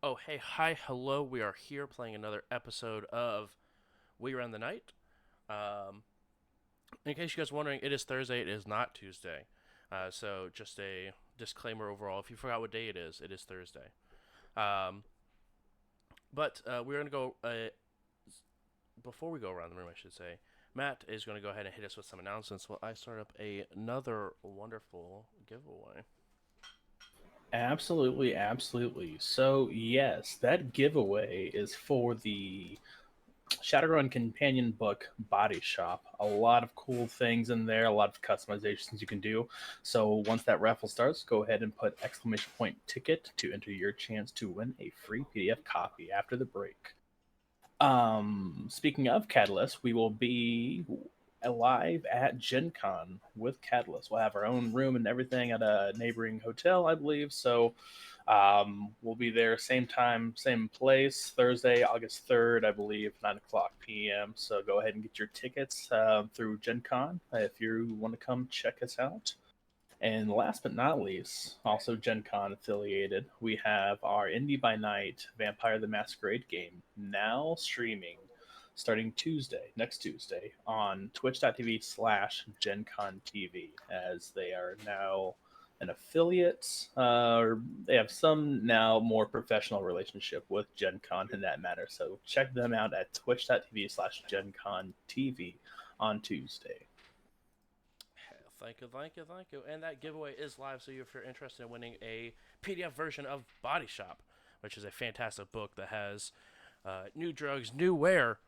Oh, hey, hi, hello. We are here playing another episode of We Run the Night. Um, in case you guys are wondering, it is Thursday. It is not Tuesday. So just a disclaimer overall. If you forgot what day it is Thursday. Um, but we're gonna go. Before we go around the room, I should say, Matt is going to go ahead and hit us with some announcements while I start up another wonderful giveaway. Absolutely, absolutely. So, yes, that giveaway is for the Shadowrun Companion Book Body Shop. A lot of cool things in there, a lot of customizations you can do. So, once that raffle starts, go ahead and put exclamation point ticket to enter your chance to win a free PDF copy after the break. Speaking of Catalyst, we will be live at Gen Con with Catalyst. We'll have our own room and everything at a neighboring hotel, I believe. So we'll be there same time, same place, Thursday, August 3rd, I believe, 9 o'clock p.m. So go ahead and get your tickets through Gen Con if you want to come check us out. And last but not least, also Gen Con affiliated, we have our Indie by Night Vampire the Masquerade game now streaming starting Tuesday, next Tuesday, on twitch.tv/Gen Con TV, as they are now an affiliate, or they have some now more professional relationship with Gen Con in that matter. So check them out at twitch.tv/Gen Con TV on Tuesday. Thank you, thank you, thank you. And that giveaway is live, so if you're interested in winning a PDF version of Body Shop, which is a fantastic book that has new drugs, new wear,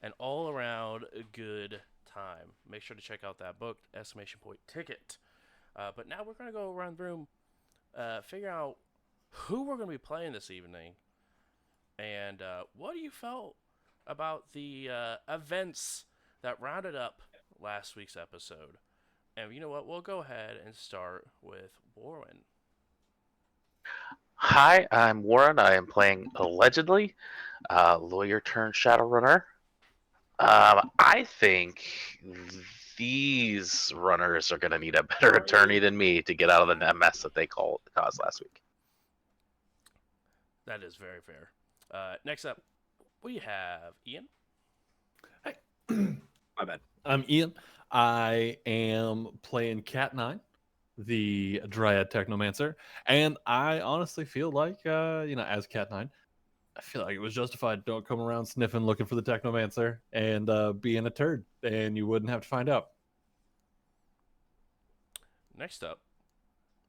and all around a good time. Make sure to check out that book, exclamation point ticket. But now we're going to go around the room, figure out who we're going to be playing this evening, and what do you felt about the events that rounded up last week's episode? And you know what? We'll go ahead and start with Warren. Hi, I'm Warren. I am playing Allegedly, lawyer turned Shadowrunner. I think these runners are going to need a better attorney than me to get out of the mess that they caused last week. That is very fair. Next up, we have Ian. Hey, my bad. I'm Ian. I am playing Cat 9, the Dryad Technomancer, and I honestly feel like, as Cat 9, I feel like it was justified. Don't come around sniffing, looking for the Technomancer, and being a turd, and you wouldn't have to find out. Next up,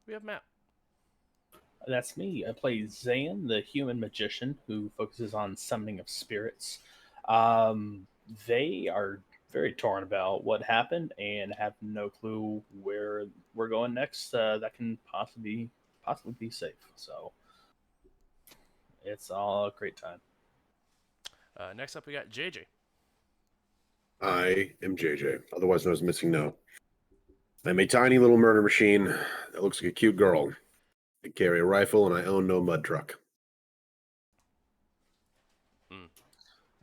we have Matt. That's me. I play Zan, the human magician who focuses on summoning of spirits. Um, they are very torn about what happened and have no clue where we're going next. That can possibly be safe. So it's all a great time. Next up, we got JJ. I am JJ, otherwise known as Missing No. I'm a tiny little murder machine that looks like a cute girl. I carry a rifle and I own no mud truck.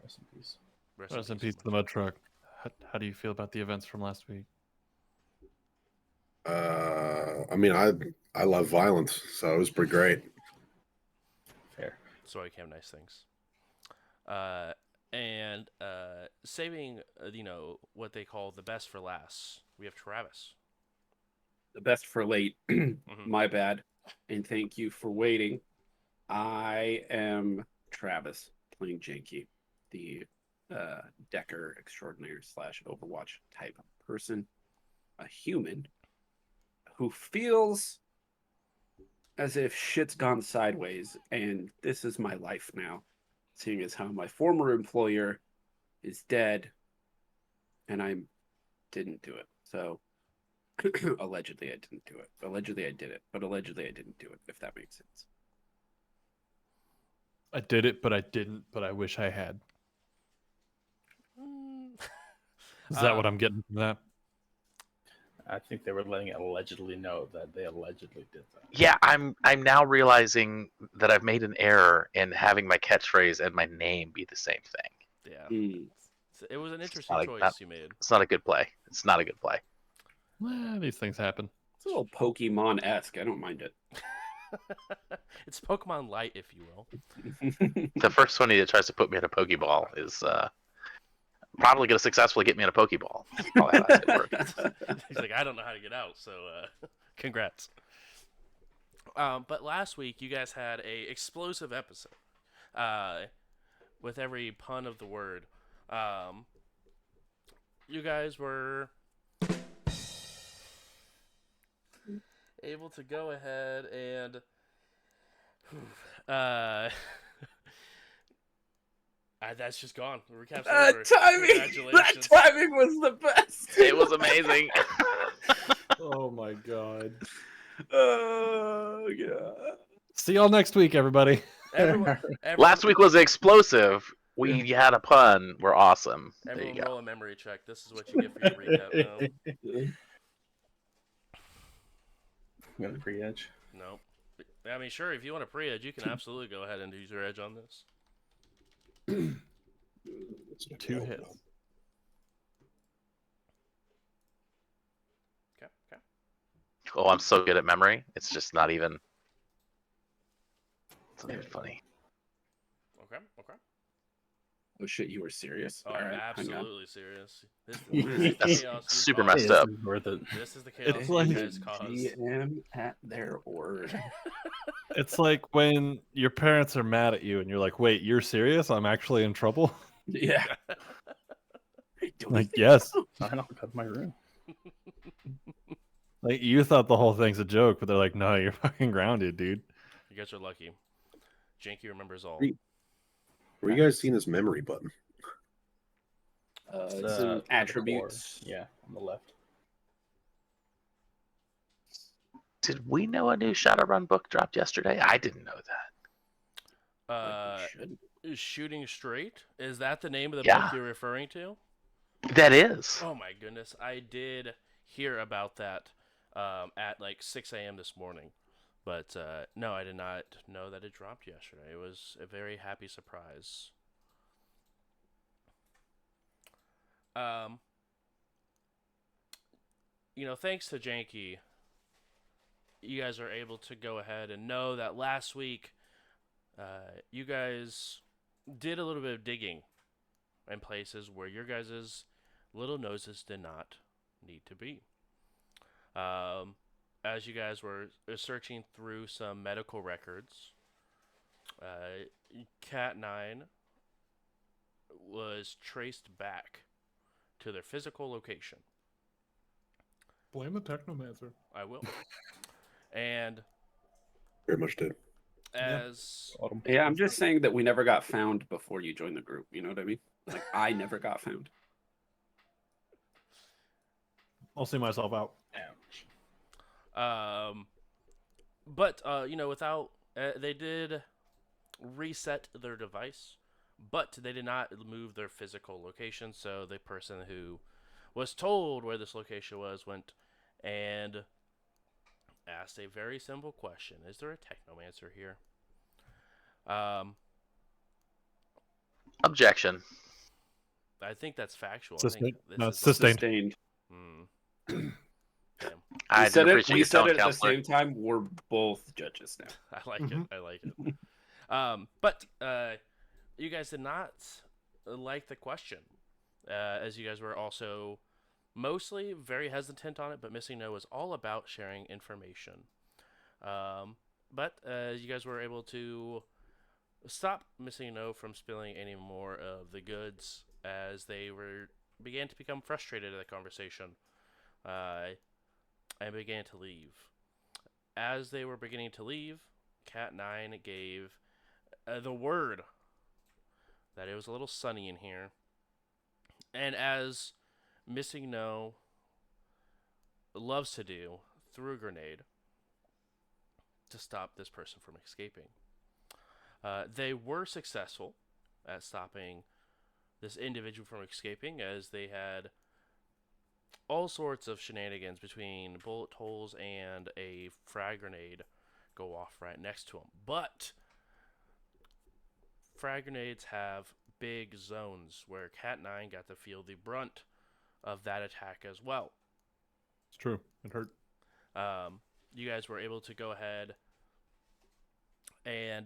Rest in peace. Rest in peace to the mud truck. How do you feel about the events from last week? I love violence, so it was pretty great. Fair. So I can have nice things. And saving, what they call the best for last, we have Travis. The best for late. Mm-hmm. My bad. And thank you for waiting. I am Travis, playing Janky, the Decker extraordinaire / Overwatch type person. A human who feels as if shit's gone sideways, and this is my life now, seeing as how my former employer is dead, and I didn't do it. So allegedly I didn't do it. Allegedly I did it, but allegedly I didn't do it, if that makes sense. I did it, but I didn't, but I wish I had. Is that what I'm getting from that? I think they were letting it allegedly know that they allegedly did that. Yeah, I'm now realizing that I've made an error in having my catchphrase and my name be the same thing. Yeah. It was an interesting choice you made. It's not a good play. It's not a good play. These things happen. It's a little Pokemon-esque. I don't mind it. It's Pokemon Light, if you will. The first one that tries to put me in a Pokeball is probably going to successfully get me in a Pokeball. That's probably how that's going to work. He's like, I don't know how to get out, so congrats. But last week, you guys had a explosive episode with every pun of the word. You guys were able to go ahead and that's just gone. The recap's over. Timing. That Congratulations. timing was the best. It was amazing. Oh my god. Oh god. See y'all next week, everybody. Everyone, Last week was explosive. We had a pun. We're awesome. There everyone you go. roll a memory check. This is what you get for your recap. I'm gonna pre-edge. No. I mean, sure, if you want a pre-edge, you can absolutely go ahead and use your edge on this. 2 hits. Okay. Oh, I'm so good at memory. It's just not even. It's not even funny. Okay. Oh shit, you were serious? Oh, All I'm right, hang on. absolutely serious. This is the That's chaos you super caused. messed up. It's worth it. This is the chaos It's you like- guys caused. GM at their word. It's like when your parents are mad at you and you're like, wait, you're serious? I'm actually in trouble? Yeah. Hey, don't Like, you yes. Fine, I'll cut my room. Like, you thought the whole thing's a joke, but they're like, no, you're fucking grounded, dude. You guys are lucky. Janky remembers all. Where you guys seeing this memory button? It's The- in the attributes. core. Yeah, on the left. Did we know a new Shadowrun book dropped yesterday? I didn't know that. Like we should. Shooting Straight? Is that the name of the Yeah. book you're referring to? That is. Oh my goodness. I did hear about that at like 6 a.m. this morning. But no, I did not know that it dropped yesterday. It was a very happy surprise. Thanks to Janky, you guys are able to go ahead and know that last week you guys did a little bit of digging in places where your guys' little noses did not need to be. As you guys were searching through some medical records, Cat 9 was traced back to their physical location. Blame the Technomancer. I will. And Very much did. as Autumn. Yeah, I'm just saying that we never got found before you joined the group. You know what I mean? Like I never got found. I'll see myself out. but without they did reset their device, but they did not move their physical location. So the person who was told where this location was went and asked a very simple question: is there a technomancer here? Objection. I think that's factual. I Sustained. think this No, is it's sustained. Sustained. Damn. I We said did it. appreciate We your said tone, it at the counselor. same time. We're both judges now. I like Mhm. it. I like it. But you guys did not like the question, as you guys were also mostly very hesitant on it. But Missing No was all about sharing information. But you guys were able to stop Missing No from spilling any more of the goods as they began to become frustrated at the conversation, and began to leave. As they were beginning to leave, Cat 9 gave the word that it was a little sunny in here. And as Missing No loves to do, threw a grenade to stop this person from escaping. They were successful at stopping this individual from escaping, as they had all sorts of shenanigans between bullet holes and a frag grenade go off right next to him. But frag grenades have big zones where Cat 9 got to feel the brunt of that attack as well. It's true. It hurt. You guys were able to go ahead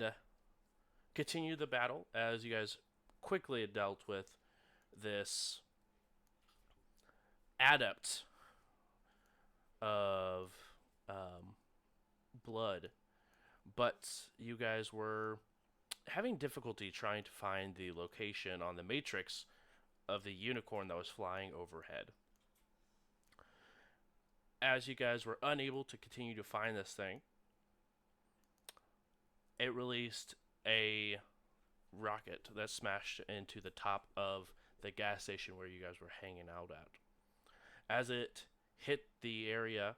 and continue the battle as you guys quickly dealt with this adept of blood, but you guys were having difficulty trying to find the location on the matrix of the unicorn that was flying overhead. As you guys were unable to continue to find this thing, it released a rocket that smashed into the top of the gas station where you guys were hanging out at. As it hit the area,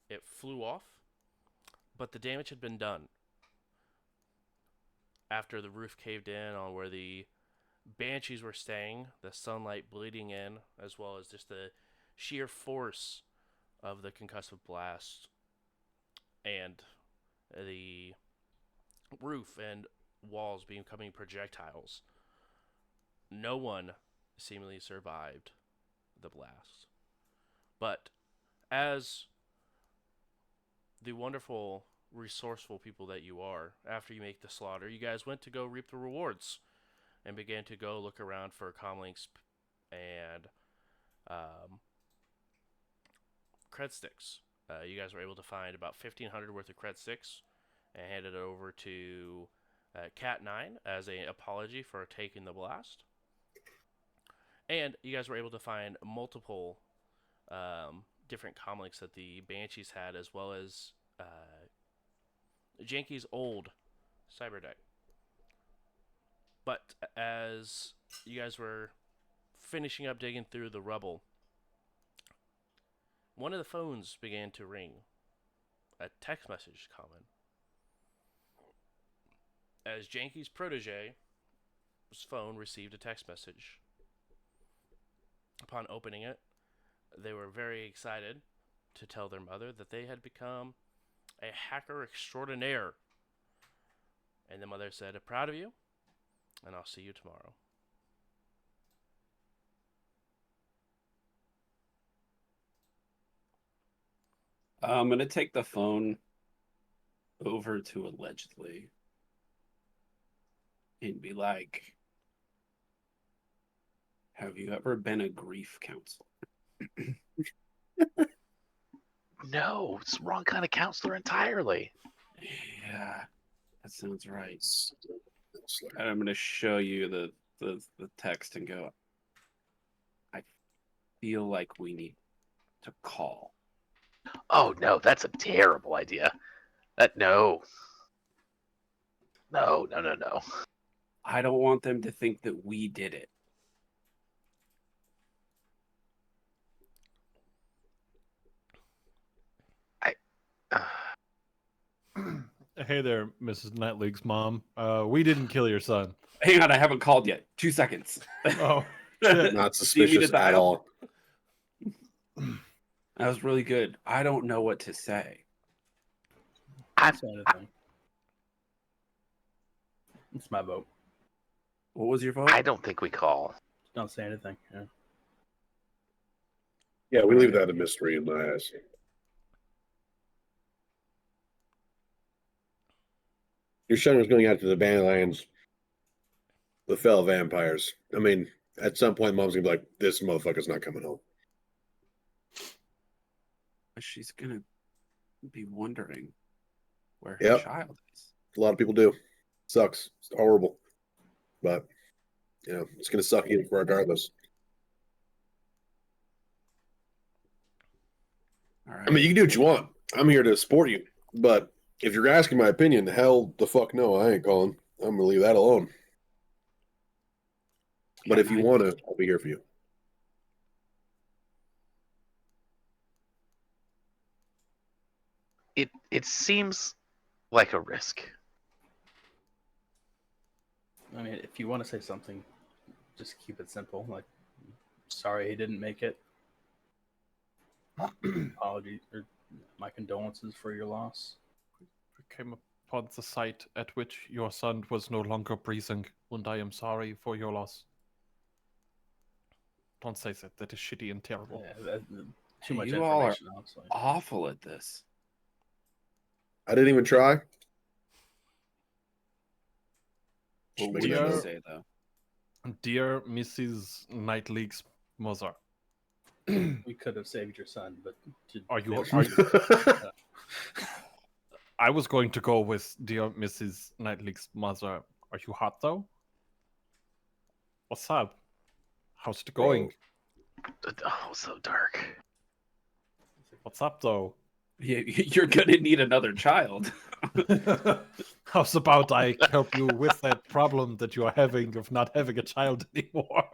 it flew off, but the damage had been done after the roof caved in on where the banshees were staying, the sunlight bleeding in, as well as just the sheer force of the concussive blast and the roof and walls becoming projectiles. No one seemingly survived the blast. But as the wonderful, resourceful people that you are, after you make the slaughter, you guys went to go reap the rewards and began to go look around for comlinks and cred sticks. You guys were able to find about 1,500 worth of cred sticks and handed it over to Cat 9 as an apology for taking the blast. And you guys were able to find multiple different comlinks that the Banshees had, as well as Janky's old cyber deck. But as you guys were finishing up digging through the rubble, one of the phones began to ring. A text message coming. As Janky's protege's phone received a text message. Upon opening it, they were very excited to tell their mother that they had become a hacker extraordinaire. And the mother said, "I'm proud of you, and I'll see you tomorrow." I'm going to take the phone over to allegedly and be like, have you ever been a grief counselor? No, it's the wrong kind of counselor entirely. Yeah, that sounds right. And I'm going to show you the text and go, I feel like we need to call. Oh no, that's a terrible idea. No. No. I don't want them to think that we did it. Hey there, Mrs. Nightleague's mom. We didn't kill your son. Hang on, I haven't called yet. 2 seconds. Oh, shit. Not Do you need suspicious to at dial? all. That was really good. I don't know what to say. Don't say anything. It's my vote. What was your vote? I don't think we call. Don't say anything. Yeah. Yeah, we leave that a mystery in my eyes. Your son was going out to the Badlands with fellow vampires. I mean, at some point, mom's gonna be like, "This motherfucker's not coming home." She's gonna be wondering where her Yep. child is. A lot of people do. Sucks. It's horrible, but you know, it's gonna suck you regardless. All right. I mean, you can do what you want. I'm here to support you, but if you're asking my opinion, hell the fuck no, I ain't calling. I'm gonna leave that alone. But if you want to, I'll be here for you. It seems like a risk. I mean, if you want to say something, just keep it simple. Like, sorry he didn't make it. Apologies or my condolences for your loss. We came upon the site at which your son was no longer breathing, and I am sorry for your loss. Don't say that. That is shitty and terrible. Yeah, too much You all are information, honestly. awful at this. I didn't even try. What Make would a you note. say though? Dear Mrs. Knightleague's mother, We could have saved your son, but Are you- finish are it. I was going to go with dear Mrs. Knightleague's mother. Are you hot though? What's up? How's it going? Oh, so dark. What's up though? You're gonna need another child. How's about I help you with that problem that you are having of not having a child anymore?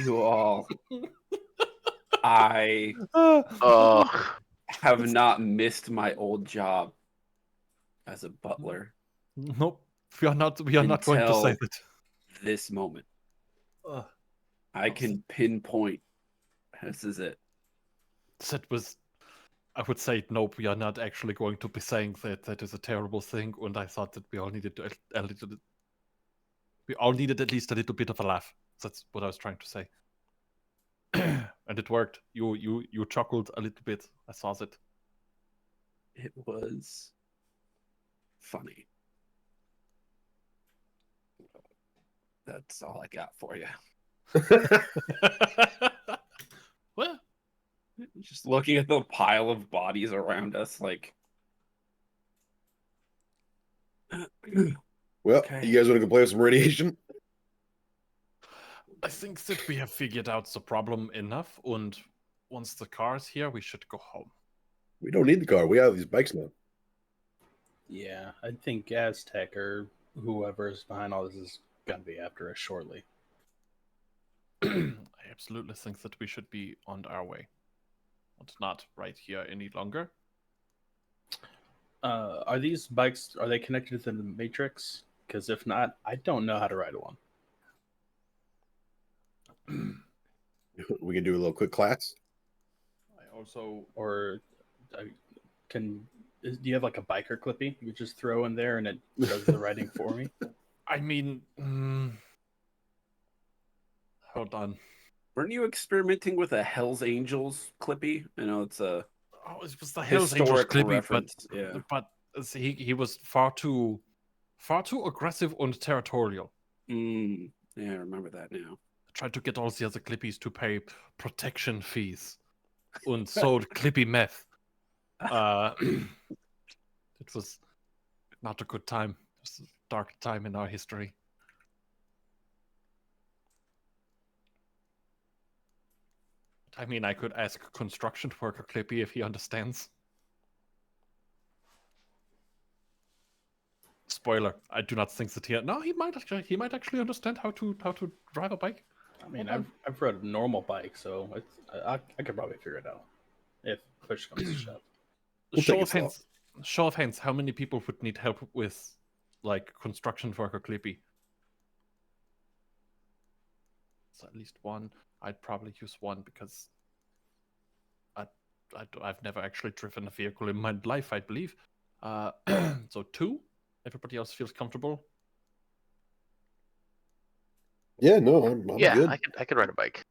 You all. I Oh, have not missed my old job as a butler Nope. We are not going to say Until- that. this moment. Ugh. I can pinpoint. This is it. That was I would say nope, we are not actually going to be saying that that is a terrible thing, and I thought that we all needed a little we all needed at least a little bit of a laugh. That's what I was trying to say. And it worked. You chuckled a little bit. I saw it. It was funny. That's all I got for you. Well, Just looking at the pile of bodies around us, like. Well, Okay. you guys want to go play with some radiation? I think that we have figured out the problem enough, and once the car is here, we should go home. We don't need the car. We have these bikes now. Yeah, I think Aztec or whoever's behind all this is gonna be after us shortly. I absolutely think that we should be on our way. And not right here any longer. Are these bikes, are they connected to the Matrix? Because if not, I don't know how to ride one. We can do a little quick class. I also Or do you have like a biker clippy you just throw in there and it does the riding for me? I mean, hold on. Weren't you experimenting with a Hell's Angels clippy? I know it's a Oh, it was the Hell's Angels historic Clippy, reference. Yeah. but he was far too aggressive and territorial. Yeah, I remember that now. Tried to get all the other Clippies to pay protection fees and sold Clippy meth. It was not a good time. It was a dark time in our history. I mean, I could ask construction worker Clippy if he understands. Spoiler: I do not think that he. No, he might actually understand how to drive a bike. I mean, I've rode a normal bike, so I could probably figure it out if push comes to shove. We'll Show take of it slow. hands. Show of hands. How many people would need help with, like, construction worker Clippy? So at least one. I'd probably use one because I've never actually driven a vehicle in my life, I believe. So two. Everybody else feels comfortable. Yeah, no, I'm yeah, good. I could ride a bike.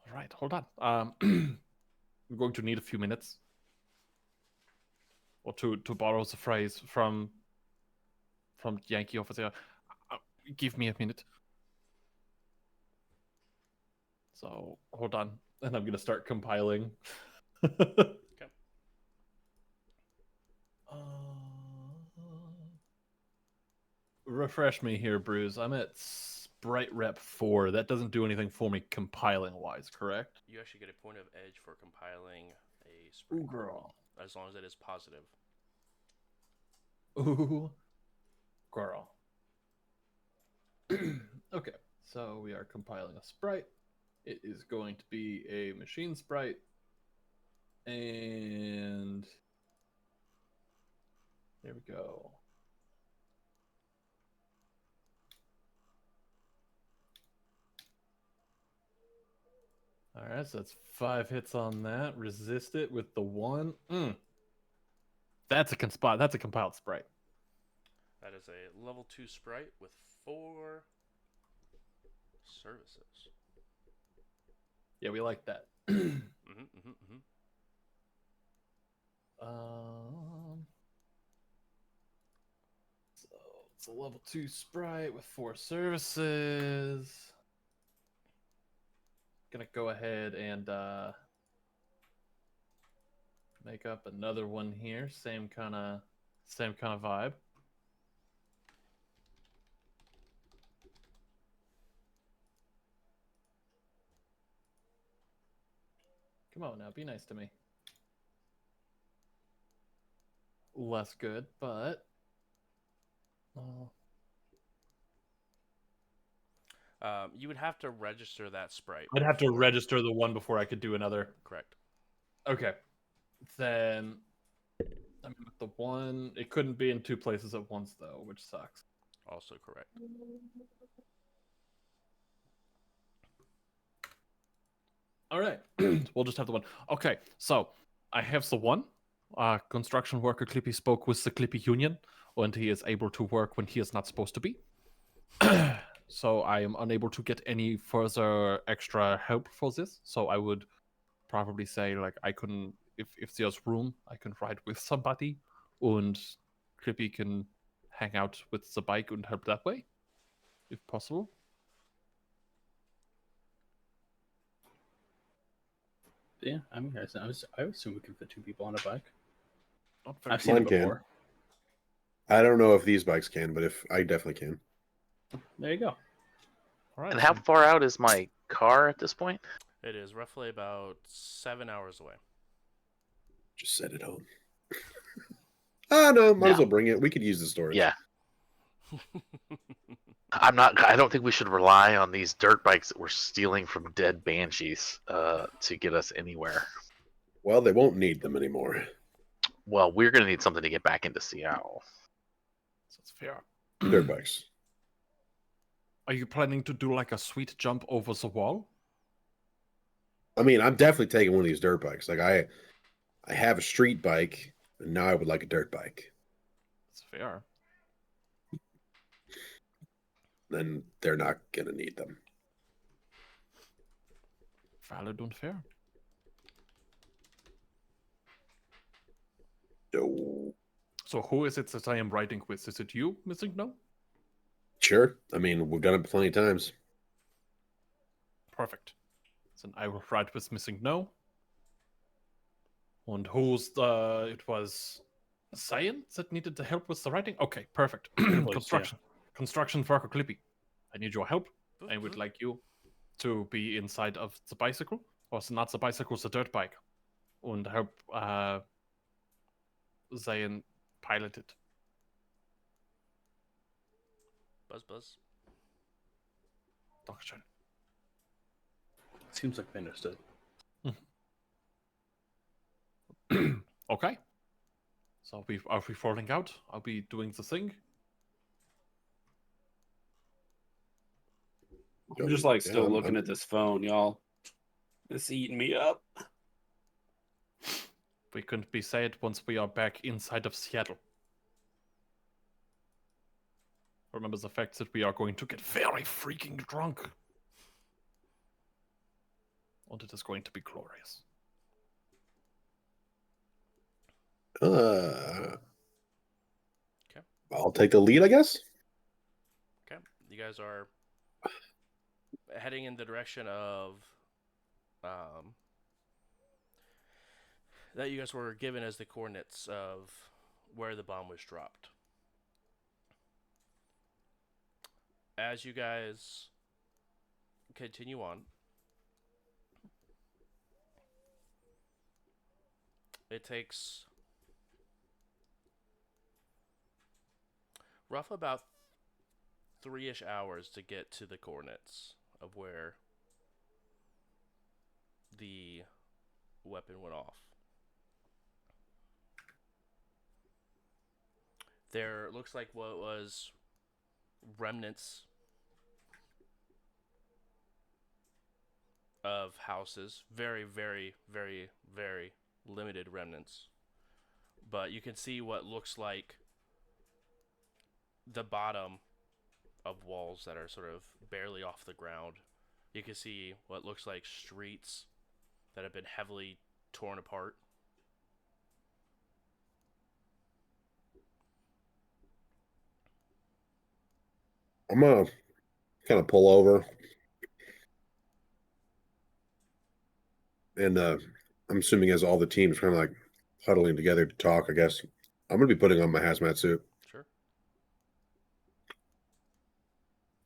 All right, hold on. We're going to need a few minutes, or to borrow the phrase from Yankee over there. Give me a minute. So hold on, and I'm gonna start compiling. Refresh me here, Bruce. I'm at Sprite Rep 4. That doesn't do anything for me compiling wise, correct? You actually get a point of edge for compiling a sprite, girl. as long as it is positive. Ooh, girl. Okay, so we are compiling a sprite. It is going to be a machine sprite. And there we go. All right, so that's 5 hits on that. Resist it with the 1. That's a compiled sprite. That is a level 2 sprite with 4 services. Yeah, we like that. Mm-hmm. It's a level 2 sprite with 4 services. Gonna go ahead and make up another one here. Same kind of vibe. Come on now, be nice to me. Less good, but You would have to register that sprite. I'd have to register the one before I could do another. Correct. Okay. Then I mean, the one, it couldn't be in 2 places at once though, which sucks. Also correct. All right, we'll just have the one. Okay, so I have the one. Construction worker Clippy spoke with the Clippy Union, and he is able to work when he is not supposed to be. So I am unable to get any further extra help for this. So I would probably say, like, I can, if there's room, I can ride with somebody, and Clippy can hang out with the bike and help that way, if possible. Yeah, I mean, I assume we can fit 2 people on a bike. Not very I've seen it Mine can. before. I don't know if these bikes can, but if I definitely can. There you go. All right. And how far out is my car at this point? It is roughly about 7 hours away. Just set it home. Ah, no, might as Yeah. well bring it. We could use the storage. Yeah. I don't think we should rely on these dirt bikes that we're stealing from dead banshees to get us anywhere. Well, they won't need them anymore. Well, we're gonna need something to get back into Seattle. That's fair. Dirt bikes. Are you planning to do like a sweet jump over the wall? I mean, I'm definitely taking one of these dirt bikes. Like I have a street bike, and now I would like a dirt bike. That's fair. Then they're not gonna need them. Valid and fair. No. So who is it that I am riding with? Is it you, Missing No? Sure. I mean, we've done it plenty of times. Perfect. Then I will ride with Missing No. And who's the... It was Cyan that needed the help with the riding? Okay, perfect. Construction. Construction worker Clippy. I need your help. I would like you to be inside of the bicycle. Or not the bicycle, the dirt bike. And help Cyan pilot it. Buzz. Doctor. Seems like they understood. Okay. So are we falling out? I'll be doing the thing. I'm just like still Yeah, looking at this phone, y'all. It's eating me up. We couldn't be sad once we are back inside of Seattle. Remember the fact that we are going to get very freaking drunk. And it is going to be glorious. Okay. I'll take the lead, I guess. Okay. You guys are heading in the direction of that you guys were given as the coordinates of where the bomb was dropped. As you guys continue on, it takes rough about 3-ish hours to get to the coordinates of where the weapon went off. There looks like what was remnants of houses. Very, very, very, very limited remnants. But you can see what looks like the bottom of walls that are sort of barely off the ground. You can see what looks like streets that have been heavily torn apart. I'm gonna kind of pull over, and I'm assuming as all the teams kind of like huddling together to talk. I guess I'm gonna be putting on my hazmat suit. Sure.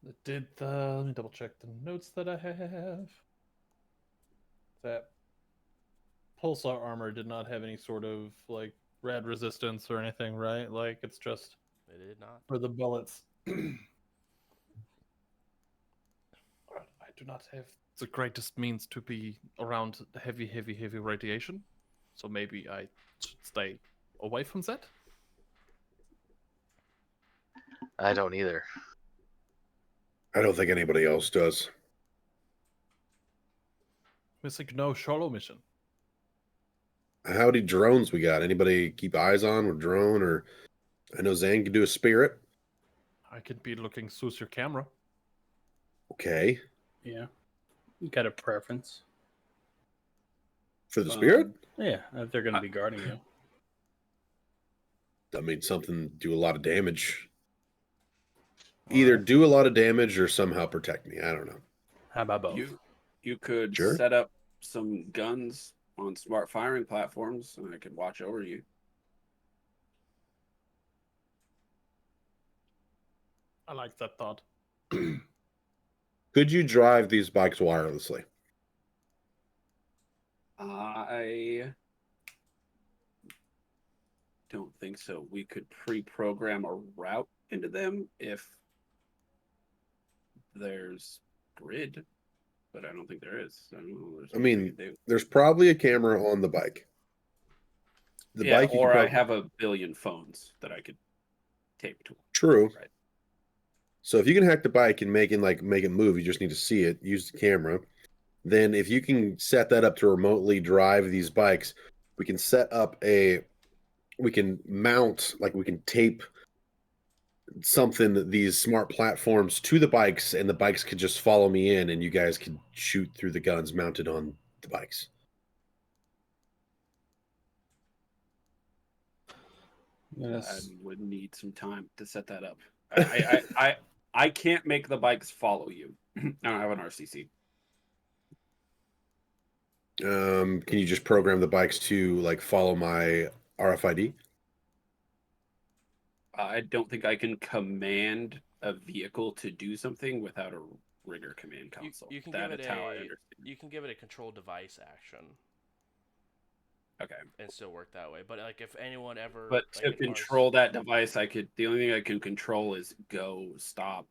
Let me double check the notes that I have. That pulsar armor did not have any sort of like rad resistance or anything, right? Like it's just It did not. for the bullets. I do not have the greatest means to be around heavy radiation, so maybe I should stay away from that. I don't either. I don't think anybody else does. Missing no solo mission. How many drones we got? Anybody keep eyes on with drone? Or I know Zane can do a spirit. I could be looking through your camera. Okay, Yeah. You got a preference? for the spirit. Yeah, if they're going to be guarding you. I mean, something do a lot of damage. All Either right. do a lot of damage or somehow protect me. I don't know. How about both? You could Sure. set up some guns on smart firing platforms, and I could watch over you. I like that thought. Could you drive these bikes wirelessly? I don't think so. We could pre-program a route into them if there's grid, but I don't think there is. I don't know. I mean, there's probably a camera on the bike. The yeah, bike, you or could I probably... have a billion phones that I could tape to. True. Right. So if you can hack the bike and make it move, you just need to see it. Use the camera. Then if you can set that up to remotely drive these bikes, we can set up we can mount, like we can tape something, these smart platforms to the bikes, and the bikes could just follow me in, and you guys could shoot through the guns mounted on the bikes. I would need some time to set that up. I can't make the bikes follow you. I don't have an RCC. Can you just program the bikes to like follow my RFID? I don't think I can command a vehicle to do something without a rigger command console. You can That give it is how I a understand. you can give it a control device action Okay. and still work that way. But like if anyone ever But like, to in ours- control that device, the only thing I can control is go, stop.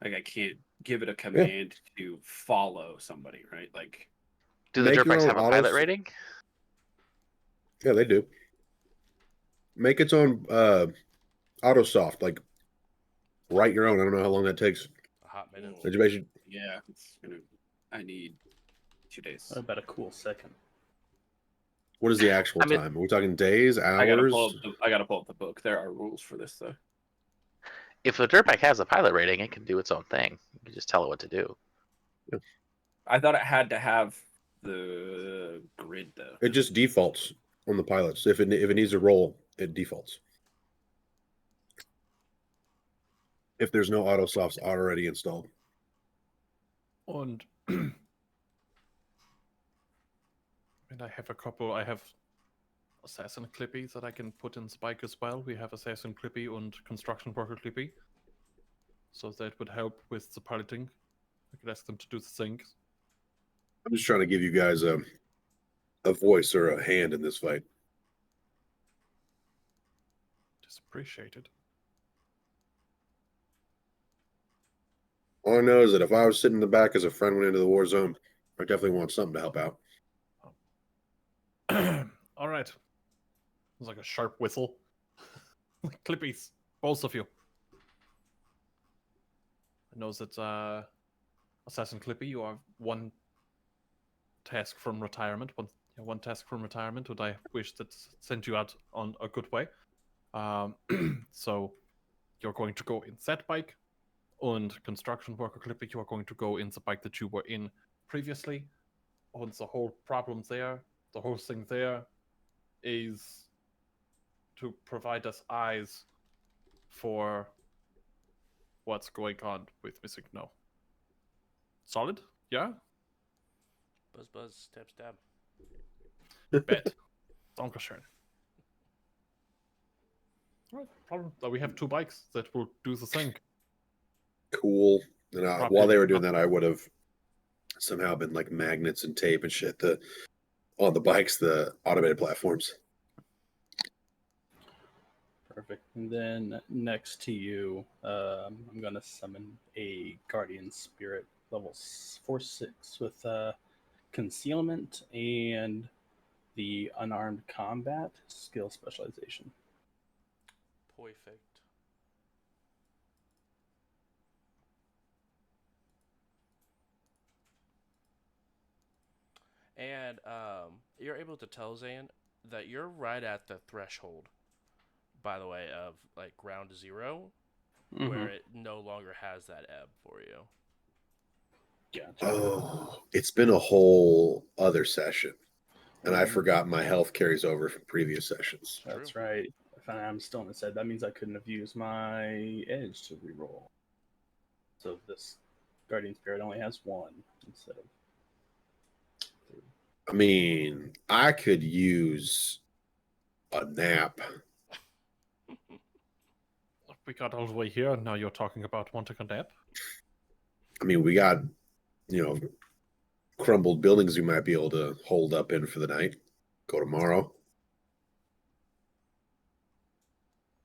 Like I can't give it a command to follow somebody, right? Like Do the Make dirt your bikes own have a autos- pilot rating? Yeah, they do. Make its own auto soft, like write your own. I don't know how long that takes. a hot minute. Did you basically... yeah, I need 2 days. What about a cool second? What is the actual I mean- time? Are we talking days, I gotta hours? pull up the book. There are rules for this though. If the dirt bike has a pilot rating, it can do its own thing. You can just tell it what to do. I thought it had to have the grid though. It just defaults on the pilots. If it needs a roll, it defaults. If there's no auto softs already installed. And I have Assassin Clippy that I can put in Spike as well. We have Assassin Clippy and Construction Worker Clippy. So that would help with the piloting. I could ask them to do the things. I'm just trying to give you guys a voice or a hand in this fight. Just appreciate it. All I know is that if I was sitting in the back as a friend went into the war zone, I definitely want something to help out. All right. It's like a sharp whistle. Clippies, both of you. I know that Assassin Clippy, you are one task from retirement. One task from retirement, and I wish that sent you out on a good way. So you're going to go in that bike, and Construction Worker Clippy, you are going to go in the bike that you were in previously. And the whole problem there, the whole thing there, is to provide us eyes for what's going on with missing no. Solid? Yeah? Buzz, buzz, stab, stab. Bet. Dankeschön. Right, problem. We have 2 bikes that will do the thing. Cool. And Probably while they were doing not- that, I would have somehow been like magnets and tape and shit on the bikes, the automated platforms. Perfect. And then next to you, I'm going to summon a Guardian Spirit level 4/6 with concealment and the unarmed combat skill specialization. Perfect. And you're able to tell Zane that you're right at the threshold, by the way, of like ground 0, where it no longer has that ebb for you. Gotcha. Oh, it's been a whole other session. And I forgot my health carries over from previous sessions. That's True. right. If I'm still in the set, that means I couldn't have used my edge to reroll. So this Guardian Spirit only has 1 instead of 3. I mean, I could use a nap. We got all the way here, and now you're talking about wanting a nap? I mean, we got, crumbled buildings we might be able to hold up in for the night. Go tomorrow.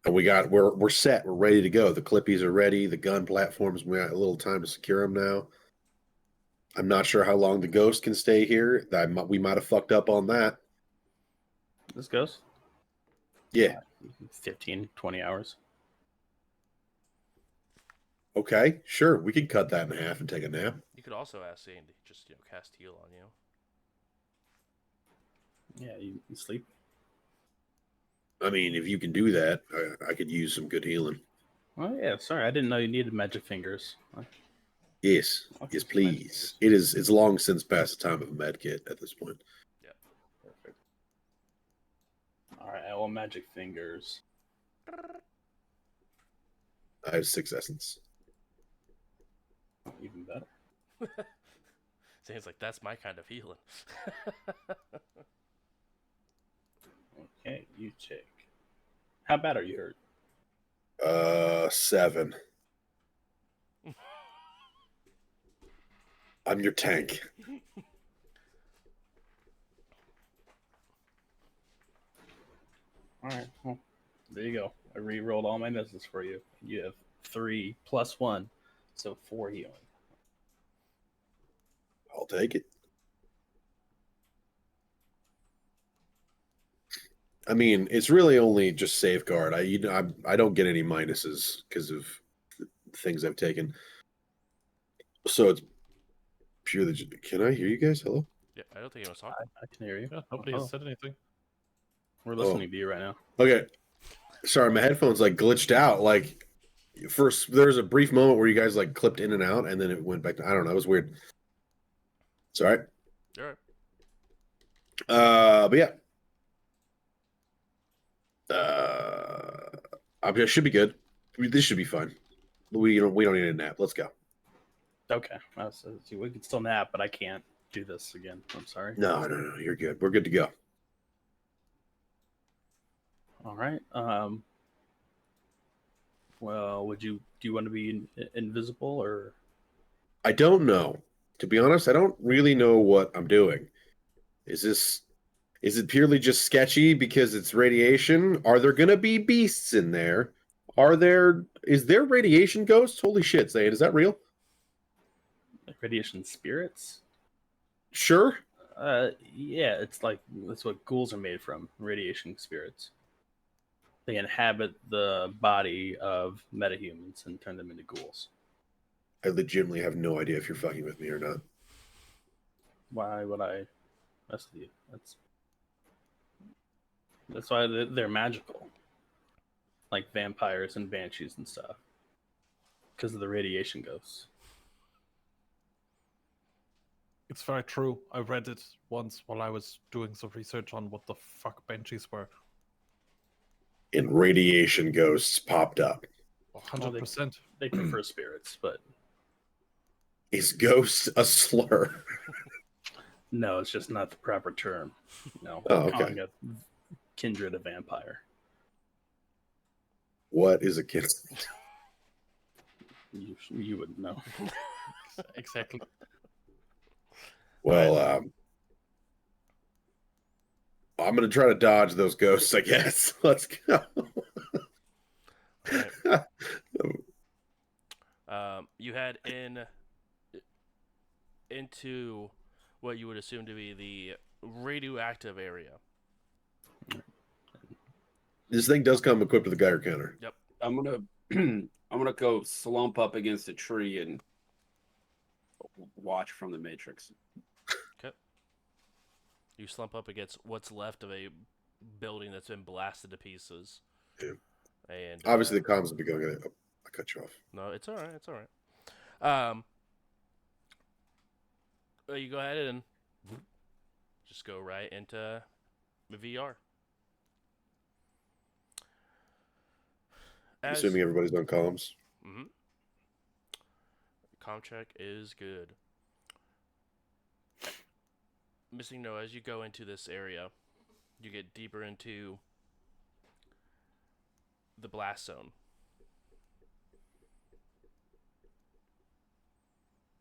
And we're set. We're ready to go. The Clippies are ready. The gun platforms, we got a little time to secure them now. I'm not sure how long the ghost can stay here. We might have fucked up on that. This goes? Yeah. 15, 20 hours. Okay, sure. We could cut that in half and take a nap. You could also ask Zane to just cast heal on you. Yeah, you sleep. I mean, if you can do that, I could use some good healing. Oh yeah, sorry, I didn't know you needed magic fingers. Yes, Okay, yes, so please. magic It's long since past the time of a med kit at this point. Perfect. All right, I will magic fingers. I have 6 essence. Even better. Zane's like, that's my kind of healing. Okay, you check. How bad are you hurt? 7. I'm your tank. All right, well, there you go. I re-rolled all my misses for you. You have 3 plus 1, so 4 healing. I'll take it. I mean, it's really only just safeguard. I don't get any minuses because of things I've taken. So it's pure. Can I hear you guys? Hello. Yeah, I don't think he was talking. I can hear you. Yeah, nobody Oh. has said anything. We're listening to you right now. Okay. Sorry, my headphones like glitched out. Like first, there was a brief moment where you guys like clipped in and out, and then it went back to, I don't know. It was weird. It's all right. All right. But yeah. I should be good. This should be fun. We don't need a nap. Let's go. Okay. See, we can still nap, but I can't do this again. I'm sorry. No. You're good. We're good to go. All right. Well, do you want to be invisible or? I don't know. To be honest, I don't really know what I'm doing. Is it purely just sketchy because it's radiation? Are there gonna be beasts in there? Is there radiation ghosts? Holy shit, Zane, is that real? Like radiation spirits? Sure. Yeah, that's what ghouls are made from, radiation spirits. They inhabit the body of metahumans and turn them into ghouls. I legitimately have no idea if you're fucking with me or not. Why would I mess with you? That's why they're magical. Like vampires and banshees and stuff. Because of the radiation ghosts. It's very true. I read it once while I was doing some research on what the fuck banshees were. And radiation ghosts popped up. 100%. They prefer spirits, but Is ghost a slur? no, it's just not the proper term. No, Oh, okay. calling a kindred a vampire. What is a kid? You would know. Exactly. Well, I'm gonna try to dodge those ghosts, I guess. Let's go. You head into what you would assume to be the radioactive area. This thing does come equipped with a Geiger counter. Yep. I'm gonna I'm gonna go slump up against a tree and watch from the Matrix. Okay. You slump up against what's left of a building that's been blasted to pieces. Yeah. And Obviously, the comms will be going. I cut you off. no, it's all right. It's all right. You go ahead and just go right into the VR. Assuming everybody's on comms. Mm-hmm. Comm check is good. Missing no, as you go into this area, you get deeper into the blast zone.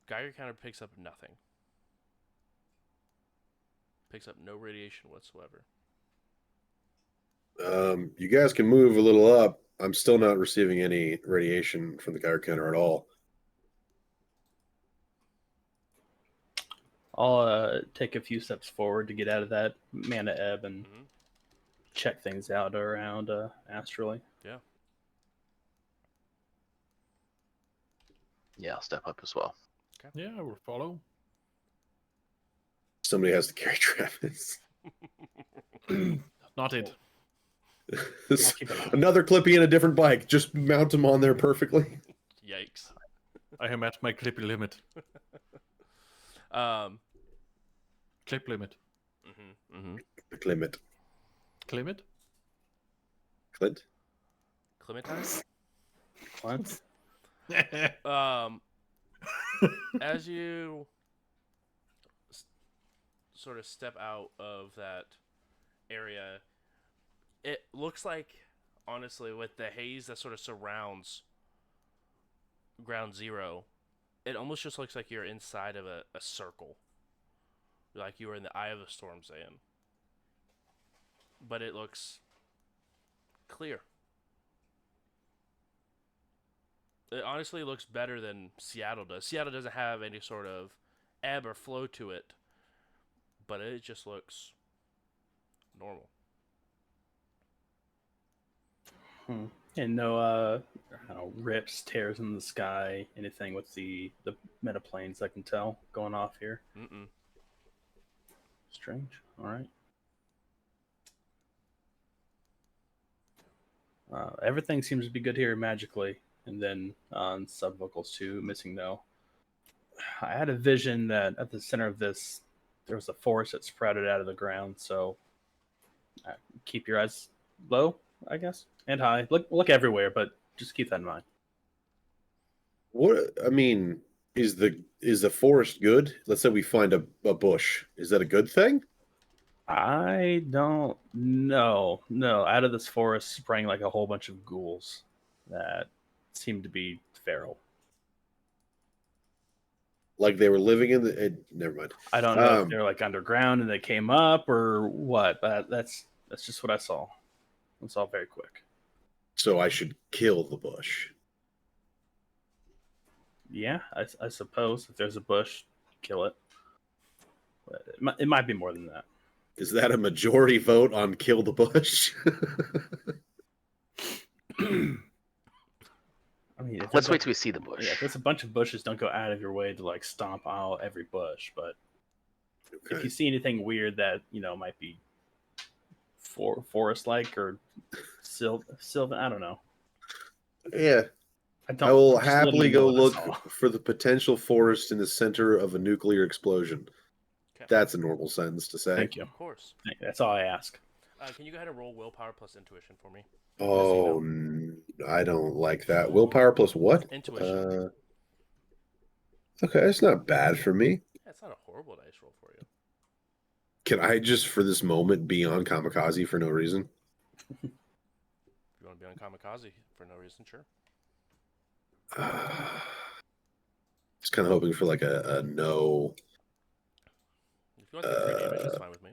Geiger counter picks up nothing. Picks up no radiation whatsoever. You guys can move a little up. I'm still not receiving any radiation from the Geiger counter at all. I'll take a few steps forward to get out of that mana ebb and Mm-hmm. check things out around astrally. Yeah. Yeah, I'll step up as well. Yeah, we'll follow. Somebody has to carry Travis. Not it. Keep an eye. Another Clippy and a different bike. Just mount them on there perfectly. Yikes. I am at my clip limit. Clip limit. Mm-hmm. Mm-hmm. Clement. Limit? Clint? Clementine? What? As you sort of step out of that area, it looks like, honestly, with the haze that sort of surrounds Ground Zero, it almost just looks like you're inside of a circle. Like you were in the eye of the storm, Zayn. But it looks clear. It honestly looks better than Seattle does. Seattle doesn't have any sort of ebb or flow to it, but it just looks normal. And no, I don't know, rips, tears in the sky, anything with the metaplanes I can tell going off here. Mm-mm. Strange. All right. Everything seems to be good here magically. And then on subvocals too, missing no. I had a vision that at the center of this, there was a forest that sprouted out of the ground. So keep your eyes low, I guess, and high. Look everywhere, but just keep that in mind. What I mean is the forest good? Let's say we find a bush. Is that a good thing? I don't know. No, out of this forest sprang like a whole bunch of ghouls that seemed to be feral. Like they were living in the. Never mind. I don't know if they're like underground and they came up or what, but that's just what I saw. It's all very quick. So I should kill the bush. Yeah, I suppose if there's a bush, kill it. But it might be more than that. Is that a majority vote on kill the bush? I mean, Let's wait till we see the bush. Yeah, if it's a bunch of bushes, don't go out of your way to like stomp out every bush. But if you see anything weird that might be forest-like or sylvan, I don't know. Yeah. I will happily go look for the potential forest in the center of a nuclear explosion. Okay. That's a normal sentence to say. Thank you. Of course. That's all I ask. Can you go ahead and roll willpower plus intuition for me? Oh, I don't like that. Willpower plus what? Intuition. Okay, it's not bad for me. Yeah, it's not a horrible dice roll for you. Can I just, for this moment, be on kamikaze for no reason? If you want to be on kamikaze for no reason, sure. Just kind of hoping for like a no, If you want to take 3 damage, that's fine with me.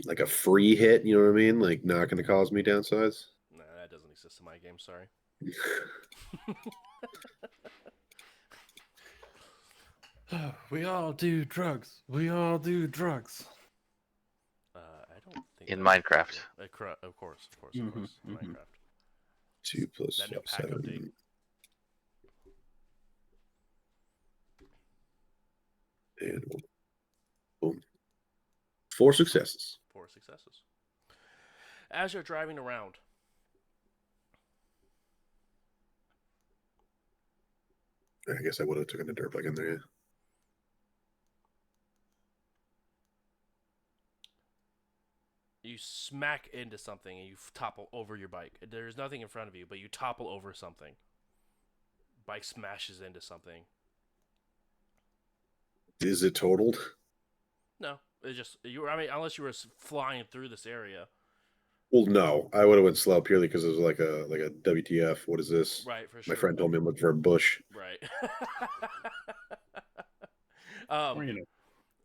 like a free hit. You know what I mean? Like not going to cause me downsides. Nah, that doesn't exist in my game. Sorry. We all do drugs. We all do drugs. I don't think In that's- Minecraft. Of course, Mhm, mhm. Minecraft. 2 plus That new pack 7. update. And boom. 4 successes. 4 successes. As you're driving around, I guess I would have taken a dirt bike in there. Yeah. you smack into something and you topple over your bike. There's nothing in front of you, but you topple over something. Bike smashes into something. Is it totaled? No, it's just you. I mean, unless you were flying through this area, Well, no. I would have went slow purely because it was like a WTF. What is this? right? For sure. My friend told me I'm looking for a bush. Right. Or, you know,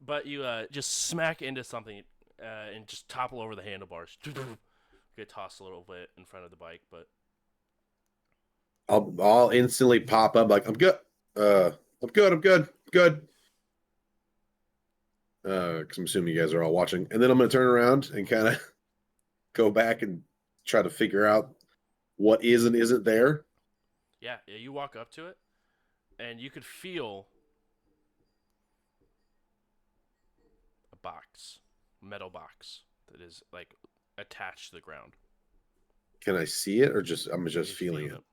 But you just smack into something and just topple over the handlebars. Get tossed a little bit in front of the bike, but I'll instantly pop up like I'm good. I'm good. Because I'm assuming you guys are all watching, and then I'm gonna turn around and kind of go back and try to figure out what is and isn't there. yeah, you walk up to it, and you could feel a box, metal box that is like attached to the ground. Can I see it, or just I'm just You feeling feel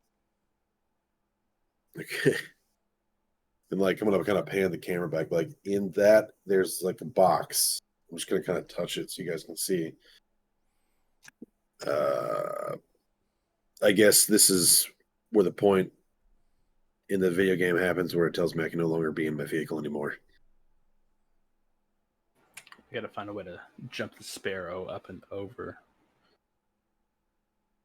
it? Okay. And like I'm gonna kind of pan the camera back, like in that there's like a box. I'm just gonna kind of touch it so you guys can see. I guess this is where the point in the video game happens where it tells me I can no longer be in my vehicle anymore. I got to find a way to jump the sparrow up and over.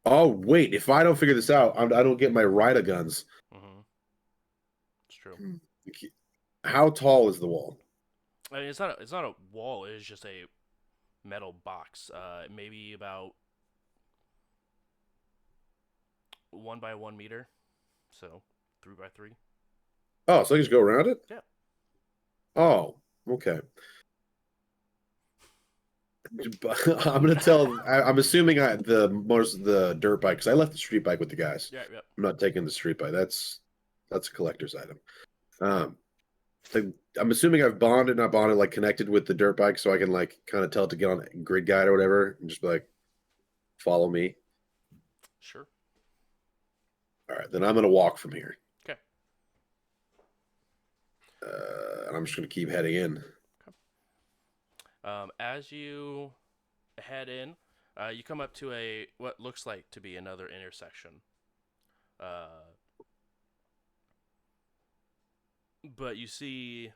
Oh wait, if I don't figure this out, I don't get my Rida guns. Mm-hmm. It's true. How tall is the wall? I mean, it's not a wall. It is just a metal box. Maybe about 1 by 1 meter, so 3 by 3. Oh, so I just go around it? Yeah. Oh, okay. I'm gonna tell. I'm assuming the dirt bike because I left the street bike with the guys. Yeah. I'm not taking the street bike. That's a collector's item. I'm assuming I've not bonded, like connected with the dirt bike, so I can like kind of tell it to get on grid guide or whatever, and just be like, follow me. Sure. All right, then I'm gonna walk from here. Okay. And I'm just gonna keep heading in. As you head in, you come up to what looks like to be another intersection. But you see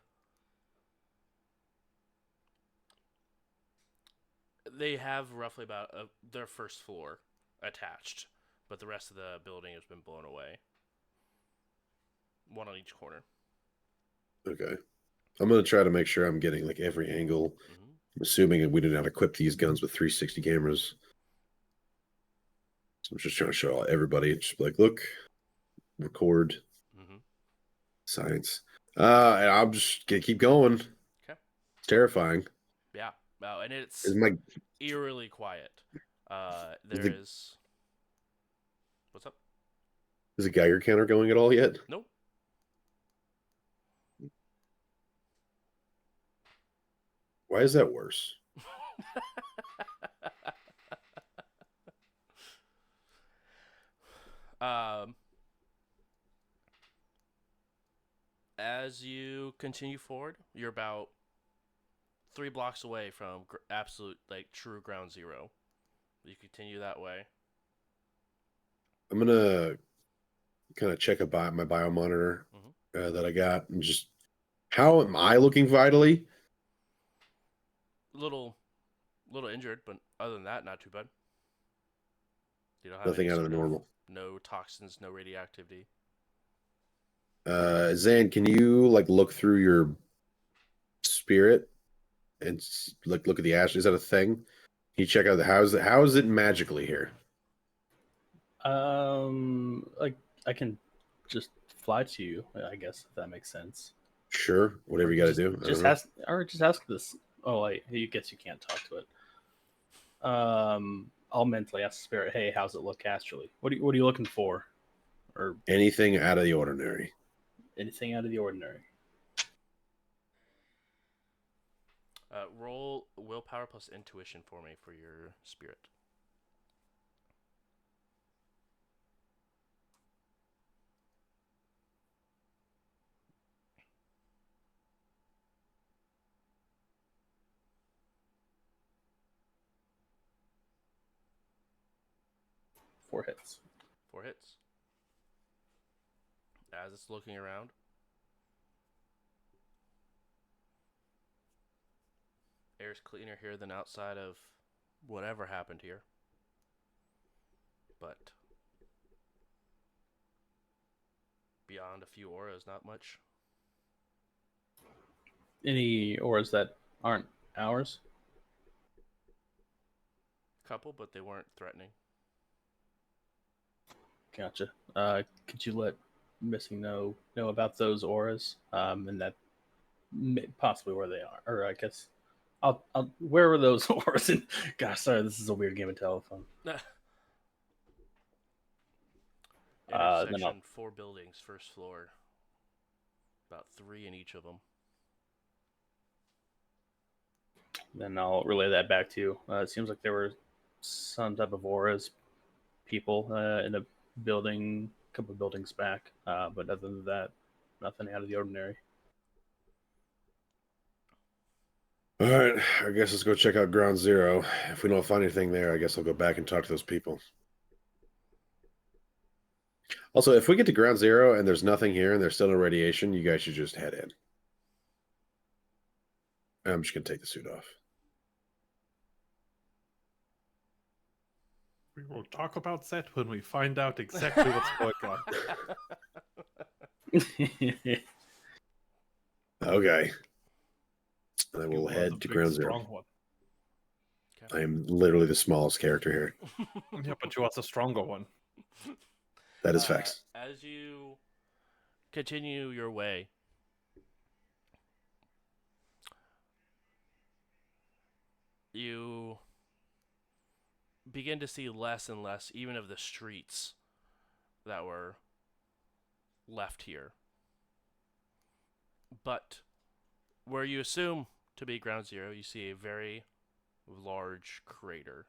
they have roughly about their first floor attached, but the rest of the building has been blown away. One on each corner. Okay. I'm gonna try to make sure I'm getting like every angle. Mm-hmm. I'm assuming that we did not equip these guns with 360 cameras. So I'm just trying to show everybody. Just be like, look, record, Mm-hmm. science. And I'm just gonna keep going. Okay. It's terrifying. Yeah. Wow, and it's Is my eerily quiet. What's up? is the Geiger counter going at all yet? Nope. Why is that worse? As you continue forward, you're about 3 blocks away from absolute, like, true ground zero. You continue that way. I'm gonna kind of check my bio monitor Mhm. that I got, and just how am I looking vitally? Little injured, but other than that, not too bad. You don't have Nothing any out of sort the of normal. no toxins, no radioactivity. Zan, can you like look through your spirit and look at the ash? Is that a thing? Can you check out how is it magically here? Like I can just fly to you, I guess, if that makes sense. Sure, whatever Or you got to do. I don't know. just ask this. Oh, wait, you guess you can't talk to it. I'll mentally ask the spirit, "Hey, how's it look astrally? What are you looking for, or Anything out of the ordinary. anything out of the ordinary?" Roll willpower plus intuition for me for your spirit. Four hits. 4 hits. As it's looking around, air's cleaner here than outside of whatever happened here. But beyond a few auras, not much. Any auras that aren't ours? Couple, but they weren't threatening. Gotcha. Could you let Missing know about those auras? And that possibly where they are, or I guess I'll where were those auras? Gosh, sorry, this is a weird game of telephone. Intersection, 4 buildings, first floor. About 3 in each of them. Then I'll relay that back to you. It seems like there were some type of auras, people in a building, a couple of buildings back. But other than that, nothing out of the ordinary. All right, I guess let's go check out Ground Zero. If we don't find anything there, I guess I'll go back and talk to those people. Also, if we get to Ground Zero and there's nothing here and there's still no radiation, you guys should just head in. I'm just gonna take the suit off. We will talk about that when we find out exactly what's going on. Okay. I You will are the head to big, Ground Zero. strong one. I am literally the smallest character here. Yeah, but you are the stronger one. That is facts. As you continue your way, you begin to see less and less even of the streets that were left here. But where you assume to be Ground Zero, you see a very large crater.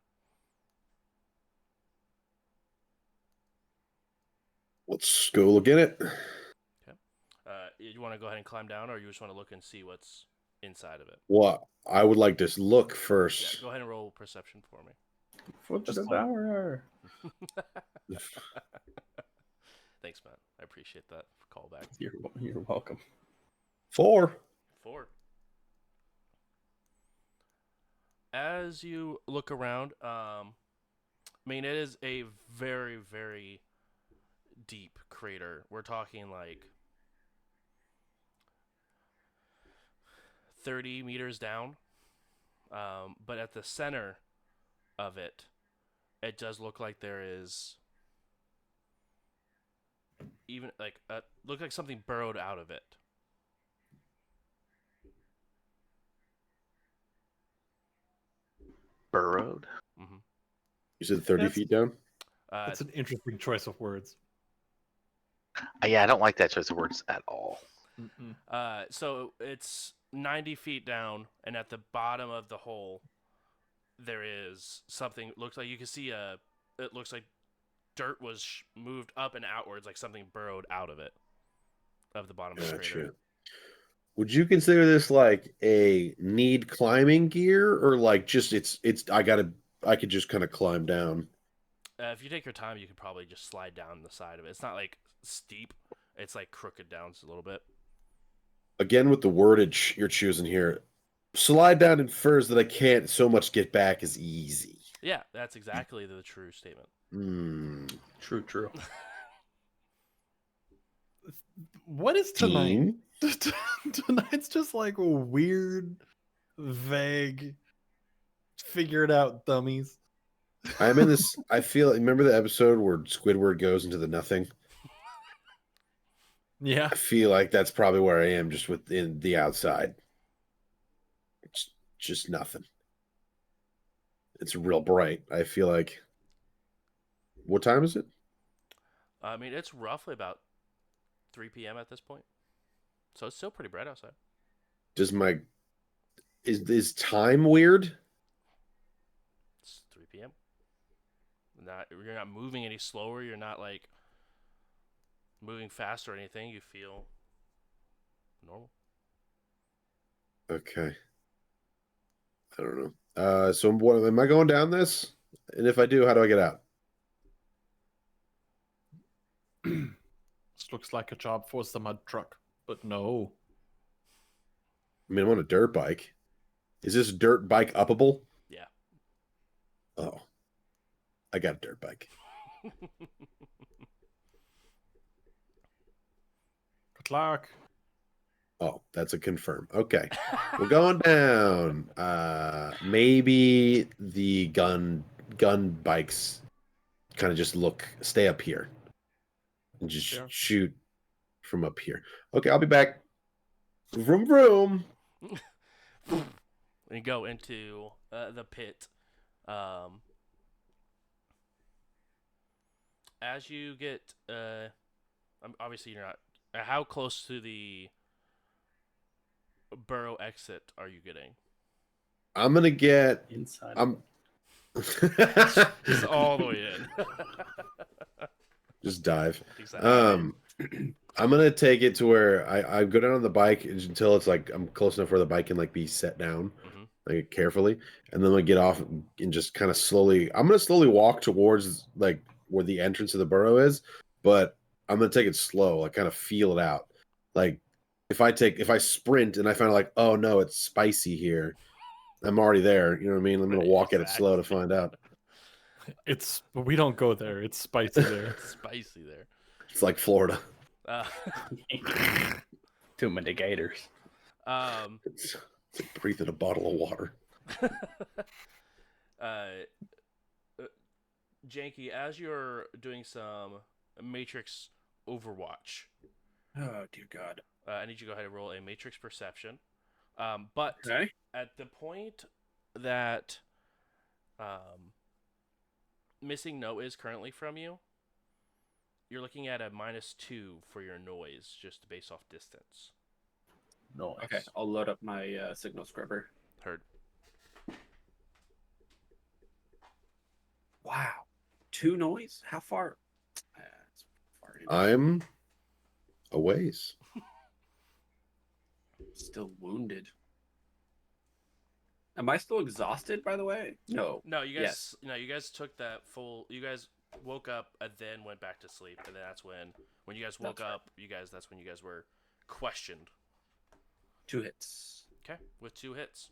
Let's go look at it. Okay. You want to go ahead and climb down, or you just want to look and see what's inside of it? Well, I would like to look Yeah, first. go ahead and roll perception for me. For the devourer. Thanks, man. I appreciate that callback. You're welcome. 4. 4. As you look around, I mean, it is a very, very deep crater. We're talking like 30 meters down. But at the center of it, it does look like there is even like look like something burrowed out of it. Burrowed. Mm-hmm. You said 30 feet down? That's an interesting choice of words. Yeah, I don't like that choice of words at all. So it's 90 feet down, and at the bottom of the hole, there is something. Looks like you can see it looks like dirt was moved up and outwards, like something burrowed out of it, of the bottom of the crater. Would you consider this like a need climbing gear, or like just I could just kind of climb down? If you take your time, you could probably just slide down the side of it. It's not like steep; it's like crooked down just a little bit. Again, with the wordage you're choosing here, slide down infers that I can't so much get back as easy. Yeah, that's exactly the true statement. Hmm. True. What is tonight? Dean? Tonight's just like weird, vague, figure it out dummies. I'm in this. I feel. Remember the episode where Squidward goes into the nothing? Yeah. I feel like that's probably where I am, just within the outside. It's just nothing. It's real bright. I feel like. What time is it? I mean, it's roughly about 3 p.m. at this point, so it's still pretty bright outside. Does my is time weird? It's 3 p.m. You're not moving any slower. You're not like moving fast or anything. You feel normal. Okay. I don't know. So what am I going down this? And if I do, how do I get out? This looks like a job for the mud truck, but no. I mean, I'm on a dirt bike. Is this dirt bike uppable? Yeah. Oh, I got a dirt bike. Good luck. Oh, that's a confirm. Okay. We're going down. Maybe the gun bikes kind of just stay up here and just Sure. shoot from up here. Okay, I'll be back. Vroom vroom. And you go into the pit. As you get, obviously you're not. How close to the burrow exit are you getting? I'm gonna get. Inside. I'm. Just all the way in. Just dive. Exactly. I'm gonna take it to where I go down on the bike until it's like I'm close enough where the bike can like be set down, like carefully, and then I get off and just kind of slowly. I'm gonna slowly walk towards like where the entrance of the burrow is, but I'm gonna take it slow, like kind of feel it out. Like if I sprint and I find like, oh no, it's spicy here, I'm already there. You know what I mean? I'm gonna walk at it slow to find out. We don't go there. It's spicy there. It's spicy there. It's like Florida. Too many gators. It's like breathing a bottle of water. Janky, as you're doing some Matrix Overwatch, Oh dear God. I need you to go ahead and roll a Matrix Perception. But Okay. at the point that missing no is currently from you, you're looking at a -2 for your noise, just based off distance. Nice. Okay, I'll load up my signal scrubber. Heard. Wow, 2 noise? How far? It's far in. I'm a ways. Still wounded. Am I still exhausted? By the way, no. No, you guys. Yes. No, you guys took that full. You guys woke up and then went back to sleep, and then that's when you guys woke That's right. up. That's when you guys were questioned. 2 hits. Okay, with 2 hits.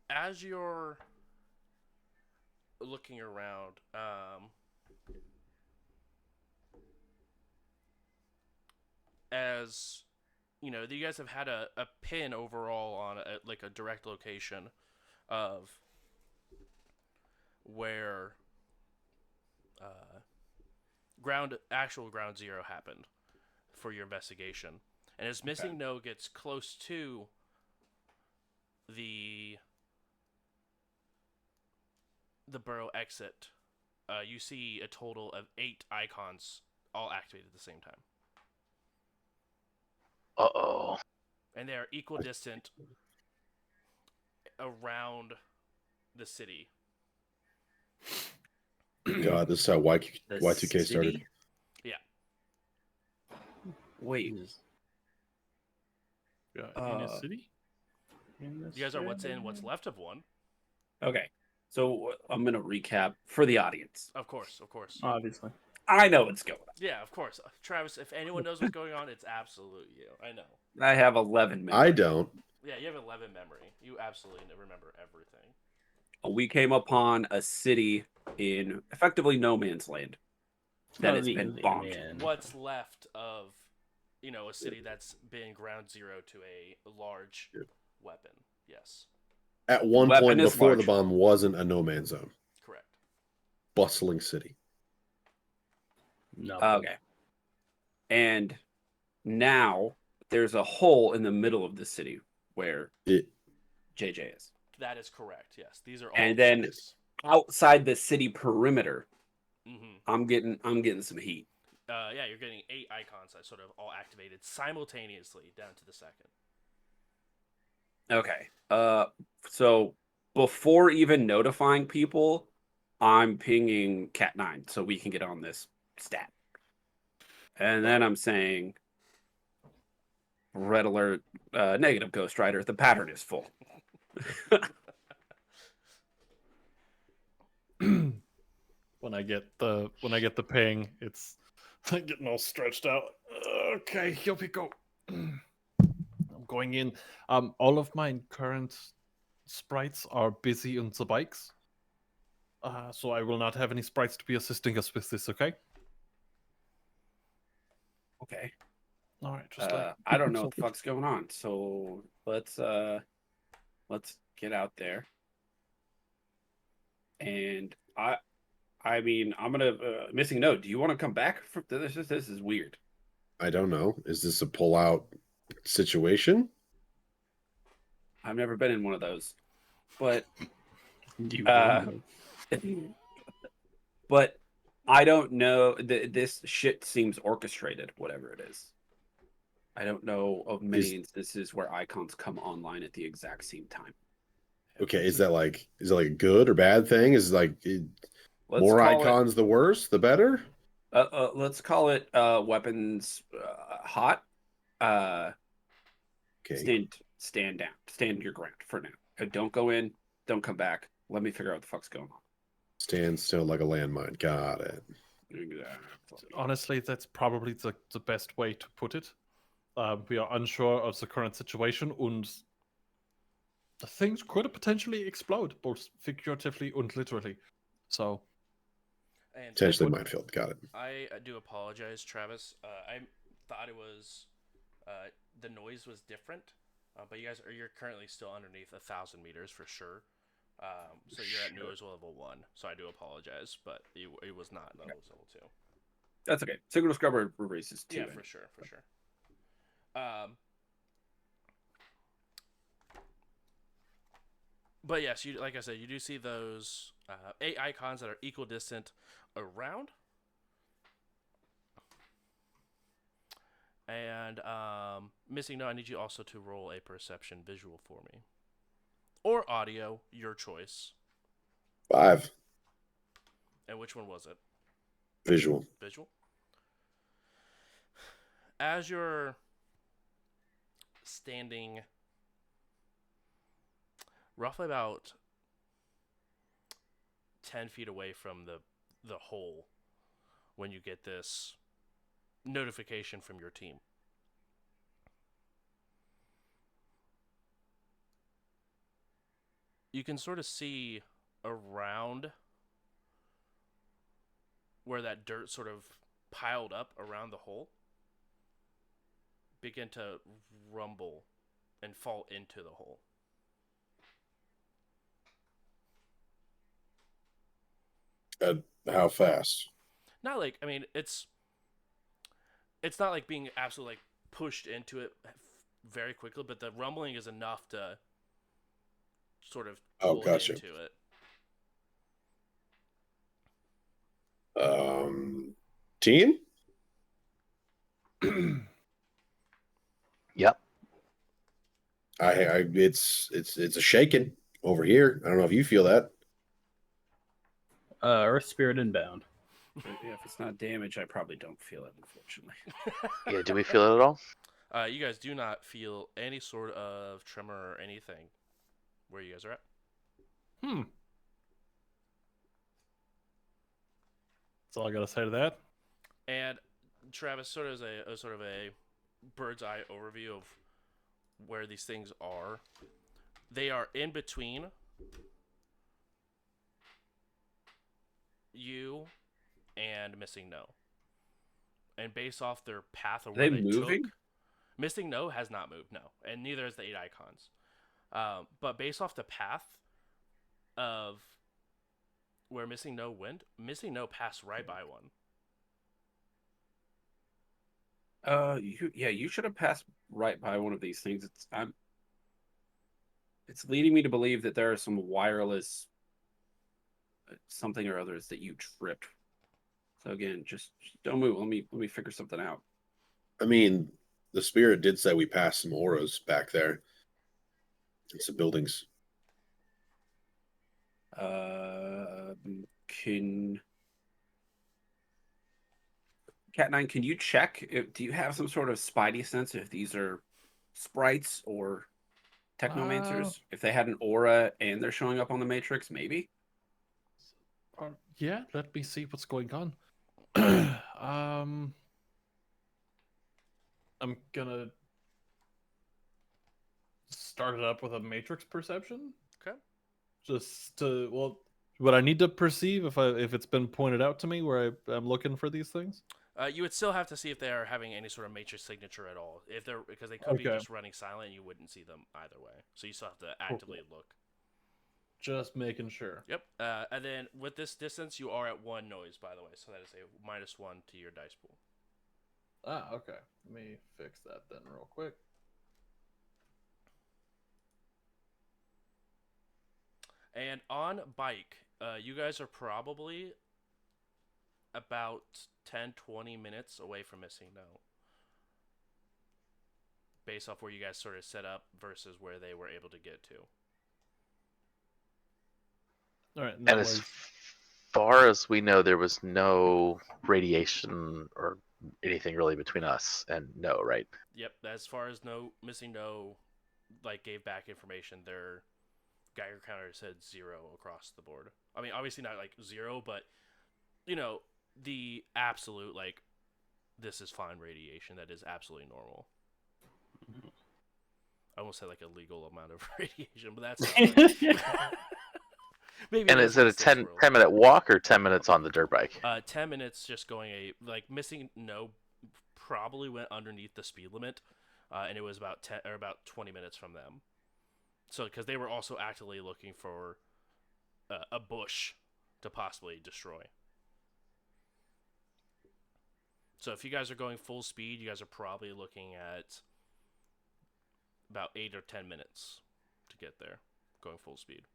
As you're looking around, as you know, you guys have had a pin overall on like a direct location of where actual ground zero happened for your investigation. And as missing no gets close to the burrow exit, you see a total of 8 icons all activated at the same time. Uh-oh. And they are equidistant around the city. God, this is how The Y2K started. city? Yeah. Wait. Yeah, in a city. You guys are what's in, what's left of one. Okay. So I'm going to recap for the audience. Of course. Obviously. I know what's going on. Yeah, of course. Travis, if anyone knows what's going on, it's absolute you. I know. I have 11 memory. I don't. Yeah, you have 11 memory. You absolutely remember everything. We came upon a city in effectively no man's land that has been bombed. What's left of, a city that's been ground zero to a large weapon. Yes. At one Weapon point is before the large. bomb wasn't a no man's zone. Correct. Bustling city. No. Okay. And now there's a hole in the middle of the city where JJ is. That is correct. Yes, these are all. And then outside the city perimeter, I'm getting some heat. Yeah, you're getting 8 icons that sort of all activated simultaneously down to the second. Okay. So before even notifying people, I'm pinging Cat9 so we can get on this stat. And then I'm saying, red alert, negative Ghost Rider, the pattern is full. When I get the ping, it's getting all stretched out. Okay, here we go. I'm going in. All of my current sprites are busy on the bikes. So I will not have any sprites to be assisting us with this, okay? Okay. All right, I don't know what the fuck's going on. So let's get out there. And I mean, I'm gonna missing note. Do you want to come back? This is weird. I don't know. Is this a pull-out situation? I've never been in one of those, but but I don't know. This shit seems orchestrated. Whatever it is, I don't know of many instances where icons come online at the exact same time. Okay, is that like a good or bad thing? Is like more icons the worse, the better? Let's call it weapons hot. Okay. Stand down. Stand your ground for now. Don't go in. Don't come back. Let me figure out what the fuck's going on. Stand still like a landmine. Got it. Honestly, that's probably the best way to put it. We are unsure of the current situation, and things could potentially explode, both figuratively and literally. So, and potentially minefield. Got it. I do apologize, Travis. I thought it was the noise was different, but you're currently still underneath 1,000 meters for sure. So you're at noise level 1. So I do apologize, but it was not noise level 2. That's okay. Signal Scrubber releases 2. Yeah, for sure. But yes, like I said, you do see those 8 icons that are equidistant around. And missing note, I need you also to roll a perception visual for me. Or audio, your choice. 5. And which one was it? Visual. As you're standing roughly about 10 feet away from the hole when you get this notification from your team. You can sort of see around where that dirt sort of piled up around the hole begin to rumble and fall into the hole. How fast? Not like, I mean, it's not like being absolutely like pushed into it very quickly, but the rumbling is enough to sort of pull gotcha. into it. Team? Yep. It's a shaking over here. I don't know if you feel that. Earth Spirit inbound. Yeah, if it's not damage, I probably don't feel it, unfortunately. Yeah, do we feel it at all? You guys do not feel any sort of tremor or anything where you guys are at. Hmm. That's all I gotta say to that. And Travis, sort of a bird's eye overview of where these things are. They are in between you and Missing No. And based off their path or Are where they they moving? took, Missing No has not moved, no, and neither has the 8 icons. But based off the path of where Missing No went, Missing No passed right by one. You should have passed right by one of these things. It's leading me to believe that there are some wireless something or others that you tripped. So again, just don't move. Let me figure something out. I mean, the spirit did say we passed some auras back there. And some buildings. Can Cat9, can you check do you have some sort of spidey sense if these are sprites or technomancers? If they had an aura and they're showing up on the Matrix, maybe? Yeah, let me see what's going on. I'm gonna start it up with a matrix perception. Okay. Just to would I need to perceive if it's been pointed out to me where I'm looking for these things? You would still have to see if they are having any sort of matrix signature at all. If they're because they could be Okay. just running silent, and you wouldn't see them either way. So you still have to actively look. Just making sure. Yep. And then with this distance, you are at 1 noise, by the way. So that is a -1 to your dice pool. Ah, okay. Let me fix that then real quick. And on bike, you guys are probably about 10-20 minutes away from Missing No. Based off where you guys sort of set up versus where they were able to get to. All right. And That as was far as we know, there was no radiation or anything really between us and No, right? Yep. As far as Missing No, like gave back information, their Geiger counter said 0 across the board. I mean, obviously not like 0, but you know the absolute like this is fine radiation that is absolutely normal. I almost said like a legal amount of radiation, but that's not maybe. And is it a 10 world. 10-minute walk or 10 minutes on the dirt bike? 10 minutes just going Missing No probably went underneath the speed limit, and it was about 10 or about 20 minutes from them. So because they were also actively looking for a bush to possibly destroy. So if you guys are going full speed, you guys are probably looking at about 8 or 10 minutes to get there, going full speed.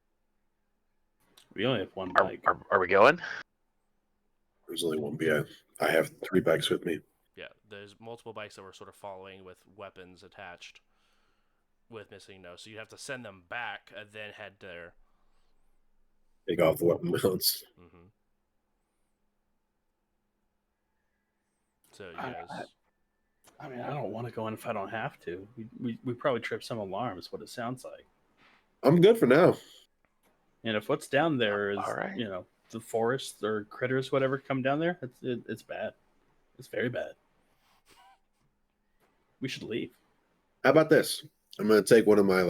We only have one Are, bike. are we going? There's only one. Yeah, I have 3 bikes with me. Yeah, there's multiple bikes that were sort of following with weapons attached with Missing No. So you have to send them back and then head there. Take off the weapon mounts. Mm-hmm. So you guys... I mean, I don't want to go in if I don't have to. We probably trip some alarms, what it sounds like. I'm good for now. And if what's down there is, All right. the forest or critters, whatever, come down there, it's bad. It's very bad. We should leave. How about this? I'm gonna take one of my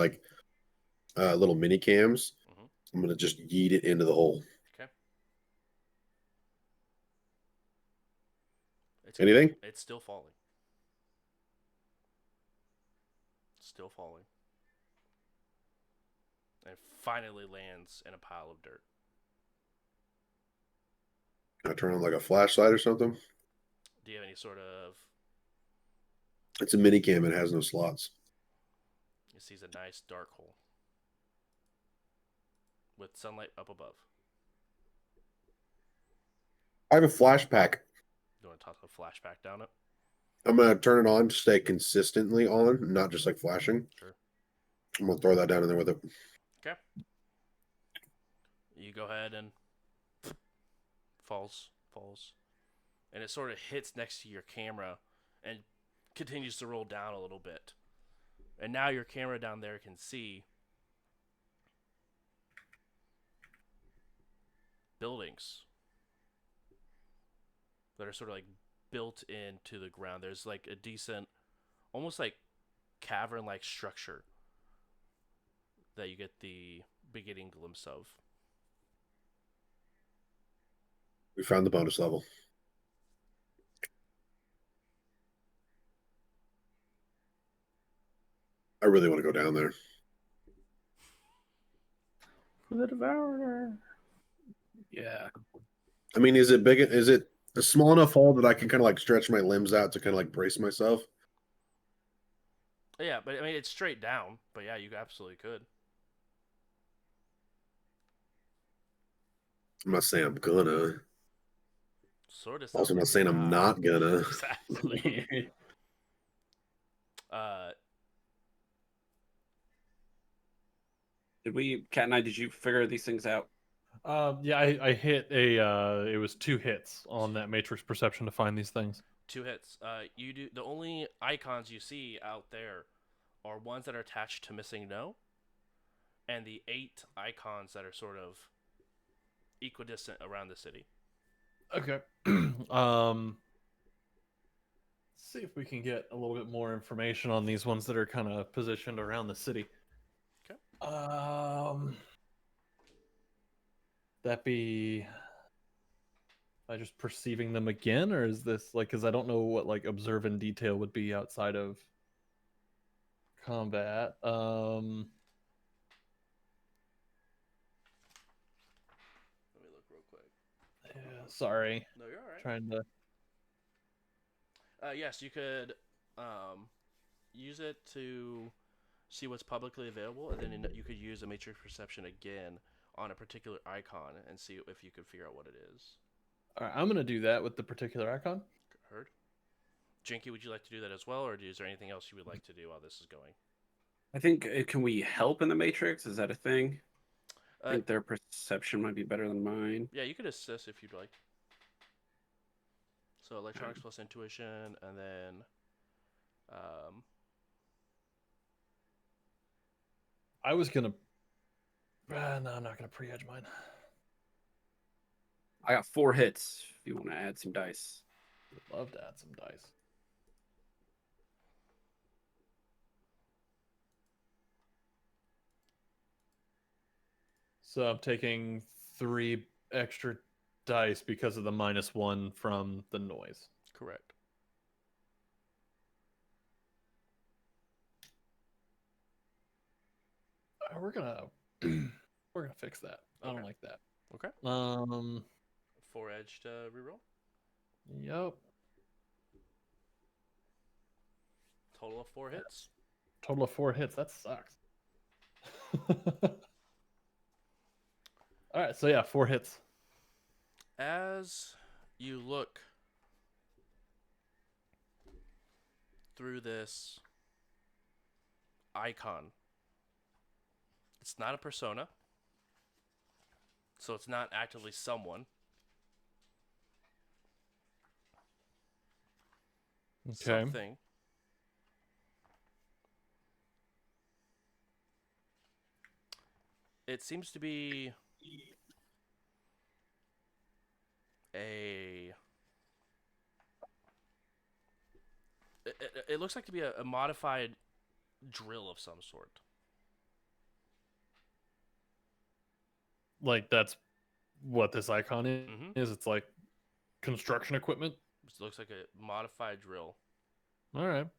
little mini cams. Mhm. I'm gonna just yeet it into the hole. Okay. Anything? It's still falling. Still falling. And finally lands in a pile of dirt. Can I turn on like a flashlight or something? Do you have any sort of... It's a mini cam. It has no slots. It sees a nice dark hole with sunlight up above. I have a flash pack. You want to toss a flashback down it? I'm gonna turn it on to stay consistently on, not just like flashing. Sure. I'm gonna throw that down in there with it. Okay. You go ahead and falls, and it sort of hits next to your camera, and continues to roll down a little bit. And now your camera down there can see buildings that are sort of like built into the ground. There's like a decent, almost like cavern-like structure that you get the beginning glimpse of. We found the bonus level. I really want to go down there. For the Devourer. Yeah. I mean, is it big? Is it a small enough hole that I can kind of like stretch my limbs out to kind of like brace myself? Yeah, but I mean it's straight down. But yeah, you absolutely could. I'm not saying I'm gonna. Sort of. Also, not saying I'm not gonna. Exactly. Cat and I, did you figure these things out? Yeah, I hit a. It was 2 hits on that matrix perception to find these things. 2 hits. You do the only icons you see out there are ones that are attached to missing no, and the 8 icons that are sort of equidistant around the city. Okay. See if we can get a little bit more information on these ones that are kind of positioned around the city. Okay. That be by just perceiving them again, or is this like, because I don't know what like observe in detail would be outside of combat. Let me look real quick. Yeah, sorry. No, you're all right. Trying to. Yes, you could use it to see what's publicly available, and then you could use a matrix perception again on a particular icon and see if you could figure out what it is. All right, I'm gonna do that with the particular icon. Heard. Jinky, would you like to do that as well, or is there anything else you would like to do while this is going? I think, can we help in the Matrix? Is that a thing? I think their perception might be better than mine. Yeah, you could assist if you'd like. So electronics plus intuition, and then I was gonna. No, I'm not gonna pre-edge mine. I got 4 hits. If you want to add some dice. Would love to add some dice. So I'm taking 3 extra dice because of the -1 from the noise. correct. We're gonna fix that. I don't Okay. like that. Okay. 4-edged reroll. Yep. Total of 4 hits. Total of 4 hits. That sucks. All right, so yeah, 4 hits. As you look through this icon, it's not a persona, so it's not actively someone. Okay. Something. It seems to be a. It looks like to be a modified drill of some sort. Like that's what this icon is. Mhm. It's like construction equipment. It looks like a modified drill. All right.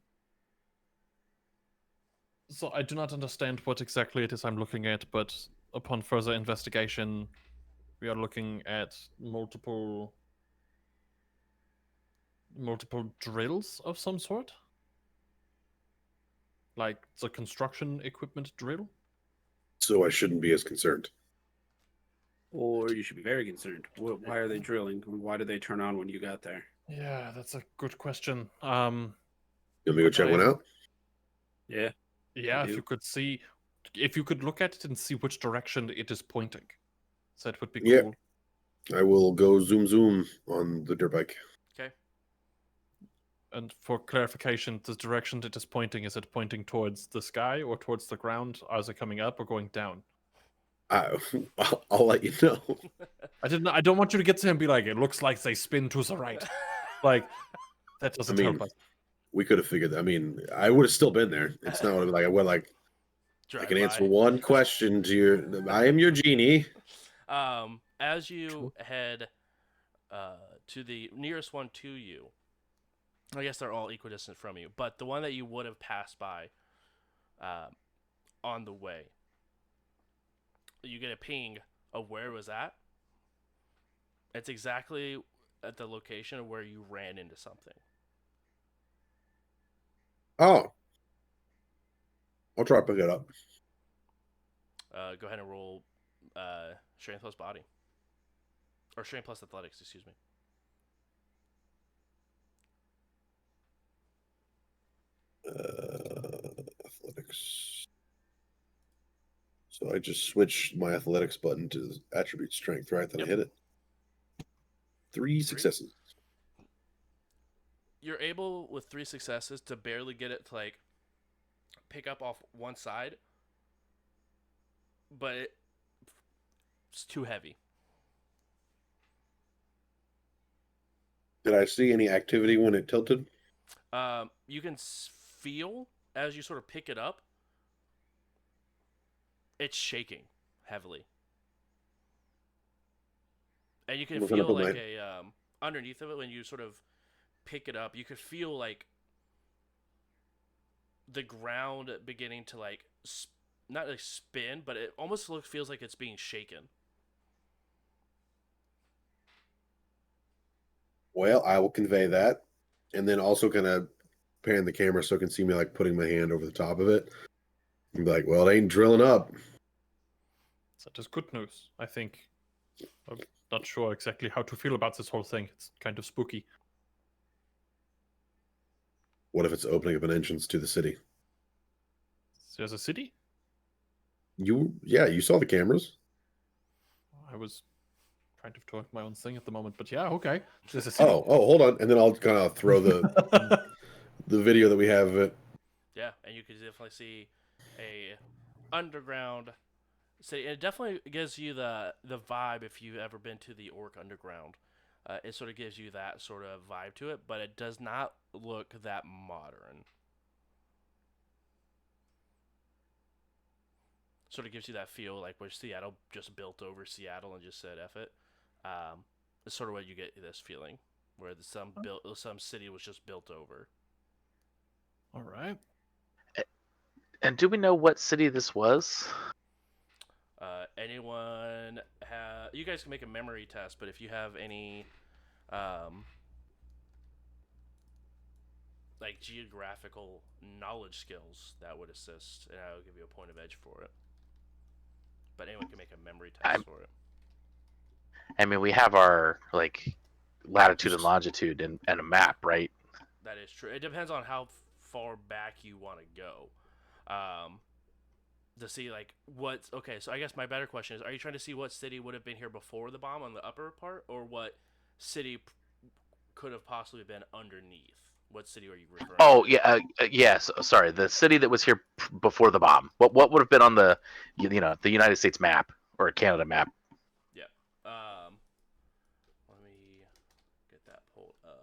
So I do not understand what exactly it is I'm looking at, but upon further investigation, we are looking at multiple drills of some sort. Like the construction equipment drill. So I shouldn't be as concerned. Or you should be very concerned. Why are they drilling? Why did they turn on when you got there? Yeah, that's a good question. You want me to go check one out? Yeah. Yeah, do. if you could look at it and see which direction it is pointing, so that would be Yeah. cool. I will go zoom on the dirt bike. Okay. And for clarification, the direction it is pointing, is it pointing towards the sky or towards the ground? Is it coming up or going down? I, I'll let you know. I don't want you to get to him and be like, it looks like they spin to the right. Like, that I doesn't mean, help us. we could have figured that. I mean, I would have still been there. It's not like I would like. I Drive can answer by. one question to your. I am your genie. As you head to the nearest one to you, I guess they're all equidistant from you, but the one that you would have passed by on the way, you get a ping of where it was at. It's exactly at the location where you ran into something. Oh, I'll try to pick it up. Go ahead and roll strength plus body. Or strength plus athletics, excuse me. Athletics. So I just switched my athletics button to attribute strength, right? Then Yep. I hit it. 3 successes. You're able, with 3 successes, to barely get it to, like, pick up off one side, but it's too heavy. Did I see any activity when it tilted? You can feel, as you sort of pick it up, it's shaking heavily. And you can We're gonna feel put like my- underneath of it, when you sort of pick it up, you could feel like the ground beginning to like not like spin, but it almost feels like it's being shaken. Well, I will convey that, and then also kind of pan the camera so it can see me like putting my hand over the top of it, and be like, "Well, it ain't drilling up." That is good news, I think. I'm not sure exactly how to feel about this whole thing. It's kind of spooky. What if it's opening up an entrance to the city? There's a city? You saw the cameras. I was kind of doing my own thing at the moment, but yeah, okay. There's a city. Oh, hold on, and then I'll kind of throw the video that we have of it. Yeah, and you can definitely see a underground city. It definitely gives you the vibe if you've ever been to the Orc Underground. It sort of gives you that sort of vibe to it, but it does not look that modern. Sort of gives you that feel like where Seattle just built over Seattle and just said F it. It's sort of what you get this feeling, where some city was just built over. All right. And do we know what city this was? Anyone have? You guys can make a memory test, but if you have any, like geographical knowledge skills, that would assist, and I'll give you a point of edge for it. But anyone can make a memory test for it. I mean, we have our like latitude and longitude and a map, right? That is true. It depends on how far back you want to go. To see like what's okay. So I guess my better question is: are you trying to see what city would have been here before the bomb on the upper part, or what city could have possibly been underneath? What city are you referring? Oh to? yeah, yes. Sorry, the city that was here before the bomb. What would have been on the the United States map or a Canada map? Yeah. Let me get that pulled up.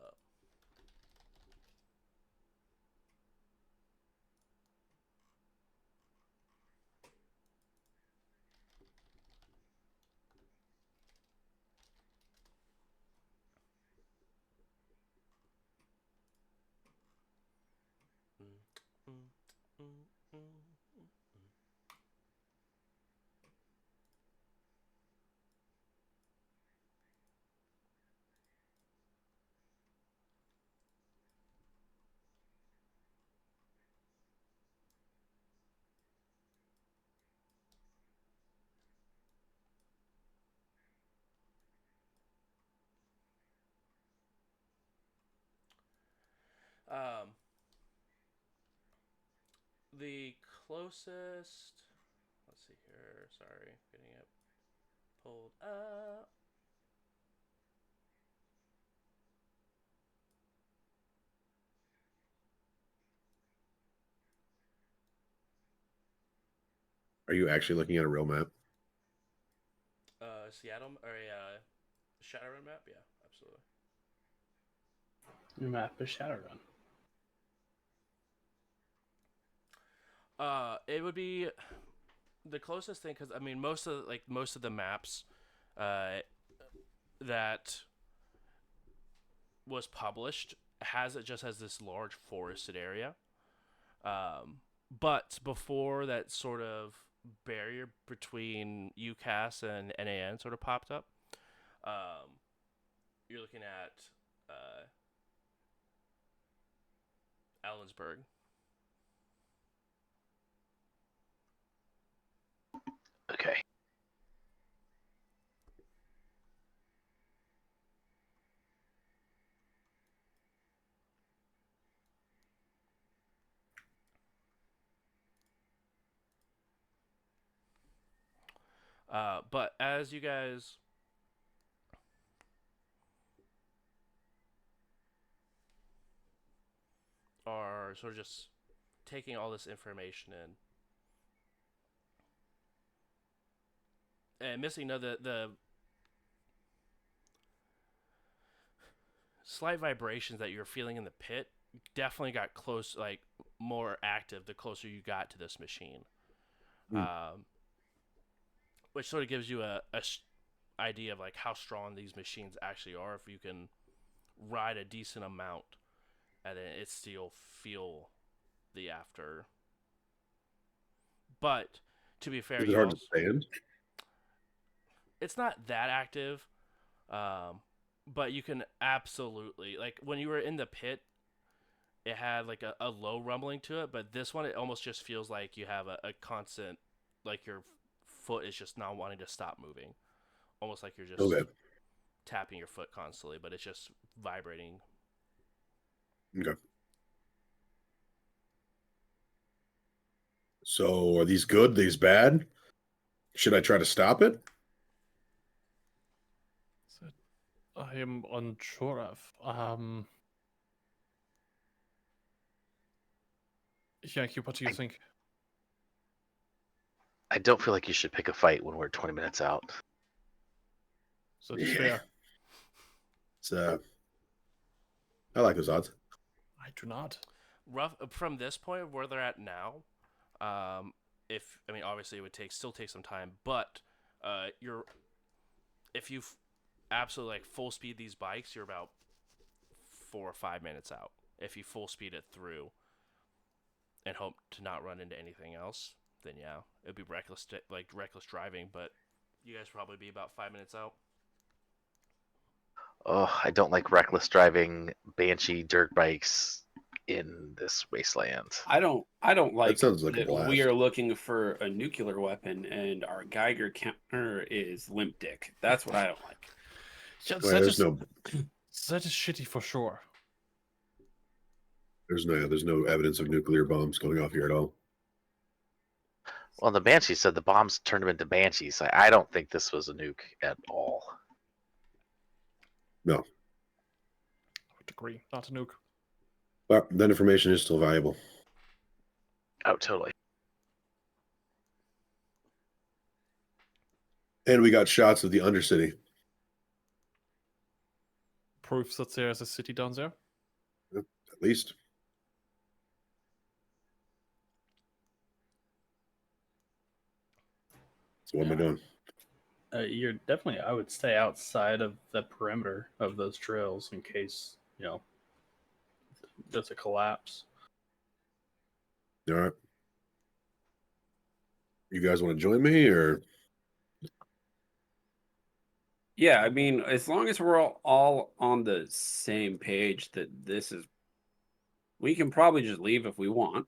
The closest. Let's see here. Sorry, getting it pulled up. Are you actually looking at a real map? Seattle or a Shadowrun map? Yeah, absolutely. Map of Shadowrun. It would be the closest thing because I mean most of the maps, that was published has this large forested area. But before that sort of barrier between UCAS and NAN sort of popped up, you're looking at Ellensburg. Okay. But as you guys are sort of just taking all this information in, and missing the slight vibrations that you're feeling in the pit definitely got close, like more active the closer you got to this machine. Which sort of gives you a idea of like how strong these machines actually are if you can ride a decent amount and then it still feel the after. But to be fair, Is it hard to stand? it's not that active, but you can absolutely, like when you were in the pit, it had like a low rumbling to it, but this one it almost just feels like you have a constant, like your foot is just not wanting to stop moving, almost like you're just Okay. tapping your foot constantly, but it's just vibrating. Okay. So are these good? These bad? Should I try to stop it? I am unsure of. Yankee, what do you think? I don't feel like you should pick a fight when we're 20 minutes out. That is Yeah. fair. It's I like those odds. I do not. Rough from this point where they're at now. If I mean, obviously, it would still take some time, but if you absolutely like full speed these bikes, you're about 4 or 5 minutes out. If you full speed it through and hope to not run into anything else, then yeah, it'd be reckless driving. But you guys probably be about 5 minutes out. Oh, I don't like reckless driving Banshee dirt bikes in this wasteland. I don't like sounds like a that blast. we are looking for a nuclear weapon and our Geiger counter is limp dick. That's what I don't like. Yeah, Well, that there's is no shitty for sure. there's no evidence of nuclear bombs going off here at all. Well, the Banshee said the bombs turned them into Banshees. I don't think this was a nuke at all. No. I would agree. Not a nuke. But that information is still valuable. Oh, totally. And we got shots of the Undercity. Proofs that there's a city down there. At least. So what am I doing? You're definitely, I would stay outside of the perimeter of those trails in case, there's a collapse. All right. You guys want to join me, or Yeah, I mean, as long as we're all on the same page that we can probably just leave if we want,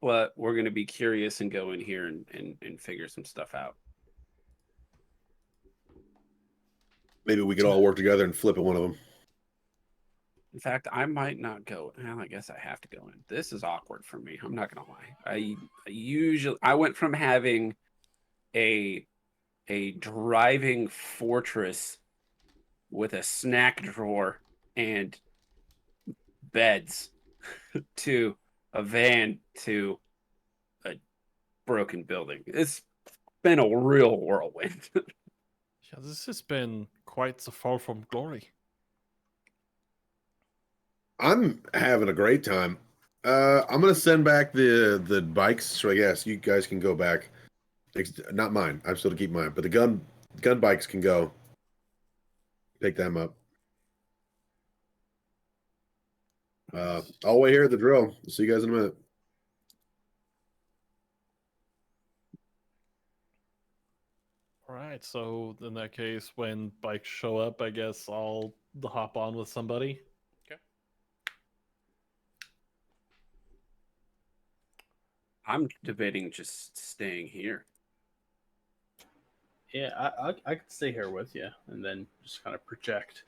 but we're going to be curious and go in here and figure some stuff out. maybe we could all work together and flip at one of them? In fact, I might not go. Well, I guess I have to go in. This is awkward for me. I'm not gonna lie. I went from having a driving fortress with a snack drawer and beds to a van to a broken building. It's been a real whirlwind. Yeah, this has been quite the fall from glory. I'm having a great time. I'm gonna send back the bikes, so I guess you guys can go back. Not mine. I'm still to keep mine, but the gun bikes can go. Pick them up. I'll wait here at the drill. See you guys in a minute. All right, so in that case, when bikes show up, I guess I'll hop on with somebody. I'm debating just staying here. Yeah, I could stay here with you and then just kind of project.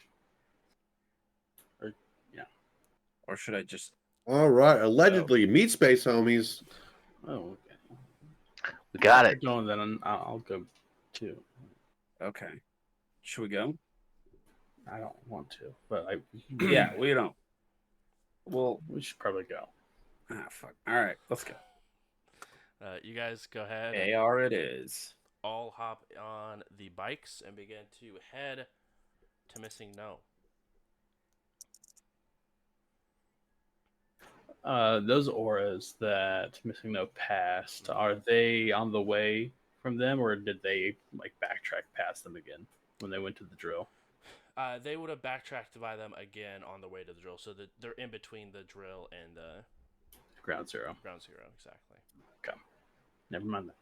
Or should I just... All right. Allegedly, meat space, homies. Oh, okay. We got If it. you're going, then I'll go too. Okay. Should we go? I don't want to, but Yeah, we don't. Well, we should probably go. fuck. All right, let's go. You guys go ahead. AR it is. All hop on the bikes and begin to head to Missing No. Those auras that Missing No passed, are they on the way from them, or did they like backtrack past them again when they went to the drill? They would have backtracked by them again on the way to the drill, so that they're in between the drill and the Ground zero. ground zero, exactly. Never mind that.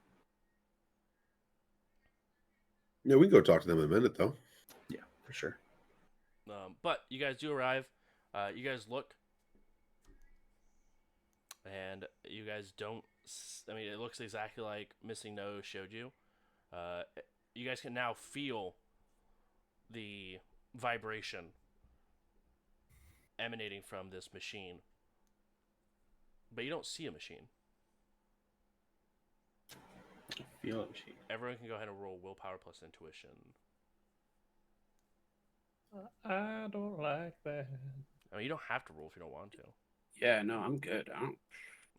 Yeah, we can go talk to them in a minute, though. Yeah, for sure. But you guys do arrive. You guys look, and you guys don't. I mean, it looks exactly like Missing No showed you. You guys can now feel the vibration emanating from this machine, but you don't see a machine. Feel it, machine. Everyone can go ahead and roll willpower plus intuition. I don't like that. I mean, you don't have to roll if you don't want to. Yeah, no, I'm good. I don't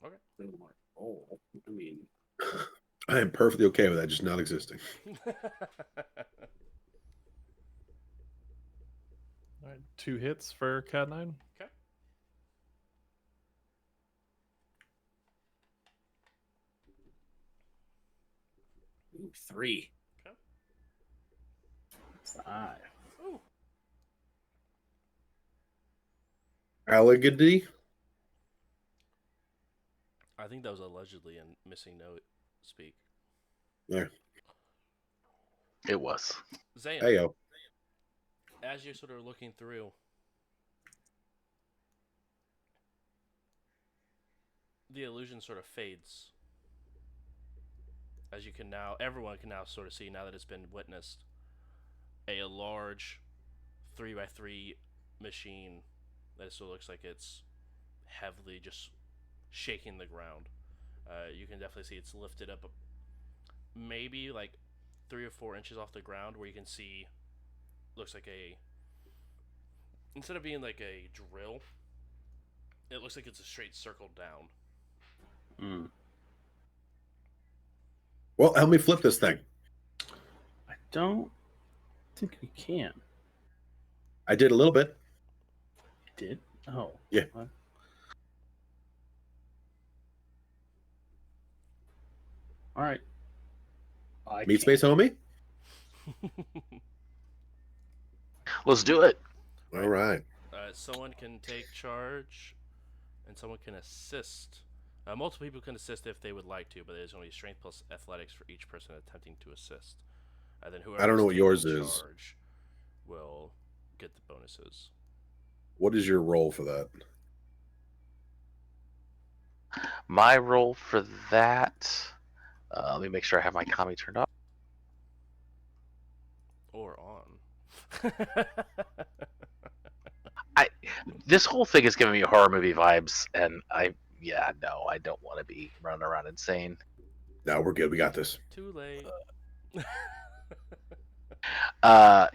Okay. really want to roll. I mean, I am perfectly okay with that, just not existing. All right, 2 hits for Cat 9. Okay. ooh, 3. 5. Ooh. Allegedly? I think that was allegedly in Missing No speak. Yeah. It was. Zayn, Hey, yo. as you're sort of looking through, the illusion sort of fades. As you can now, everyone can now sort of see, now that it's been witnessed, a large 3x3 machine that still looks like it's heavily just shaking the ground. You can definitely see it's lifted up maybe like 3 or 4 inches off the ground, where you can see, looks like instead of being like a drill, it looks like it's a straight circle down. Well, help me flip this thing. I don't think we can. I did a little bit. You did? Oh. Yeah. What? All right. Meat space, homie? Let's do it. All right. Someone can take charge, and someone can assist. Multiple people can assist if they would like to, but there's only strength plus athletics for each person attempting to assist. And then whoever I don't know what yours taking is. charge will get the bonuses. What is your role for that? My role for that. Let me make sure I have my commie turned off. Or on. This whole thing is giving me horror movie vibes, and I don't want to be running around insane. No, we're good. We got this. Too late.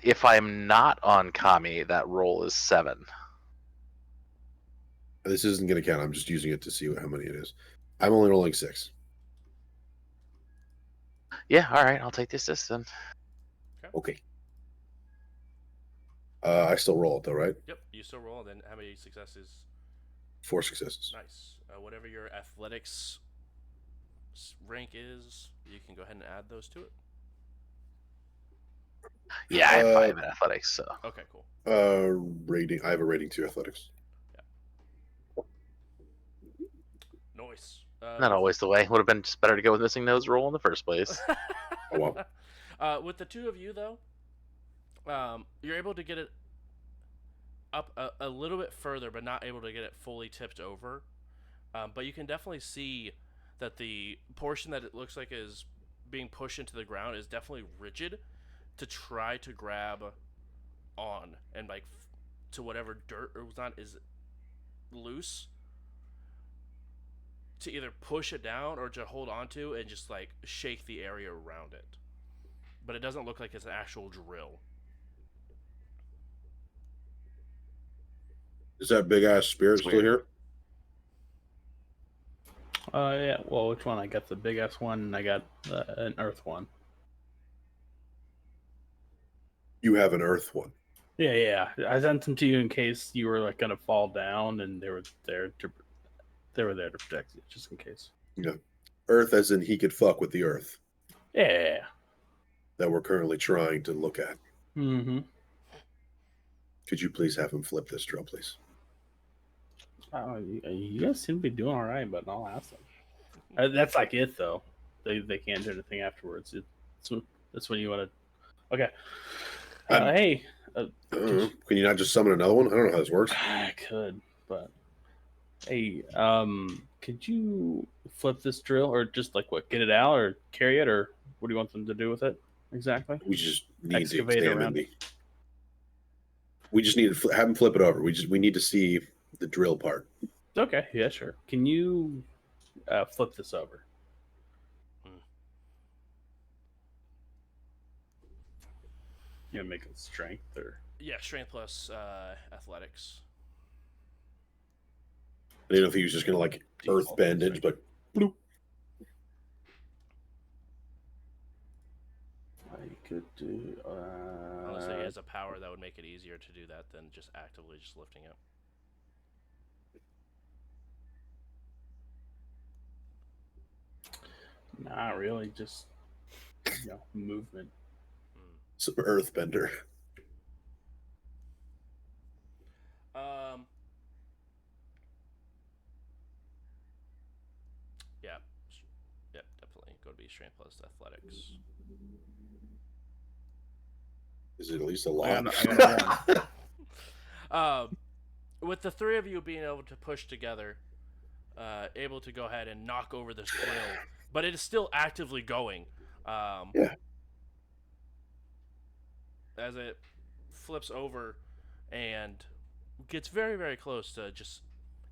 If I'm not on commie, that roll is 7. This isn't going to count. I'm just using it to see how many it is. I'm only rolling 6. Yeah, all right, I'll take the assist then. Okay. I still roll it though, right? Yep, you still roll. Then how many successes? 4 successes. Nice. Whatever your athletics rank is, you can go ahead and add those to it. Yeah, I have 5 in athletics, so. Okay, cool. Rating. I have a rating 2 athletics. Nice. Not always the way. Would have been just better to go with missing nose roll in the first place. Oh, with the two of you, though, you're able to get it up a little bit further, but not able to get it fully tipped over. But you can definitely see that the portion that it looks like is being pushed into the ground is definitely rigid to try to grab on and like to whatever dirt or was not is loose to either push it down or to hold onto and just like shake the area around it. But it doesn't look like it's an actual drill. is that big ass spirit It's still weird. here? Yeah. Well, which one? I got the big ass one, and I got an earth one. You have an earth one. Yeah. I sent them to you in case you were like gonna fall down, and they were there to protect you, just in case. Yeah. Earth, as in he could fuck with the earth Yeah. that we're currently trying to look at. Mm-hmm. Could you please have him flip this drill, please? You guys seem to be doing all right, but I'll ask them. That's like it though. They can't do anything afterwards. That's when you want to. Okay. Hey. I don't know. Can you not just summon another one? I don't know how this works. I could, but hey, could you flip this drill, or just like what, get it out, or carry it, or what do you want them to do with it exactly? We just need Excavate to examine around the. We just need to have him flip it over. We need to see the drill part. Okay, yeah, sure. Can you flip this over? You know, make it strength or Yeah, strength plus athletics. I didn't know if he was just gonna like earth Default bandage, strength. but bloop. I could do. Unless he has a power that would make it easier to do that than just actively just lifting it. Not really, just movement. Some earth bender. Yeah. Yep, definitely. Go to be strength plus athletics. Is it at least a I lot? got With the three of you being able to push together, able to go ahead and knock over this drill, but it is still actively going. Yeah. As it flips over and gets very, very close to just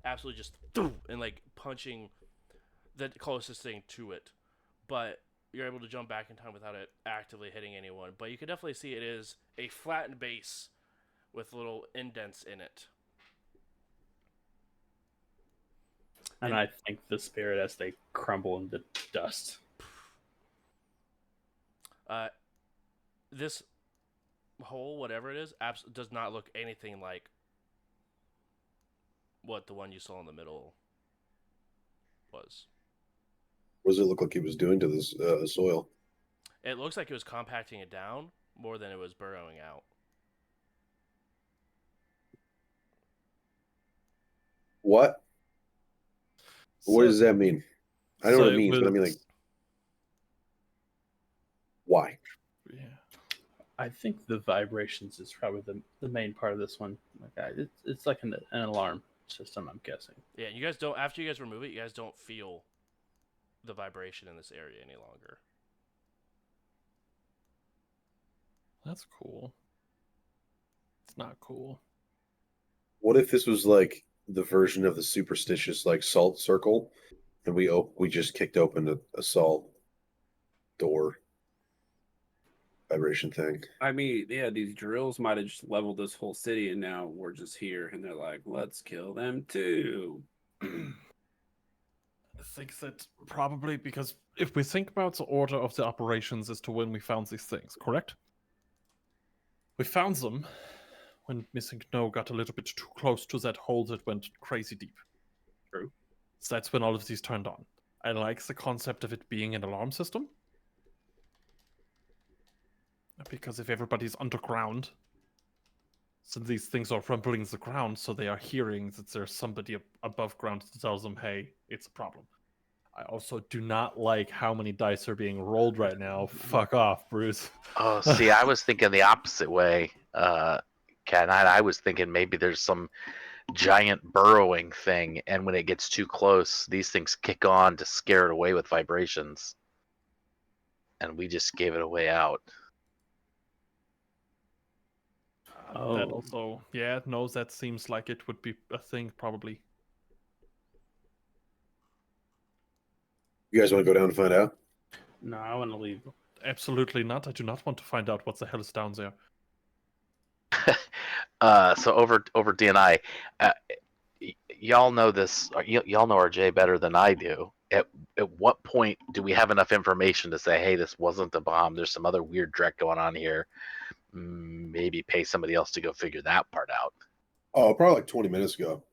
absolutely just and like punching the closest thing to it, but you're able to jump back in time without it actively hitting anyone. But you can definitely see it is a flattened base with little indents in it. And I think the spirit as they crumble into dust. This hole, whatever it is, does not look anything like what the one you saw in the middle was. What does it look like he was doing to this soil? It looks like it was compacting it down more than it was burrowing out. What? What does that mean? I know So what it it means, but I mean, like, why? Yeah. I think the vibrations is probably the main part of this one. Like, it's like an alarm system, I'm guessing. Yeah, you guys don't. After you guys remove it, you guys don't feel the vibration in this area any longer. That's cool. It's not cool. What if this was like the version of the superstitious like salt circle, and we just kicked open a salt door vibration thing? I mean, yeah, these drills might have just leveled this whole city, and now we're just here, and they're like, let's kill them too. think that probably because if we think about the order of the operations as to when we found these things, correct? We found them when Missing No got a little bit too close to that hole that went crazy deep. True. So that's when all of these turned on. I like the concept of it being an alarm system. Because if everybody's underground, so these things are rumbling the ground, so they are hearing that there's somebody above ground that tells them, hey, it's a problem. I also do not like how many dice are being rolled right now. Fuck off, Bruce. Oh, see, I was thinking the opposite way, Cat. I was thinking maybe there's some giant burrowing thing, and when it gets too close, these things kick on to scare it away with vibrations, and we just gave it away out. That also, yeah, no, that seems like it would be a thing, probably. You guys want to go down and find out? No, I want to leave. Absolutely not. I do not want to find out what the hell is down there. So over DNI, y'all know this. Y'all know RJ better than I do. At what point do we have enough information to say, hey, this wasn't the bomb? There's some other weird dreck going on here. Maybe pay somebody else to go figure that part out. Oh, probably like 20 minutes ago.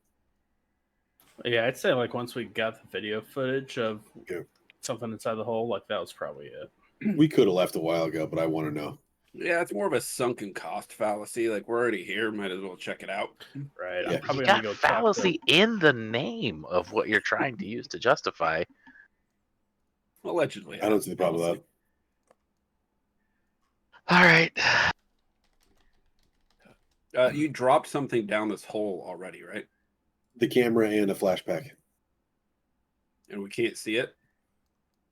Yeah, I'd say like once we got the video footage of Yeah. something inside the hole, like that was probably it. We could have left a while ago, but I want to know. Yeah, it's more of a sunken cost fallacy. Like, we're already here, might as well check it out. Right. Yeah. I'm probably You gonna got go fallacy in the name of what you're trying to use to justify. Allegedly. I don't see the problem with that. All right. You dropped something down this hole already, right? The camera and a flashback. And we can't see it?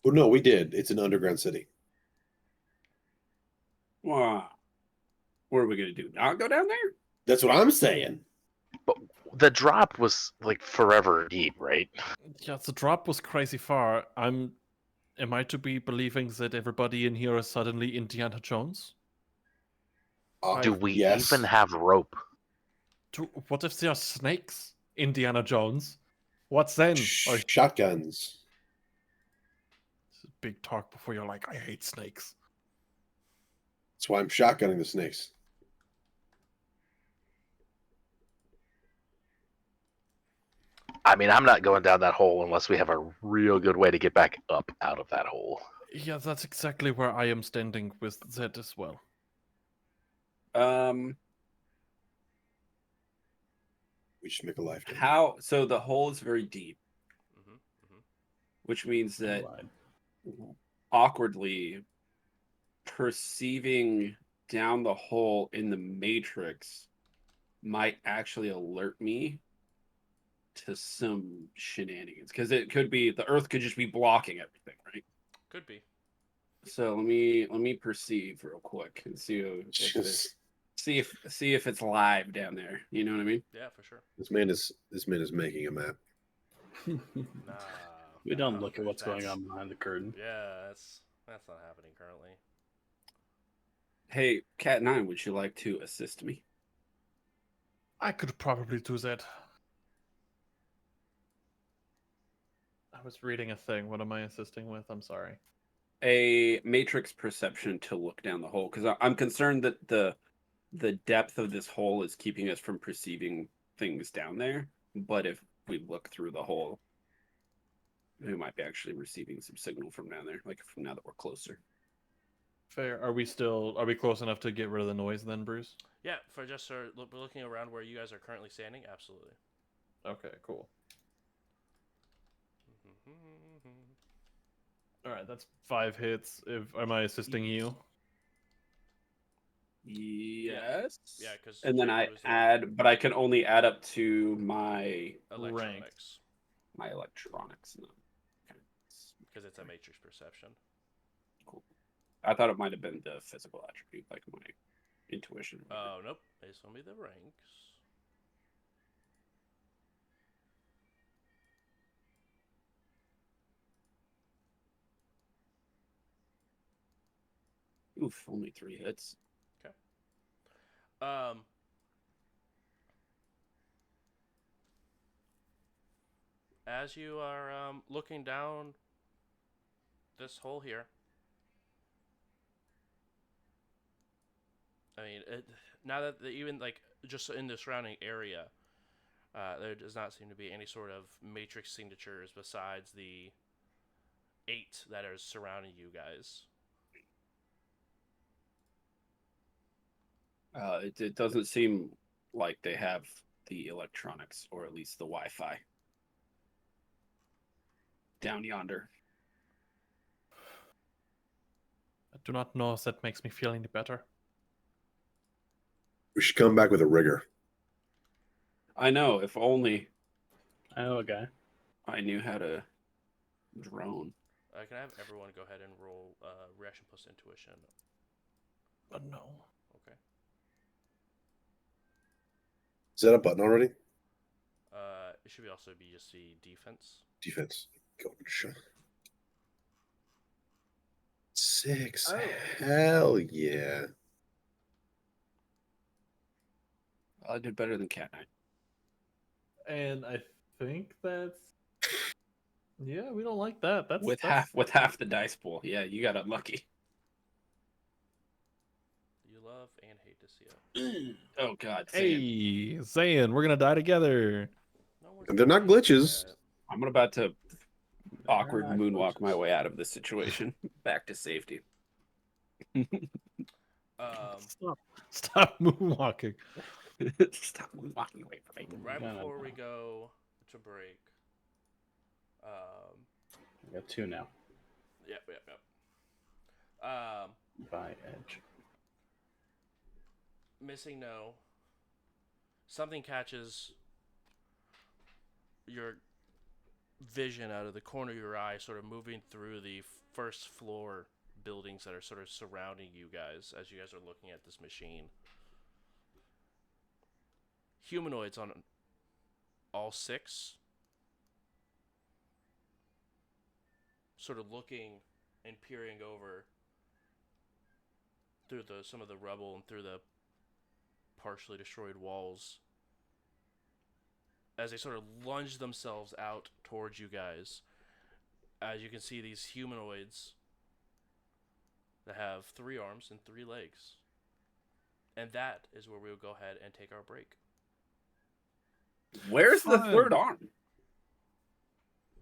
Well, no, we did. It's an underground city. Wow. What are we going to do? Not go down there? That's what I'm saying. The drop was like forever deep, right? Yeah, the drop was crazy far. Am I to be believing that everybody in here is suddenly Indiana Jones? Do we yes. even have rope? What if there are snakes, Indiana Jones? What's then? Or Shotguns. big talk before you're like, I hate snakes. That's why I'm shotgunning the snakes. I mean, I'm not going down that hole unless we have a real good way to get back up out of that hole. Yeah, that's exactly where I am standing with that as well. We should make a life. So the hole is very deep, which means that awkwardly perceiving down the hole in the matrix might actually alert me to some shenanigans, because it could be the earth could just be blocking everything, right? Could be. So let me perceive real quick and see if it's live down there. You know what I mean? Yeah, for sure. This man is making a map. Nah. We don't look at what's going on behind the curtain. Yeah, that's not happening currently. Hey, Cat 9, would you like to assist me? I could probably do that. I was reading a thing. What am I assisting with? I'm sorry. A matrix perception to look down the hole, because I'm concerned that the depth of this hole is keeping us from perceiving things down there. But if we look through the hole, we might be actually receiving some signal from down there, like from now that we're closer. Fair. Are we close enough to get rid of the noise then, Bruce? Yeah, for just looking around where you guys are currently standing, absolutely. Okay, cool. All right, that's 5 hits. Am I assisting you? Yes. Yeah, because and then I add, but I can only add up to my electronics. My electronics. No. Because it's a matrix perception. Cool. I thought it might have been the physical attribute, like my intuition. Oh, nope. It's only the ranks. Oof, only 3 hits. Okay. as you are looking down this hole here, I mean, now that even like just in the surrounding area, there does not seem to be any sort of matrix signatures besides the 8 that are surrounding you guys. It doesn't seem like they have the electronics, or at least the Wi-Fi, down yonder. I do not know if that makes me feel any better. We should come back with a rigger. I know. If only I know a guy. I knew how to drone. Can I have everyone go ahead and roll reaction plus intuition? But no. Okay. Is that a button already? It should also be just the defense. Defense. Gotcha. 6. Oh. Hell yeah. I did better than Cat 9. And I think that's yeah, we don't like that. That's With half the dice pool. Yeah, you got unlucky. You love and hate to see it. Oh God. Sam. Hey, Zayn, we're gonna die together. No one's And they're not dying glitches. yet. I'm about to awkward not moonwalk my glitches. way out of this situation back to safety. Stop moonwalking. Stop moonwalking away from me. Right No, no, before we no. go to break. I got 2 now. Yep. By edge. Missing no. Something catches your vision out of the corner of your eye, sort of moving through the first floor buildings that are sort of surrounding you guys as you guys are looking at this machine. Humanoids on all 6, sort of looking and peering over through some of the rubble and through the partially destroyed walls as they sort of lunge themselves out towards you guys. As you can see, these humanoids that have 3 arms and 3 legs. And that is where we'll go ahead and take our break. Where's the Fun. third arm?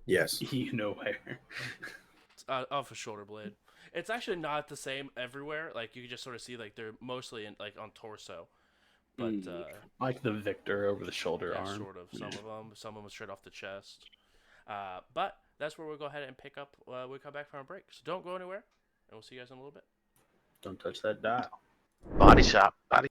Yes. You know where. It's off a shoulder blade. It's actually not the same everywhere. Like you can just sort of see like they're mostly in like on torso, but Like the Victor over the shoulder yeah, arm. sort of. Some of them straight off the chest. But that's where we'll go ahead and pick up. When we come back from our break. So don't go anywhere, and we'll see you guys in a little bit. Don't touch that dial. Body shop. Body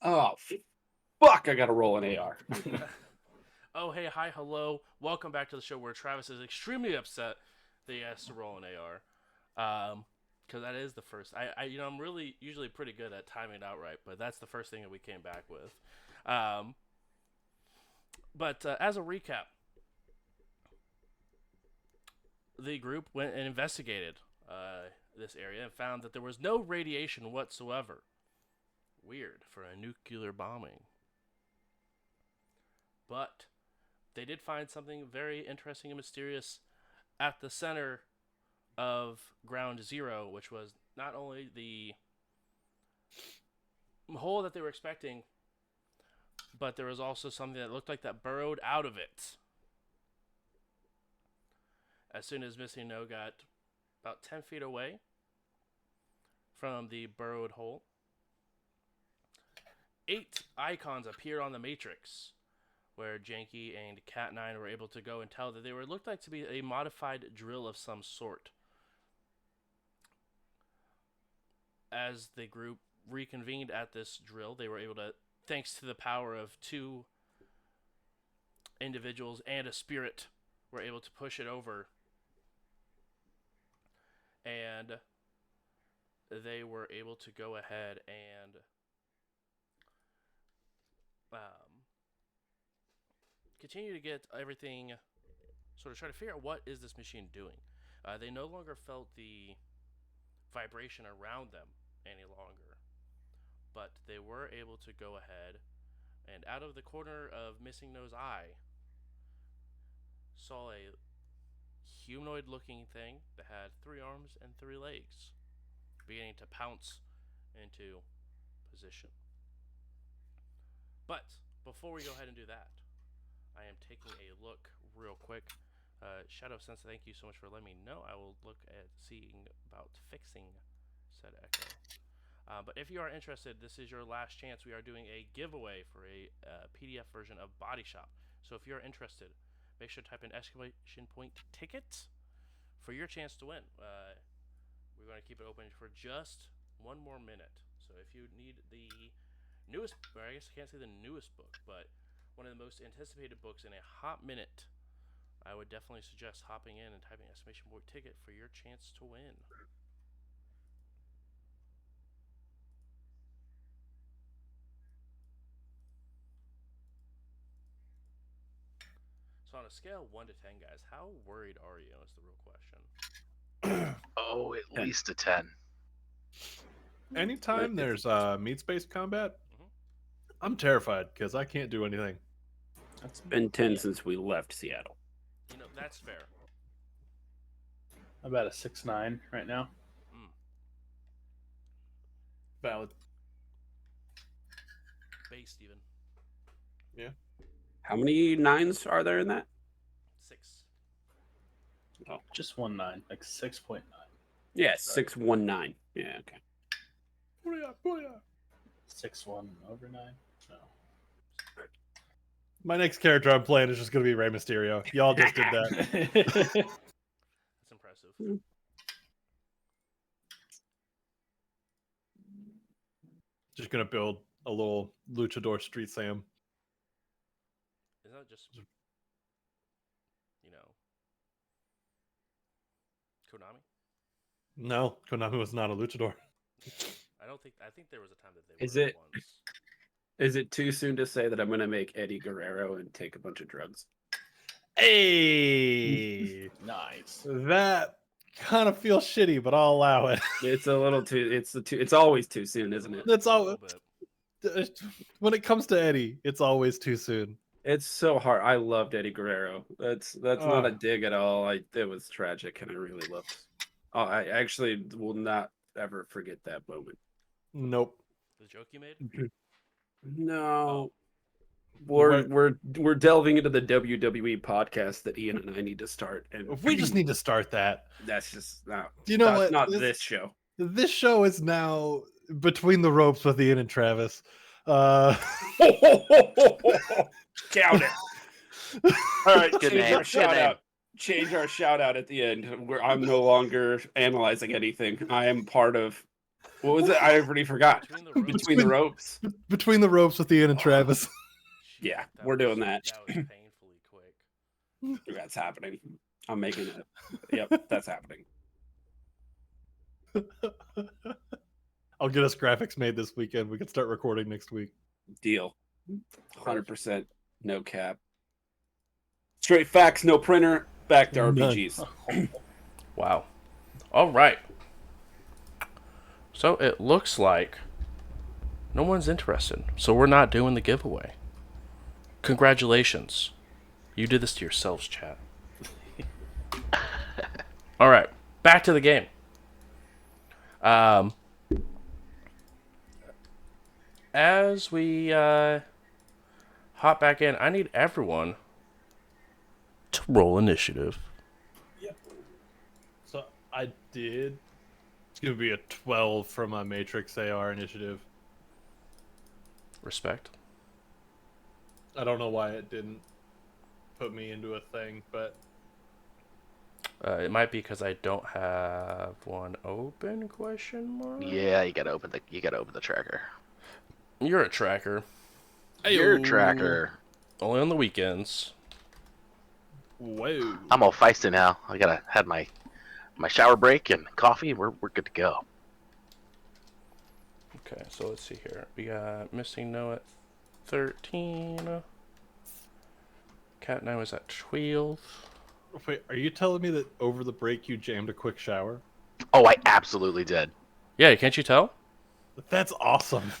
Oh, fuck! I gotta roll an AR. Oh, hey, hi, hello. Welcome back to the show where Travis is extremely upset that he has to roll an AR. Because that is the first. I'm really usually pretty good at timing it out right, but that's the first thing that we came back with. But as a recap, the group went and investigated this area and found that there was no radiation whatsoever. Weird for a nuclear bombing. But they did find something very interesting and mysterious at the center of Ground Zero, which was not only the hole that they were expecting, but there was also something that looked like that burrowed out of it. As soon as Missy No got about 10 feet away from the burrowed hole, 8 icons appeared on the matrix, where Janky and Cat9 were able to go and tell that they were looked like to be a modified drill of some sort. As the group reconvened at this drill, they were able to, thanks to the power of 2 individuals and a spirit, were able to push it over. And they were able to go ahead and continue to get everything, sort of try to figure out what is this machine doing. They no longer felt the vibration around them any longer, but they were able to go ahead and out of the corner of Missing No's eye saw a humanoid looking thing that had 3 arms and 3 legs beginning to pounce into position. But before we go ahead and do that, I am taking a look real quick. Shadow Sense, thank you so much for letting me know. I will look at seeing about fixing said echo. But if you are interested, this is your last chance. We are doing a giveaway for a PDF version of Body Shop. So if you're interested, make sure to type in exclamation point ticket for your chance to win. We're going to keep it open for just 1 more minute. So if you need the newest, or I guess I can't say the newest book, but one of the most anticipated books in a hot minute, I would definitely suggest hopping in and typing exclamation point ticket for your chance to win. So on a scale of 1 to 10, guys, how worried are you? Is the real question. Oh, at least a 10. Anytime there's meat space combat, Mhm. I'm terrified because I can't do anything. It's been 10 since we left Seattle. You know, that's fair. I'm about a 6'9" right now. Valid. Base, Steven. How many 9s are there in that? 6. Just 1 9, like 6.9. Yeah, 619. Yeah, okay. Booyah, booyah. 6'1" over 9. No. My next character I'm playing is just going to be Rey Mysterio. Y'all just did that. That's impressive. Just going to build a little luchador Street Sam. Isn't that just, you know, Konami? No, Konami was not a luchador. I think there was a time that they Is were it- once. Is it too soon to say that I'm going to make Eddie Guerrero and take a bunch of drugs? Hey! Nice. That kind of feels shitty, but I'll allow it. It's a little too. It's always too soon, isn't it? That's A all. little bit. When it comes to Eddie, it's always too soon. It's so hard. I loved Eddie Guerrero. That's not a dig at all. It was tragic, and I really loved. Oh, I actually will not ever forget that moment. Nope. The joke you made? No. Oh. We're delving into the WWE podcast that Ian and I need to start, and We just need to start that. that's just not. You know that's what? Not this show. This show is now between the ropes with Ian and Travis. Count it. All right, Good change name. our Good shout name. out. Change our shout out at the end. Where I'm no longer analyzing anything. I am part of What was it? I already forgot. Between the ropes. Between the ropes. Between the ropes with Ian and Travis. Yeah, That we're was- doing that. That was painfully quick. That's happening. I'm making it. Yep, that's happening. I'll get us graphics made this weekend. We can start recording next week. Deal. 100% no cap. Straight facts, no printer. Back to None. RPGs. Wow. All right. So it looks like no one's interested. So we're not doing the giveaway. Congratulations. You did this to yourselves, chat. All right. Back to the game. As we hop back in, I need everyone to roll initiative. So I did. It's gonna be a 12 from my Matrix AR initiative. Respect. I don't know why it didn't put me into a thing, but It might be because I don't have one open, question mark? Yeah, you gotta open the tracker. You're a tracker. Your tracker. Only on the weekends. whoa. I'm all feisty now. I gotta have my shower break and coffee. We're good to go. Okay, so let's see here. We got Missing No at 13. Cat 9 was at 12. Wait, are you telling me that over the break you jammed a quick shower? Oh, I absolutely did. Yeah, can't you tell? That's awesome.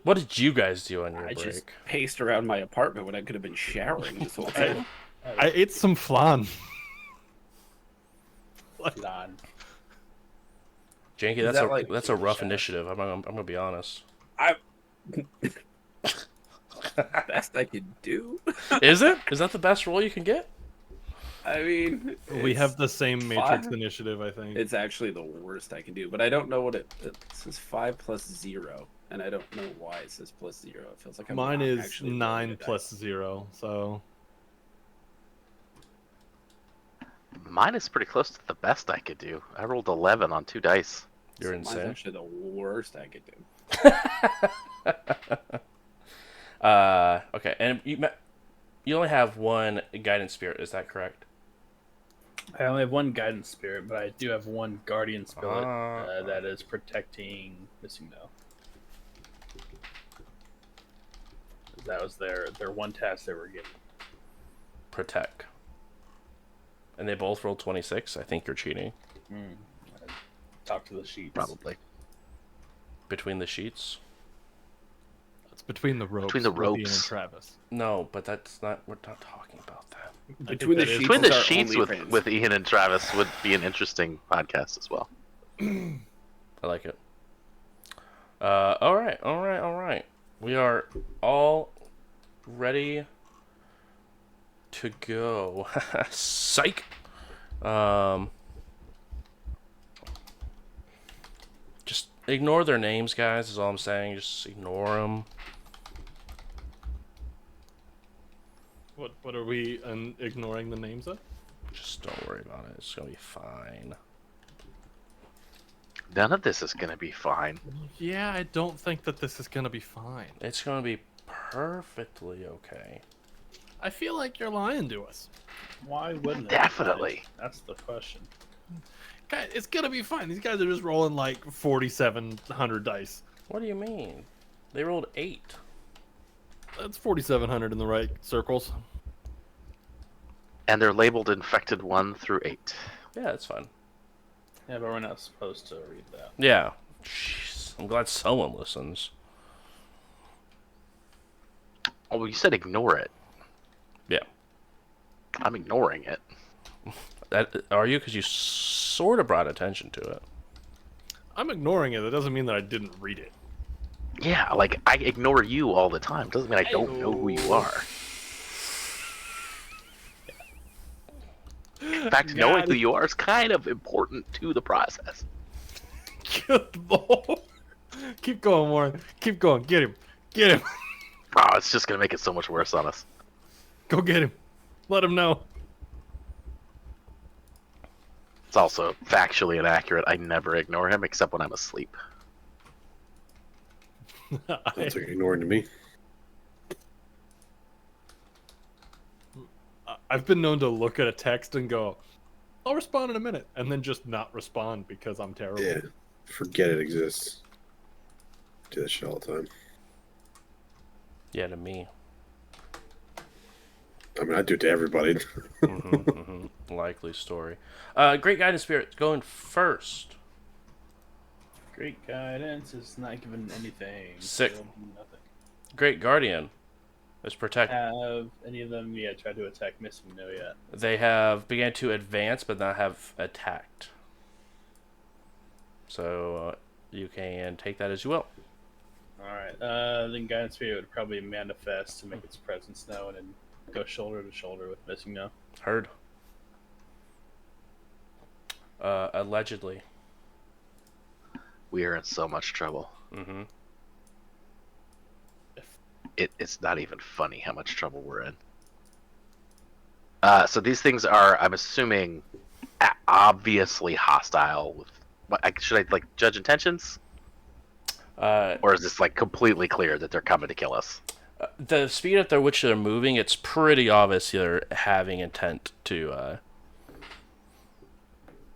What did you guys do on your I break? just paced around my apartment when I could have been showering this whole time. I ate some flan. Flan. Janky, Is that's that a like that's a rough shadow? initiative. I'm gonna be honest. Best I could do. Is it? Is that the best roll you can get? I mean, We have the same Matrix five. initiative, I think. It's actually the worst I can do, but I don't know what it says. 5 plus 0, and I don't know why it says plus 0. It feels like I'm Mine not is actually rolling 9 a plus dice. 0, so Mine is pretty close to the best I could do. I rolled 11 on 2 dice. You're So mine's insane. actually the worst I could do. Okay, and you only have one guidance spirit. Is that correct? I only have one guidance spirit, but I do have one guardian spirit Ah. that is protecting Missing No. That was their one task they were getting. Protect. And they both rolled 26. I think you're cheating. Talk to the sheets. Probably. Between the sheets? it's between the ropes. Between the with Ian and ropes. Travis. No, but that's not. We're not talking about that. I think Between the that is- sheets. Between the It's our sheets OnlyFans. with Ian and Travis would be an interesting podcast as well. I like it. All right. We are all ready to go. Psych. Just ignore their names, guys. Is all I'm saying. Just ignore them. What are we ignoring the names of? Just don't worry about it. It's gonna be fine. None of this is gonna be fine. Yeah, I don't think that this is gonna be fine. It's gonna be perfectly okay. I feel like you're lying to us. Why wouldn't it? Definitely. That's the question. Guys, it's gonna be fine. These guys are just rolling like 4,700 dice. What do you mean? They rolled 8. That's 4,700 in the right circles. And they're labeled infected 1 through 8. Yeah, that's fine. Yeah, but we're not supposed to read that. Yeah. Jeez. I'm glad someone listens. Oh, well, you said ignore it. Yeah. I'm ignoring it. That are you? Because you sort of brought attention to it. I'm ignoring it. That doesn't mean that I didn't read it. Yeah, like I ignore you all the time. Doesn't mean I don't know who you are. In fact, knowing who you are is kind of important to the process. Good lord. Keep going, Warren. Keep going. Get him. Get him. Oh, it's just gonna make it so much worse on us. Go get him. Let him know. It's also factually inaccurate. I never ignore him except when I'm asleep. That's like ignoring to me. I've been known to look at a text and go, I'll respond in a minute, and then just not respond because I'm terrible. Yeah, forget it exists. Do that shit all the time. Yeah, to me. I mean, I do it to everybody. Likely story. Great guidance spirit going first. Great guidance is not given anything. Sick. So nothing. Great guardian is protect. Have any of them yet tried to attack missing? No yet. They have began to advance, but not have attacked. So you can take that as you will. Alright, then guidance spirit would probably manifest to make its presence known and go shoulder to shoulder with missing no. Heard. Allegedly. We are in so much trouble. Mm-hmm. It's not even funny how much trouble we're in. So these things are, I'm assuming, obviously hostile. Should I like judge intentions, or is this like completely clear that they're coming to kill us? The speed at which they're moving, it's pretty obvious they're having intent to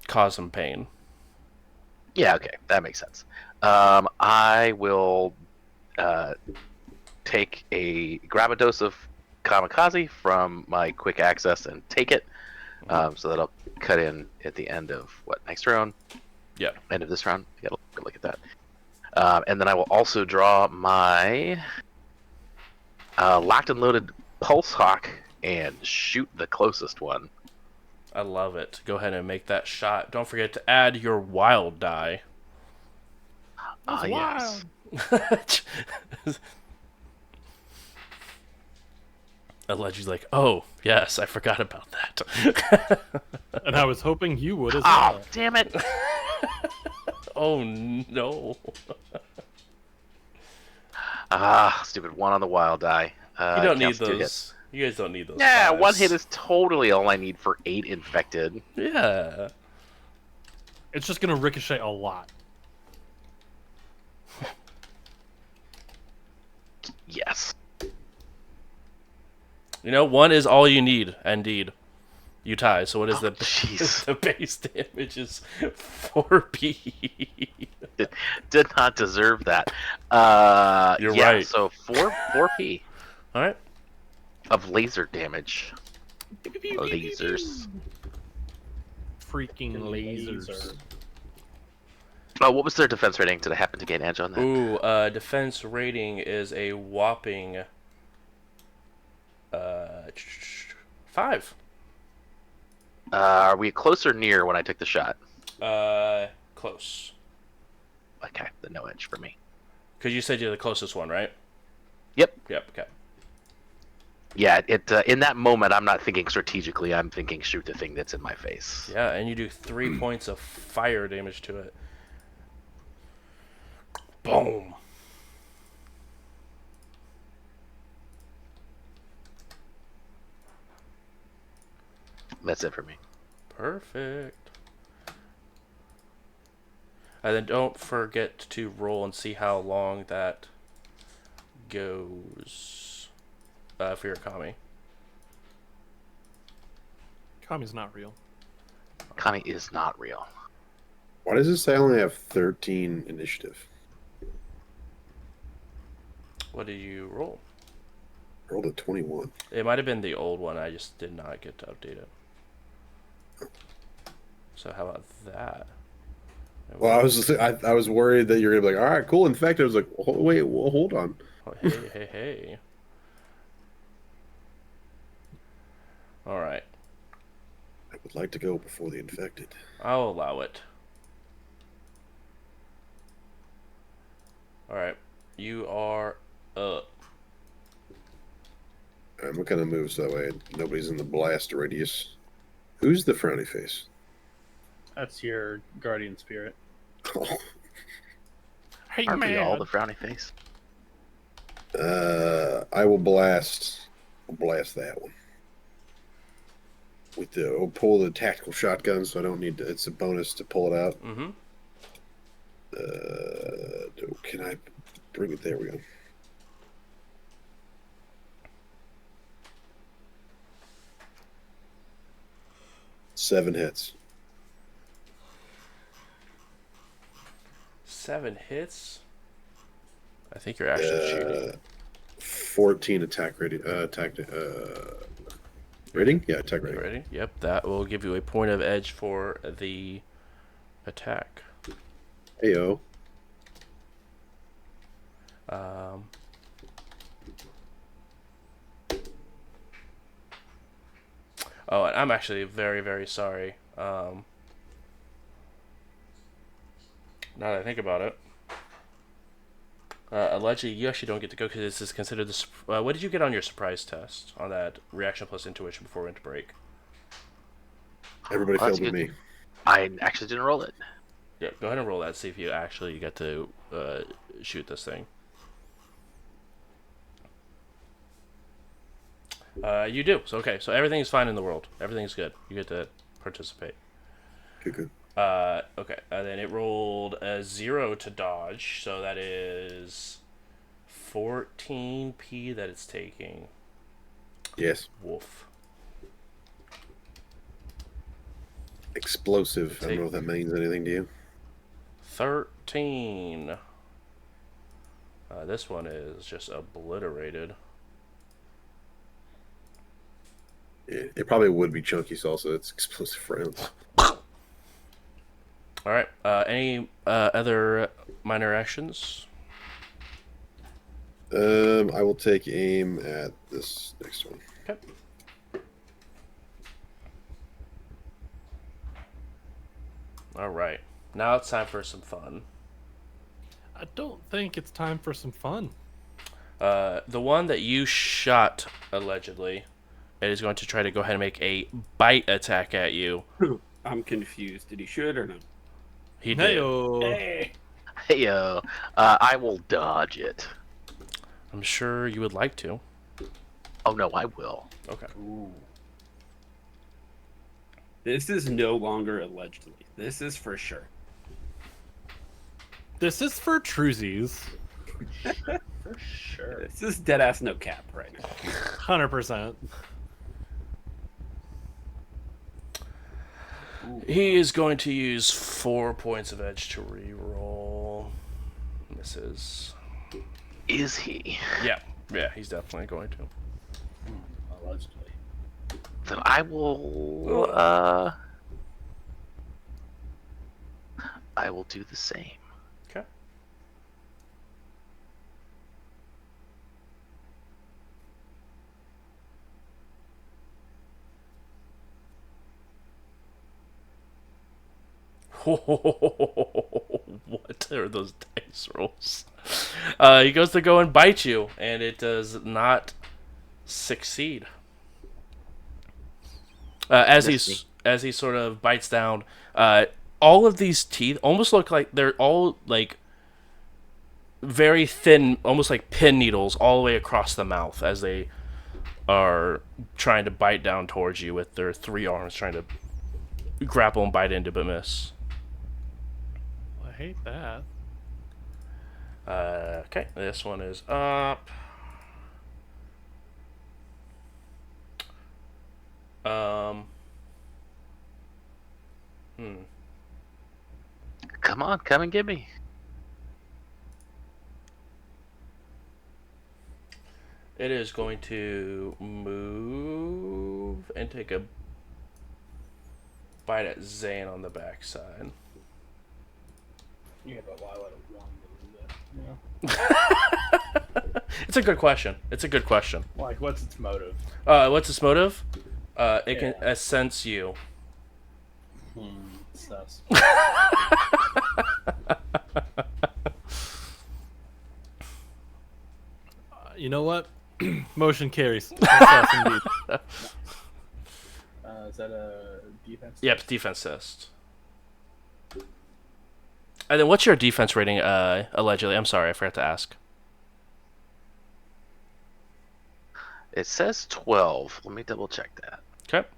cause some pain. Yeah, okay, that makes sense. I will grab a dose of kamikaze from my quick access and take it. So that'll cut in at the end of next round? Yeah. End of this round. Yeah, look at that. And then I will also draw my locked and loaded pulse hawk and shoot the closest one. I love it. Go ahead and make that shot. Don't forget to add your wild die. Yes. Allegedly, like, oh yes, I forgot about that. And I was hoping you would as Oh, well. damn it! Oh no. Stupid one on the wild die. You don't need counts as 2 those. hits. You guys don't need those. Yeah, fives. 1 hit is totally all I need for 8 infected. Yeah. It's just gonna ricochet a lot. Yes. You know, 1 is all you need. Indeed. You tie. So what is Jeez. the base damage is 4p. Did not deserve that. You're yeah, right. So 4p All right. of laser damage. Lasers. Freaking lasers. Oh, what was their defense rating? Did I happen to get an edge on that? Ooh, defense rating is a whopping 5. Are we close or near when I took the shot? Close. Okay, then no edge for me. Because you said you're the closest one, right? Yep. Yep. Okay. Yeah, in that moment, I'm not thinking strategically. I'm thinking shoot the thing that's in my face. Yeah, and you do 3 points of fire damage to it. Boom. That's it for me. Perfect. And then don't forget to roll and see how long that goes for your Kami. Kami's not real. Kami is not real. Why does it say I only have 13 initiative? What did you roll? I rolled a 21. It might have been the old one. I just did not get to update it. So how about that? Well, I was worried that you're gonna be like, all right, cool, infected. I was like, wait, well, hold on. Oh, hey. All right. I would like to go before the infected. I'll allow it. All right. You are up. I'm gonna move so that way nobody's in the blast radius. Who's the frowny face? That's your guardian spirit. Oh, Hey, Aren't we man. all the frowny face? I will blast. I'll blast that one. with the I'll pull the tactical shotgun, so I don't need to. It's a bonus to pull it out. Mm-hmm. Can I bring it? There we go. Seven hits. 7 hits. I think you're actually shooting. 14 attack rating. Rating? Yeah, attack rating. Ready? Yep, that will give you a point of edge for the attack. Heyo. Oh, and I'm actually very, very sorry. Now that I think about it, allegedly you actually don't get to go because this is considered the. What did you get on your surprise test on that reaction plus intuition before we went to break? Everybody Well, that's failed with good. me. I actually didn't roll it. Yeah, go ahead and roll that. See if you actually get to shoot this thing. You do. So okay. So everything's fine in the world. Everything's good. You get to participate. Good. Okay. Then it rolled a 0 to dodge, so that is 14p that it's taking. Yes. Woof. Explosive. I don't know if that means anything to you. 13. This one is just obliterated. Yeah, it probably would be chunky salsa. It's explosive rounds. All right. Any other minor actions? I will take aim at this next one. Okay. All right. Now it's time for some fun. I don't think it's time for some fun. The one that you shot, allegedly, is going to try to go ahead and make a bite attack at you. I'm confused. Did he shoot or no? He did. Hey. Hey, I will dodge it. I'm sure you would like to. Oh no, I will. Okay. Ooh. This is no longer allegedly. This is for sure. This is for truesies. For sure. This is dead ass no cap right now. 100%. He is going to use 4 points of edge to reroll. Misses. Is he? Yeah, he's definitely going to. Allegedly. Then I will. I will do the same. Okay. What are those dice rolls? He goes to go and bite you, and it does not succeed. As he sort of bites down, all of these teeth almost look like they're all like very thin, almost like pin needles, all the way across the mouth as they are trying to bite down towards you with their 3 arms, trying to grapple and bite into, but miss. I hate that. Okay, this one is up. Come on, come and get me. It is going to move and take a bite at Zane on the backside. Yeah, but why would it want to do that? It's a good question. Like, what's its motive? What's its motive? It can Yeah. sense you. Sus. You know what? Motion carries. Success indeed. Is that a defense? Yep, defense test. And then what's your defense rating, allegedly? I'm sorry, I forgot to ask. It says 12. Let me double check that. Okay.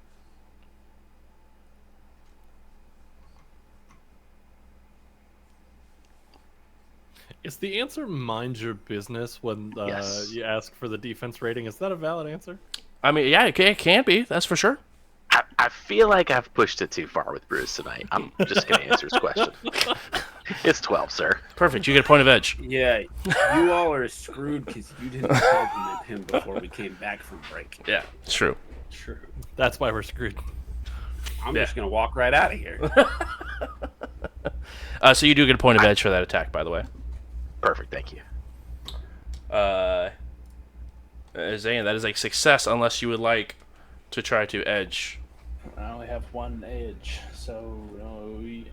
Is the answer mind your business when Yes. you ask for the defense rating? Is that a valid answer? I mean, yeah, it can be. That's for sure. I feel like I've pushed it too far with Bruce tonight. I'm just going to answer his question. It's 12, sir. Perfect. You get a point of edge. Yeah, you all are screwed because you didn't compliment him before we came back from break. Yeah, it's true. True. That's why we're screwed. I'm Yeah. just gonna walk right out of here. So you do get a point of edge for that attack, by the way. Perfect, thank you. Zayn, that is a success unless you would like to try to edge. I only have one edge, so no, I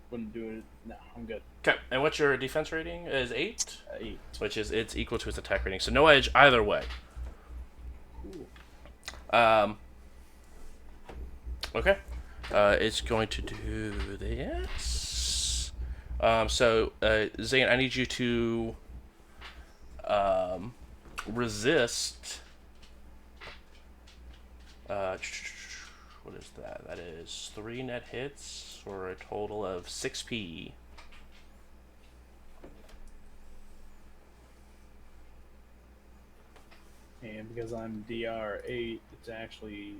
wouldn't do it. No, I'm good. Okay, and what's your defense rating? Is 8? 8. Which is it's equal to its attack rating, so no edge either way. Okay, it's going to do this. So Zayn, I need you to resist. What is that? That is 3 net hits for a total of 6p. And because I'm DR8, it's actually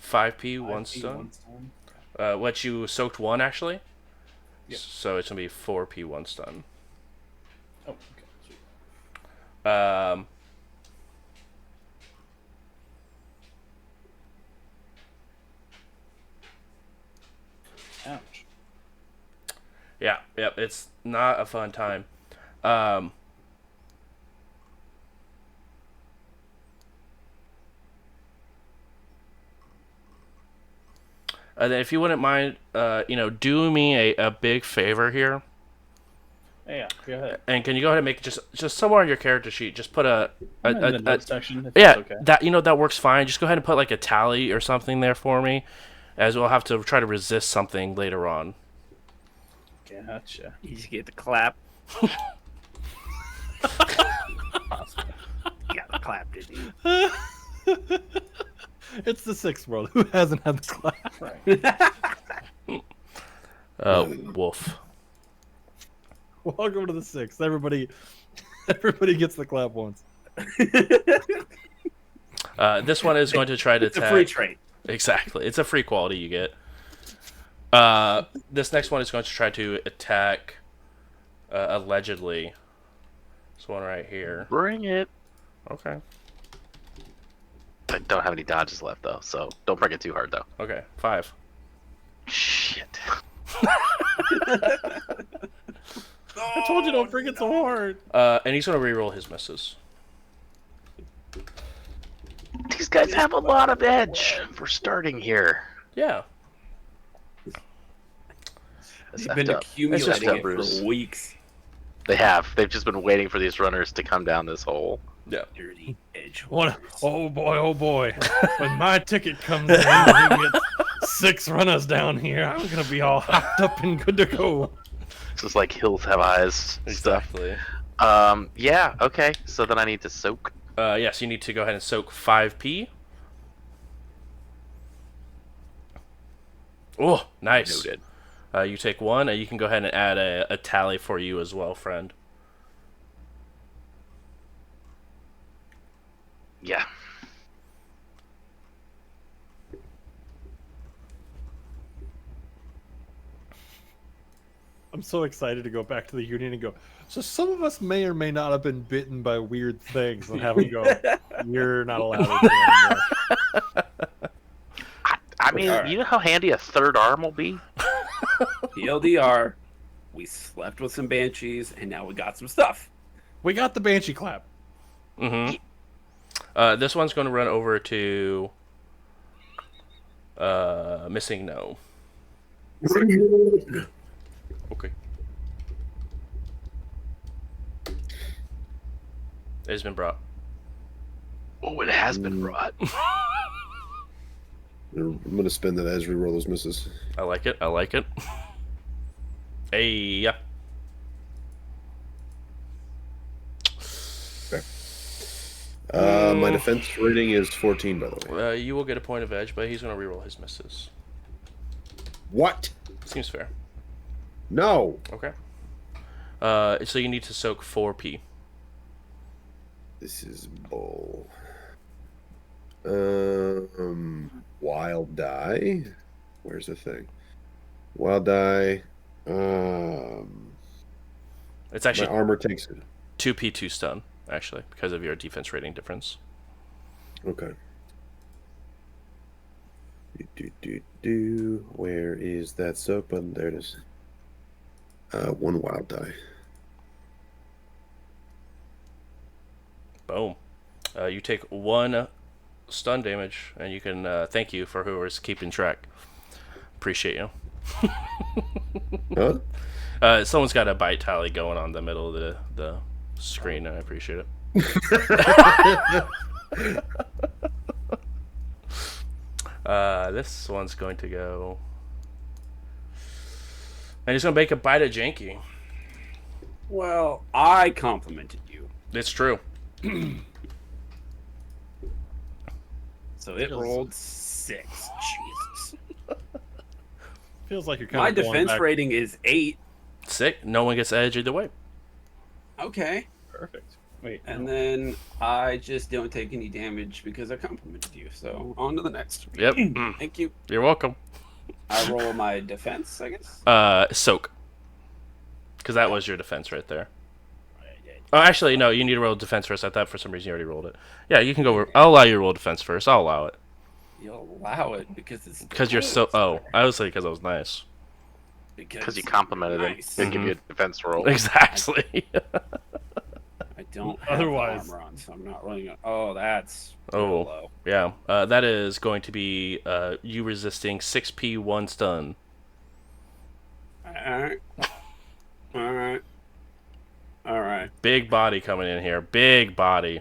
5p, 1 5p, stun. 1 stun. What you soaked 1 actually? Yep. So it's gonna be 4p, 1 stun. Oh, okay. Sweet. Ouch. Yeah, yep, it's not a fun time. And then if you wouldn't mind, do me a big favor here. Yeah, go ahead. And can you go ahead and make just somewhere on your character sheet, just put I'm in the notes section. If yeah, that's okay. that works fine. Just go ahead and put like a tally or something there for me, as we'll have to try to resist something later on. Gotcha. You just get the clap. You got the clap, didn't you? It's the 6th world. Who hasn't had the clap? Right. Wolf. Welcome to the 6th. Everybody gets the clap once. This one is going to try to It's a attack. free trait. Exactly, it's a free quality you get. This next one is going to try to attack. Allegedly, this one right here. Bring it. Okay. I don't have any dodges left, though, so don't break it too hard, though. Okay. 5. Shit. I told you don't bring it so hard. And he's going to reroll his misses. These guys have a lot of edge for starting here. Yeah. That's They've been effed up. accumulating It's just it Bruce. for weeks. They have. They've just been waiting for these runners to come down this hole. Yeah. Dirty edge. What? Oh boy! When my ticket comes in, and we get 6 runners down here. I'm gonna be all hopped up and good to go. It's just like hills have eyes stuff. Exactly. Yeah. Okay. So then I need to soak. Yes, you need to go ahead and soak 5p. Oh, nice. Noted. You take 1, and you can go ahead and add a tally for you as well, friend. Yeah. I'm so excited to go back to the Union and go. So some of us may or may not have been bitten by weird things, and have them go. You're not allowed to do it anymore. I mean, Alright. you know how handy a 3rd arm will be? TLDR, we slept with some banshees, and now we got some stuff. We got the Banshee clap. Mm-hmm. This one's going to run over to Missing No. Okay. It's been brought. Oh, it has been brought. I'm gonna spend that as reroll those misses. I like it. I like it. Hey, yeah. My defense rating is 14, by the way. You will get a point of edge, but he's going to reroll his misses. What? Seems fair. No. Okay. So you need to soak 4p. This is bull. Wild die. Where's the thing? Wild die. It's My actually armor takes it. 2p 2 stun, actually, because of your defense rating difference. Okay. Where is that soak button? There it is. 1 wild die. Boom. You take 1 stun damage, and you can thank you for whoever's keeping track. Appreciate you. Huh? Someone's got a bite tally going on the middle of the screen, and I appreciate it. This one's going to go, and he's gonna make a bite at Janky. Well, I complimented you. It's true. So it rolled 6. Jesus. Feels like you're kind My of going defense back. rating is 8. Sick. No one gets edge either way. Okay. Perfect. Wait. And then I just don't take any damage because I complimented you. So on to the next. Yep. Thank you. You're welcome. I roll my defense, I guess. Soak. Because that was your defense right there. Oh, actually, no. You need to roll defense first. I thought for some reason you already rolled it. Yeah, you can go. I'll allow you to roll defense first. I'll allow it. You'll allow it because it's Because you're so. Oh, I was like, because I was nice. Because you complimented nice. it. They give you a defense roll. Exactly. I don't have Otherwise- armor on, so I'm not rolling it. Oh, that's Oh. low. Yeah. That is going to be you resisting 6p 1 stun. Alright. Alright. Alright. Big body coming in here. Big body.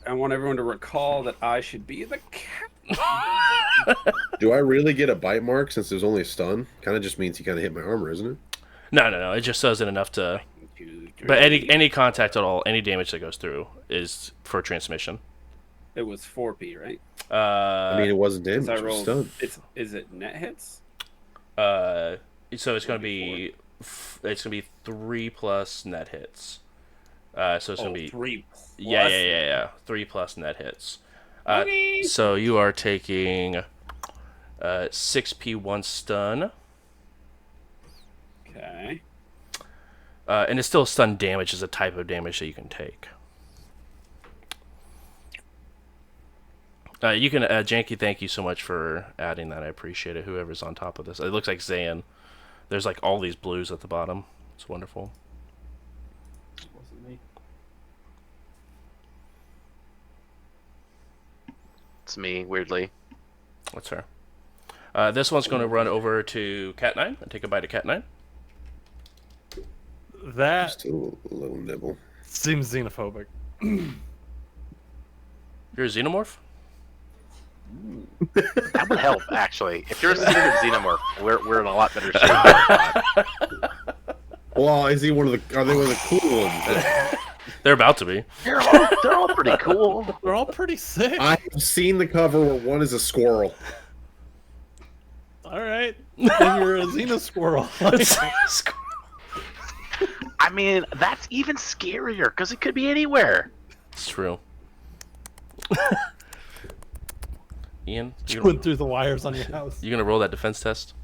I want everyone to recall that I should be the cat. Do I really get a bite mark since there's only a stun? Kind of just means he kind of hit my armor, isn't it? No. It just doesn't enough to. But any contact at all, any damage that goes through is for transmission. It was 4p, right? I mean, it wasn't damage. I It was rolled. stun. Is it net hits? So it's gonna be 3 plus net hits. So it's gonna be 3 yeah 3 plus net hits. Okay. So you are taking 6p 1 stun. Okay. And it's still stun damage is a type of damage that you can take. You can, Janky, thank you so much for adding that. I appreciate it. Whoever's on top of this. It looks like Zayn. There's like all these blues at the bottom. It's wonderful. Wasn't me. It's me, weirdly. That's fair. This one's going to run over to Cat 9 and take a bite of Cat 9. That Still a little nibble. seems xenophobic. You're a xenomorph? That would help, actually. If you're a secret xenomorph, we're in a lot better shape. Well, is he one of the? Are they one of the cool ones? They're about to be. They're all pretty cool. They're all pretty sick. I've seen the cover where one is a squirrel. All right, then you're a xenosquirrel. I mean, that's even scarier because it could be anywhere. It's true. Ian, Just went through the wires on your house. you gonna roll that defense test?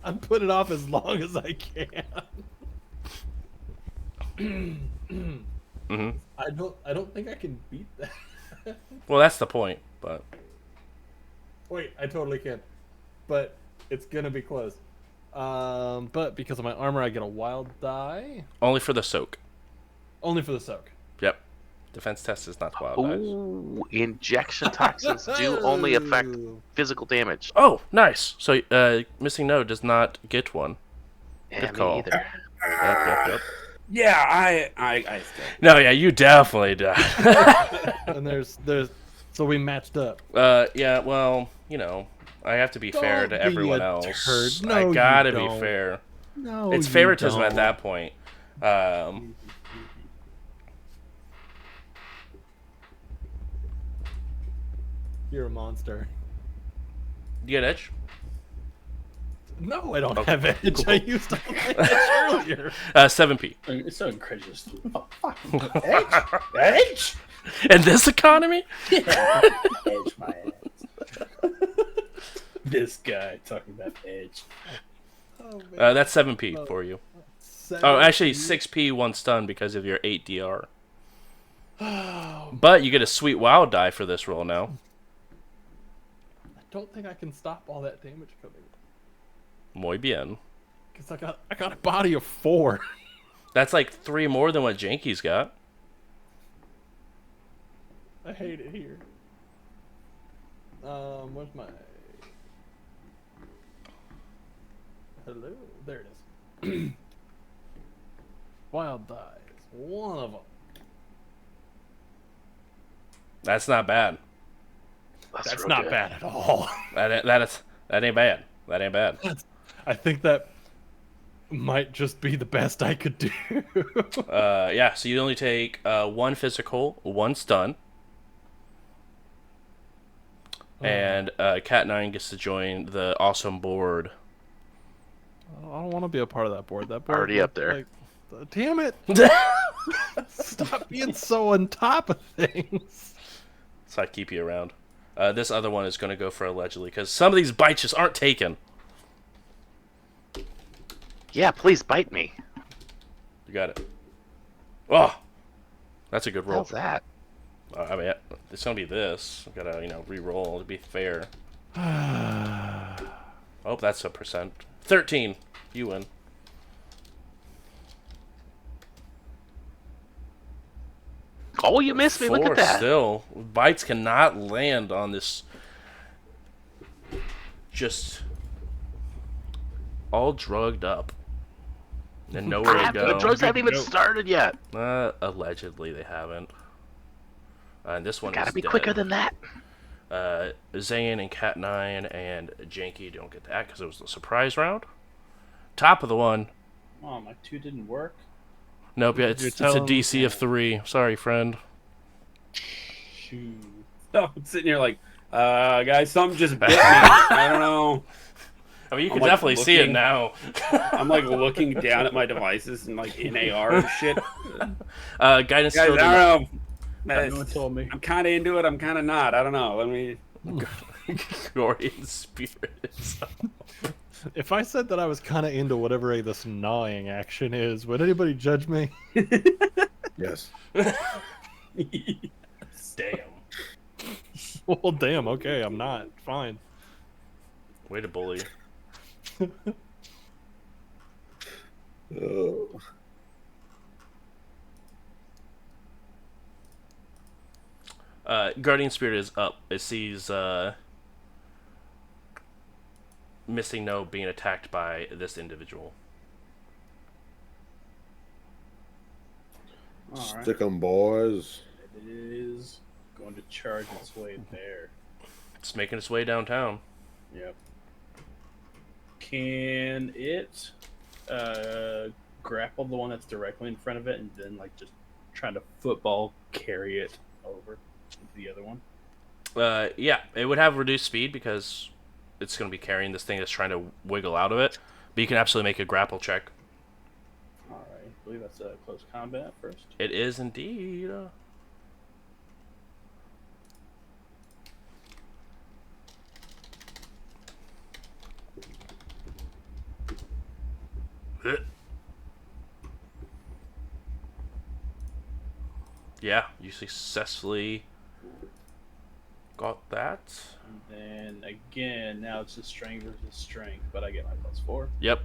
I'm putting it off as long as I can. Mm-hmm. I don't think I can beat that. Well, that's the point, but Wait, I totally can. But it's gonna be close. But because of my armor, I get a wild die. only for the soak. Only for the soak. Yep. Defense test is not wild dice. Ooh, injection toxins do only affect physical damage. Oh, nice. So, missing no does not get one. Yeah, Good me call. either. Yep. Yeah, I still. No, yeah, you definitely do. And there's so we matched up. Yeah, well, you know, I have to be fair Don't to be everyone a else. turd. No, I you gotta be don't. fair. No, It's you favoritism at don't. that point. You're a monster. You get edge? No, I don't Okay, have edge. cool. I used all my edge earlier. 7p. It's so incredulous. Oh, fucking edge? Edge? In this economy? Yeah. Edge my ass. This guy talking about edge. Oh, man. That's 7p for you. Oh, actually 6p, 1 stun because of your 8 DR. But you get a sweet WoW die for this roll now. I don't think I can stop all that damage coming. Muy bien. Because I got a body of 4. That's like 3 more than what Janky's got. I hate it here. Where's my... Hello? There it is. Wild dies. One of them. That's not bad. That's real not good. bad at all. That ain't bad. That ain't bad. I think that might just be the best I could do. Yeah, so you only take 1 physical, 1 stun. And Cat9 gets to join the awesome board. I don't want to be a part of that board. That board Already up there. Damn it! Stop being so on top of things. So I keep you around. This other one is going to go for allegedly, because some of these bites just aren't taken. Yeah, please bite me. You got it. Oh! That's a good roll. How's that? I mean, it's going to be this. I've got to, re-roll to be fair. Oh, that's a percent. 13. You win. Oh, you missed me. Look 4 at that. still. Bites cannot land on this. Just all drugged up. And nowhere to Crap, the go. drugs haven't even Nope. started yet. Allegedly, they haven't. And this one Gotta is be dead. quicker than that. Zayn and Cat9 and Janky don't get that because it was the surprise round. Top of the one. Oh, my 2 didn't work. Nope, yeah, it's a telling- DC of 3. Sorry, friend. Shoot. I'm sitting here like, guys, something just bit me. I don't know. I mean, you I'm, can like, definitely see it looking. now. I'm like looking down at my devices and like in AR and shit. Guidance Guys, I still don't know. No one told me. I'm kind of into it. I'm kind of not. I don't know. Let me. Guardian spirits. If I said that I was kind of into whatever this gnawing action is, would anybody judge me? Yes. Damn. Well, damn. Okay, I'm not. Fine. Way to bully. Oh. Guardian Spirit is up. It sees Missing No being attacked by this individual. All right. Stick 'em, boys. It is going to charge its way there. It's making its way downtown. Yep. Can it grapple the one that's directly in front of it and then like just trying to football carry it over to the other one? Yeah, it would have reduced speed because it's going to be carrying this thing that's trying to wiggle out of it. But you can absolutely make a grapple check. All right. I believe that's a close combat first. It is indeed. Yeah, you successfully got that. And then again, now it's just strength versus strength, but I get my +4. Yep.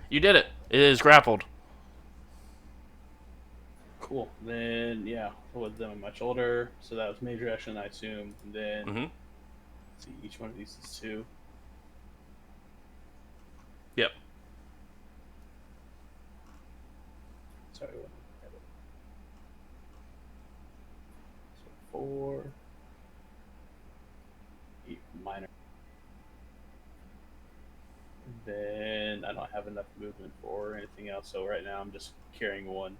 You did it. It is grappled. Cool. Then yeah, with them much older, so that was major action, I assume. And then Mm-hmm. let's see, each one of these is 2. Yep. Sorry. What? So 4. 8 minor. Then I don't have enough movement for anything else, so right now I'm just carrying one,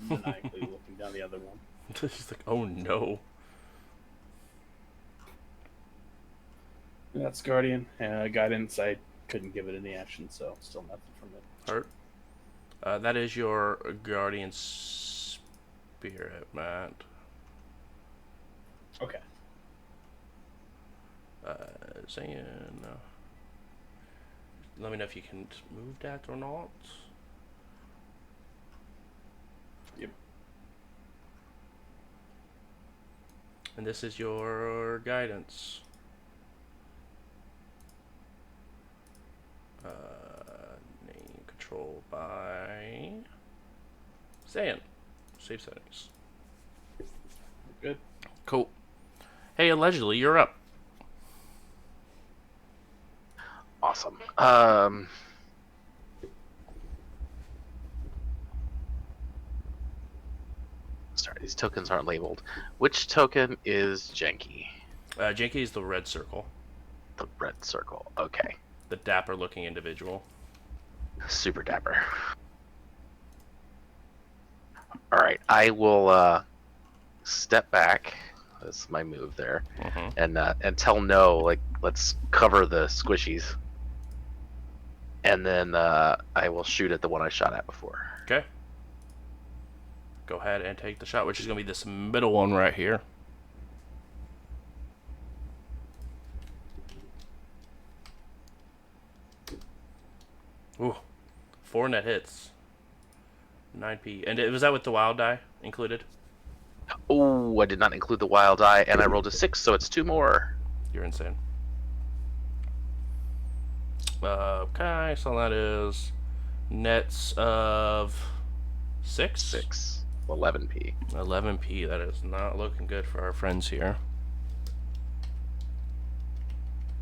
maniacally looking down the other one. She's like, oh no. That's Guardian. Guidance, I couldn't give it any action, so still nothing from it. Hurt. That is your Guardian Spirit, Matt. Okay. Saying, let me know if you can move that or not. Yep. And this is your guidance. Name controlled by Zayn. Save settings. Good. Cool. Hey, allegedly, you're up. Awesome. Sorry, these tokens aren't labeled. Which token is Janky? Janky is the red circle. The red circle. Okay. The dapper looking individual. Super dapper. Alright, I will step back. That's my move there. And tell No, like, let's cover the squishies. And then I will shoot at the one I shot at before. Okay. Go ahead and take the shot, which is going to be this middle one right here. Ooh. 4 net hits. 9p. And was that with the wild die included? Oh, I did not include the wild eye, and I rolled a 6, so it's 2 more. You're insane. Okay, so that is nets of 6? 6. 11p. 11p. That is not looking good for our friends here.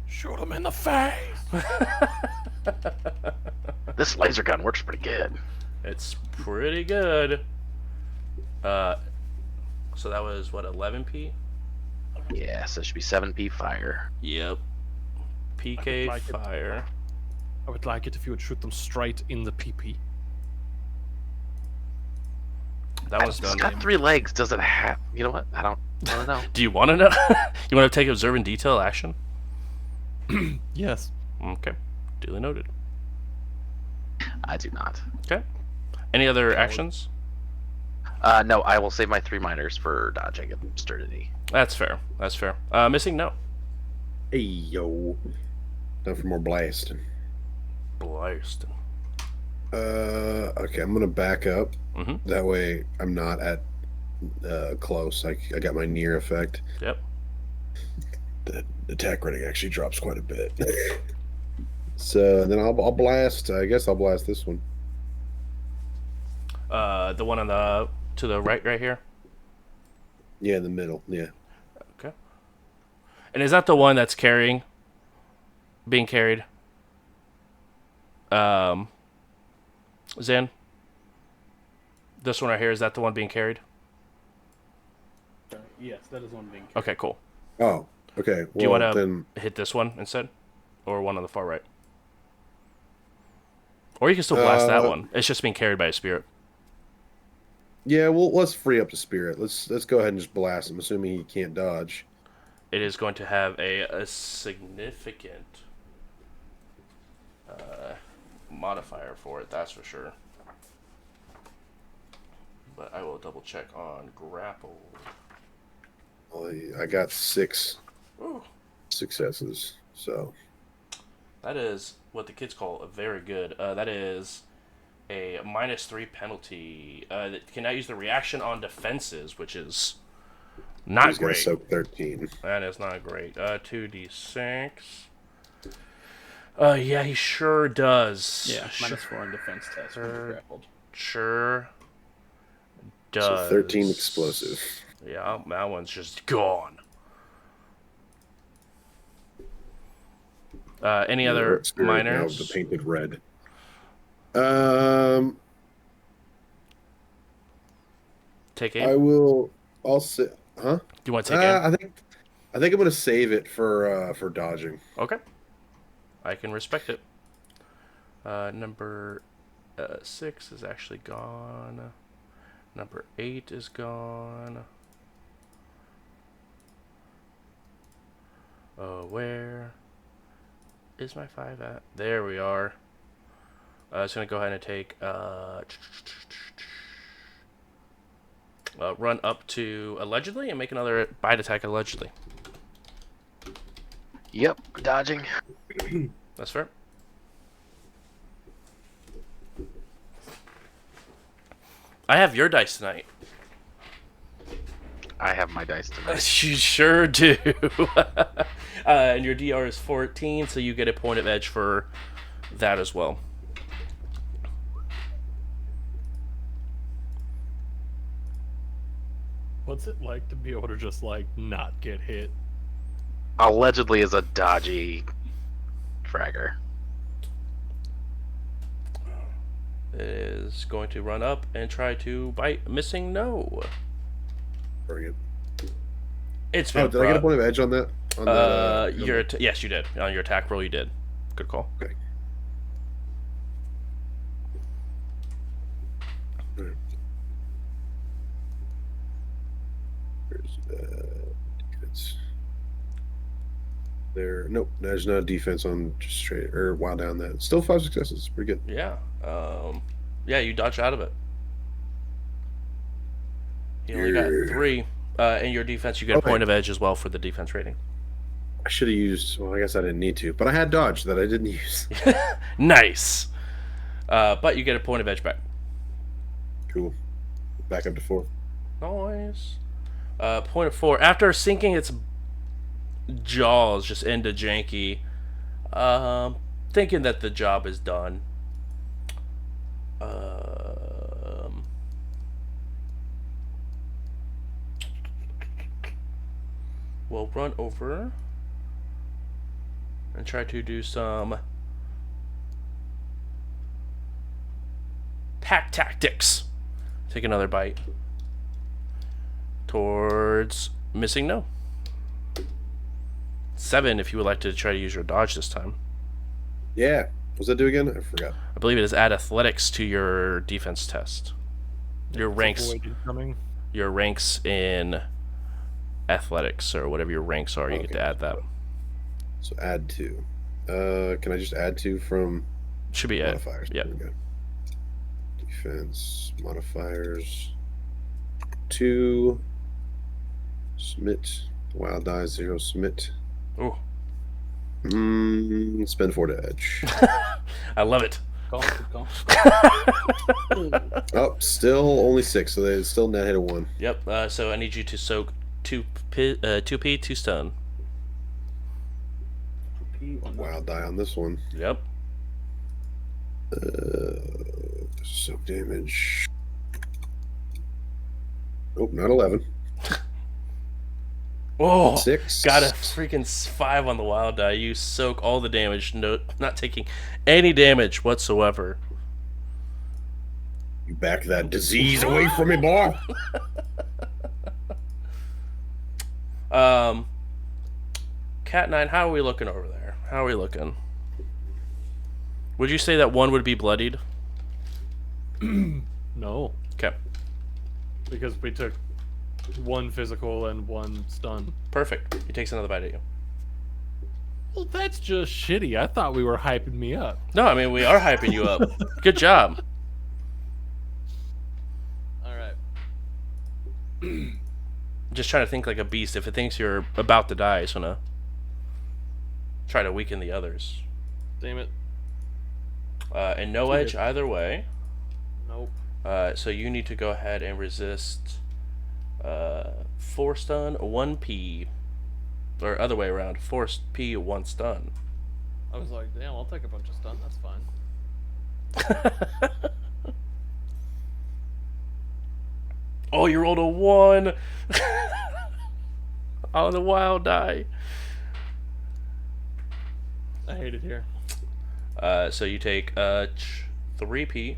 Shoot him in the face. This laser gun works pretty good. It's pretty good. So that was what, 11p? Yeah, so it should be 7p fire. Yep. PK like it. fire. I would like it if you would shoot them straight in the PP. That one's It's done. got 3 legs. Does it have? You know what? I don't know. Do you want to know? You want to take observe and detail action? Yes. Okay. Duly noted. I do not. Okay. Any other actions? No, I will save my 3 minors for dodging and sturdity. That's fair. That's fair. Missing no. Hey yo, time for more blasting. Blasting. Okay, I'm gonna back up. Mhm. That way, I'm not at close. I got my near effect. Yep. The attack rating actually drops quite a bit. So then I'll blast. I guess I'll blast this one. The one on the to the right here. Yeah, in the middle. Yeah. Okay. And is that the one that's being carried? Zen? This one right here, is that the one being carried? Yes, that is one being. Okay, cool. Oh, okay. Well, Do you want to then hit this one instead? Or one on the far right? Or you can still blast that one. It's just being carried by a spirit. yeah, well, let's free up the spirit. Let's go ahead and just blast him, assuming he can't dodge. It is going to have a significant modifier for it, that's for sure. But I will double check on grapple. Well, I got 6 Ooh. successes. So That is what the kids call a very good. That is a -3 penalty. That cannot use the reaction on defenses, which is not he's gonna great. soak 13. That is not great. 2d6. Yeah, he sure does. Yeah, -4 on defense test when you're grappled. Sure does. So 13 explosive. Yeah, that one's just gone. Any other Spirit now minors? the painted red. Take I aim. will. I'll say. Huh? Do you want to take aim? I think I'm gonna save it for dodging. Okay. I can respect it. Number 6 is actually gone. Number 8 is gone. Where is my 5 at? There we are. I was going to go ahead and take run up to allegedly and make another bite attack allegedly. Yep, dodging. That's fair. I have your dice tonight. I have my dice tonight. You sure do. And your DR is 14, so you get a point of edge for that as well. What's it like to be able to just like not get hit? Allegedly is a dodgy fragger. It is going to run up and try to bite. Missing no. Bring it. It's been Oh, did I get a point of edge on that? On that, yes, you did. On your attack roll, you did. Good call. Okay. Alright. There's defense. There. Nope. There's no defense on just straight or wild down that. Still 5 successes. Pretty good. Yeah. Yeah, you dodged out of it. You only got 3. In your defense, you get a point of edge as well for the defense rating. I should have used. Well, I guess I didn't need to, but I had dodge that I didn't use. Nice. But you get a point of edge back. Cool. Back up to 4. Nice. Point of 4. After sinking its jaws just into Janky, thinking that the job is done. We'll run over and try to do some pack tactics. Take another bite towards missing no. 7 if you would like to try to use your dodge this time. Yeah. What's that do again? I forgot. I believe it is add athletics to your defense test. Your ranks in athletics or whatever your ranks are, you get to add that. So add 2. Can I just add 2 from Should be modifiers? Yeah. There we go. Defense modifiers 2. Submit. Wild die 0. Submit. Ooh. Spend 4 to edge. I love it. Good call. Oh, still only 6, so they still net hit a 1. Yep. So I need you to soak 2 P, 2 stun. Wild die on this one. Yep. Soak damage. Nope, not 11. Oh, 6. got a freaking 5 on the wild die. You soak all the damage, not taking any damage whatsoever. You back that disease away from me, boy. Cat 9, how are we looking over there? How are we looking? Would you say that one would be bloodied? No, Okay, because we took 1 physical and 1 stun. perfect. He takes another bite at you. Well, that's just shitty. I thought we were hyping me up. No, I mean, we are hyping you up. Good job. All right. Just trying to think like a beast. If it thinks you're about to die, it's gonna try to weaken the others. Damn it. And no edge either way. Nope. So you need to go ahead and resist 4 stun, 1 P. Or other way around, 4 P, 1 stun. I was like, damn, I'll take a bunch of stun. That's fine. Oh, you rolled a 1! Oh, the wild die. I hate it here. So you take 3 P.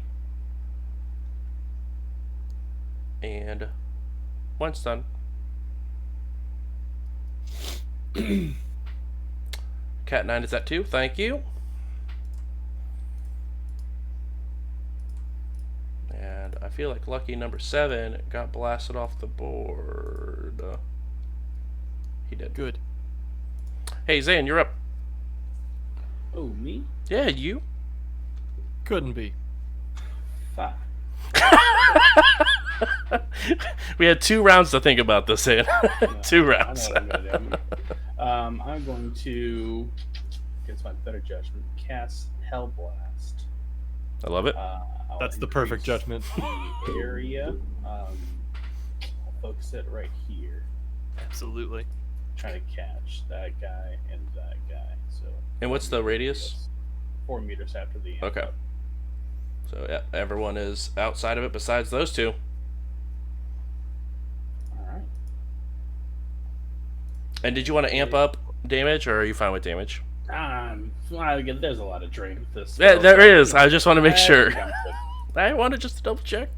And 1 stun. Cat 9 is at 2. Thank you. And I feel like lucky number 7 got blasted off the board. He did. Good. Hey, Zan, you're up. Oh, me? Yeah, you. Couldn't be. 5. We had 2 rounds to think about this, Zan. 2 rounds. I know what I'm gonna do. I'm going to, against my better judgment, cast Hellblast. I love it. I'll That's the perfect increase judgment. The area. I'll focus it right here. Absolutely. Try to catch that guy and that guy. So. And what's the radius? 4 meters after the. Okay. So yeah, everyone is outside of it besides those 2. All right. And did you want to amp up damage, or are you fine with damage? Well, again, there's a lot of drain with this. Yeah, spell, there so, is. I just want to make sure. think I'm good. I wanted just to double check.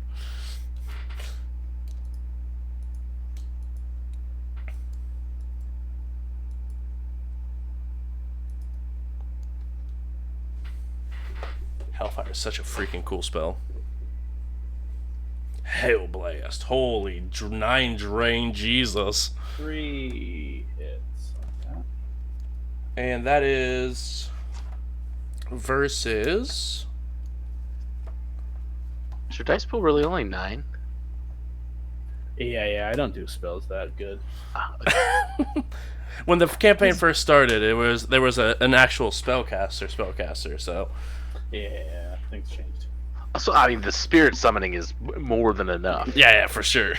Hellfire is such a freaking cool spell. Hail Blast. Holy 9 drain, Jesus. 3 hits. Okay. And that is versus. Is your dice pool really only 9? Yeah, I don't do spells that good. When the campaign first started, there was an actual spellcaster, so Yeah, things changed. So I mean, the spirit summoning is more than enough. yeah, for sure.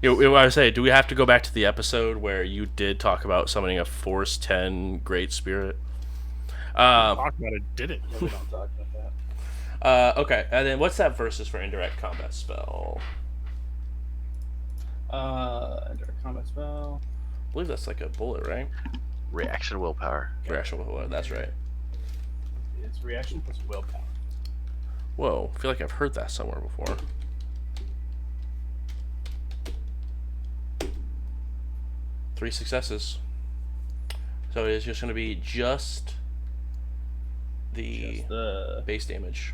I say, do we have to go back to the episode where you did talk about summoning a Force 10 Great Spirit? Talk about it, did it? Yeah, we don't talk about that. Okay, and then what's that versus for indirect combat spell? Indirect combat spell. I believe that's like a bullet, right? Reaction willpower. Reaction bullet, that's right. It's reaction plus willpower. Whoa, I feel like I've heard that somewhere before. Three successes. So it is just going to be just the base damage.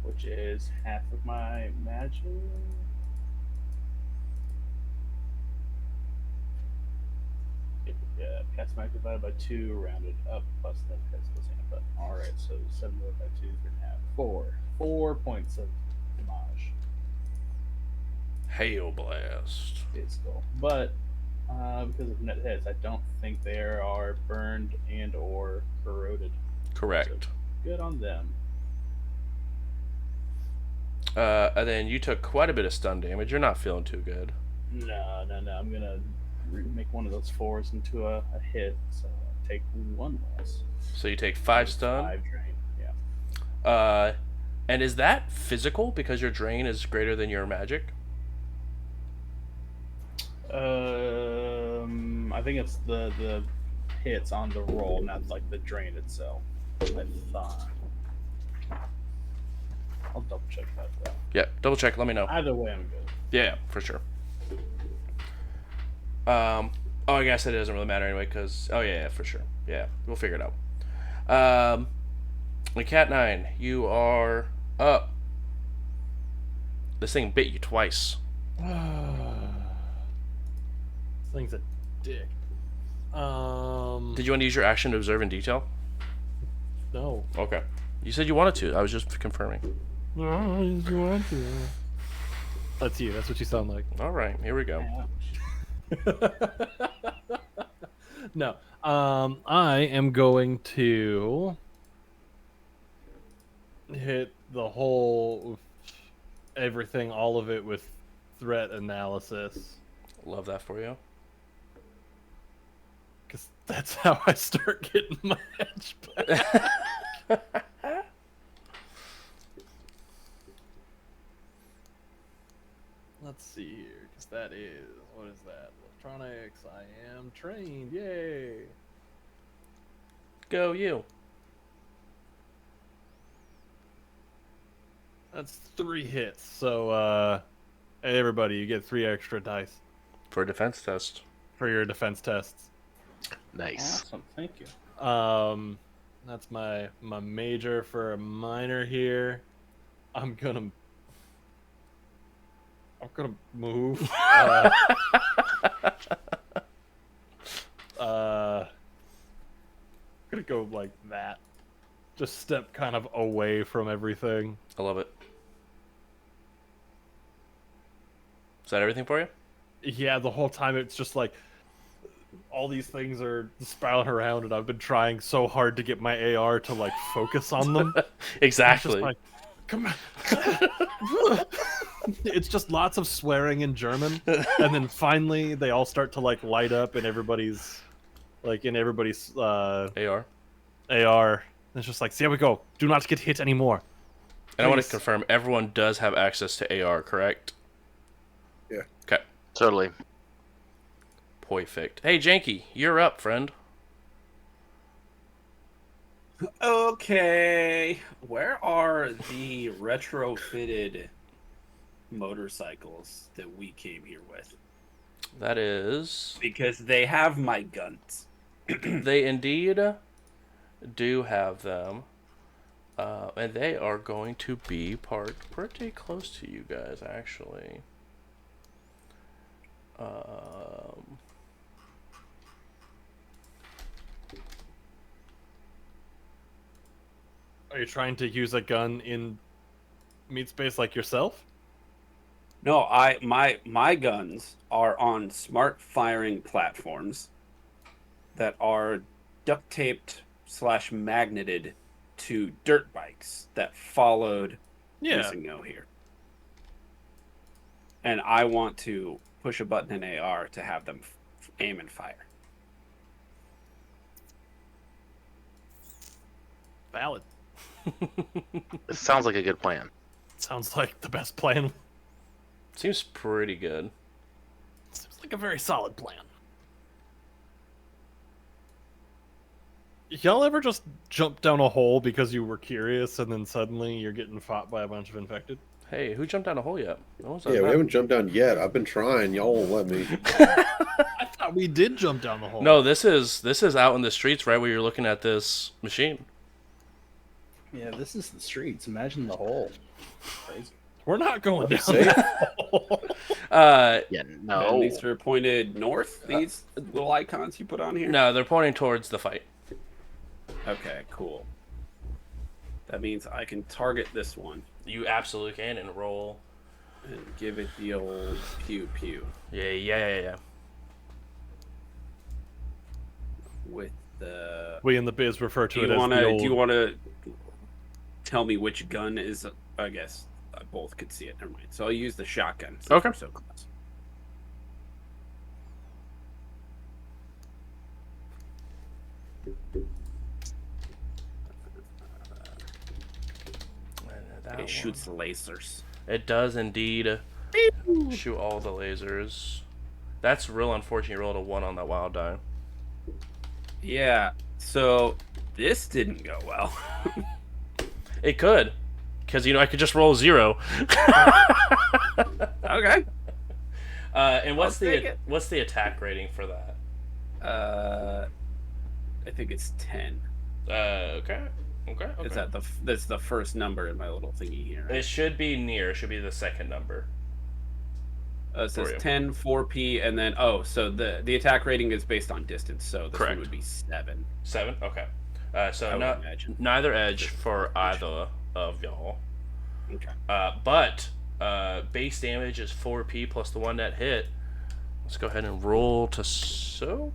Which is half of my magic. Yeah, cast magic divided by 2, rounded up, plus the cast plus hand button. Alright, so 7 divided by 2 is 3.5. 4 points of damage. Hail Blast. Physical. But because of net hits, I don't think they are burned and or corroded. Correct. So good on them. And then you took quite a bit of stun damage. You're not feeling too good. No. I'm gonna make one of those 4s into a hit. So I'll take 1 less. So you take 5 stun. 5 drain. Yeah. And is that physical because your drain is greater than your magic? I think it's the hits on the roll, not like the drain itself. I thought. I'll double check that though. Yeah, double check. Let me know. Either way, I'm good. Yeah, for sure. Oh, I guess it doesn't really matter anyway, because... Oh, yeah, for sure. Yeah, we'll figure it out. The Cat 9, you are up. This thing bit you twice. This thing's a dick. Did you want to use your action to observe in detail? No. Okay. You said you wanted to. I was just confirming. No, you want to. That's you. That's what you sound like. All right, here we go. No. I am going to hit the whole everything, all of it with threat analysis. Love that for you. Because that's how I start getting my edge back. Let's see here, because that is, what is that? Electronics, I am trained, yay! Go you. That's 3 hits, so, hey everybody, you get 3 extra dice For a defense test. for your defense tests. Nice. Awesome, thank you. That's my major for a minor here. I'm gonna move. I'm gonna go like that. Just step kind of away from everything. I love it. Is that everything for you? Yeah, the whole time it's just like all these things are spiraling around, and I've been trying so hard to get my AR to like focus on them. Exactly. It's just like, come on. It's just lots of swearing in German, and then finally they all start to like light up in everybody's AR. AR. It's just like, there we go. Do not get hit anymore. And I want to Please. confirm everyone does have access to AR, correct? Yeah. Okay. Totally. Perfect. Hey, Janky, you're up, friend. Okay, where are the retrofitted motorcycles that we came here with? That is... Because they have my guns. They indeed do have them. And they are going to be parked pretty close to you guys, actually. Are you trying to use a gun in meat space like yourself? No, my guns are on smart firing platforms that are duct taped / magneted to dirt bikes that followed Yeah. Go here. And I want to push a button in AR to have them aim and fire. Valid. It sounds like a good plan. Sounds like the best plan. Seems pretty good. Seems like a very solid plan. Y'all ever just jump down a hole because you were curious and then suddenly you're getting fought by a bunch of infected? Hey, who jumped down a hole yet? No one's done Yeah, we that. haven't jumped down yet. I've been trying. Y'all won't let me. I thought we did jump down the hole. No, this is out in the streets, right where you're looking at this machine. Yeah, this is the streets. Imagine the hole. Crazy. We're not going down Safe. that hole. Yeah, And no. these are pointed north. These little icons you put on here. No, they're pointing towards the fight. Okay, cool. That means I can target this one You absolutely can and roll. and give it the old pew pew Yeah. with the. We in the biz refer to Do it you as wanna? the old... Do you wanna tell me which gun is? I guess both could see it. Never mind. So I'll use the shotgun. Since Okay. we're so close. That It one. shoots lasers. It does indeed shoot all the lasers. That's real unfortunate. You rolled a 1 on that wild die. Yeah. So this didn't go well. It could, because I could just roll 0. Okay. And what's I'll take the it. what's the attack rating for that? I think it's 10. Okay. Is that that's the first number in my little thingy here? It should be near. It should be the second number. It says for you. 10, 4P, and then so the attack rating is based on distance. So this Correct. one would be 7. 7. Okay. So I would imagine. neither edge for either of y'all. Okay. But base damage is 4P plus the 1 net hit. Let's go ahead and roll to soak.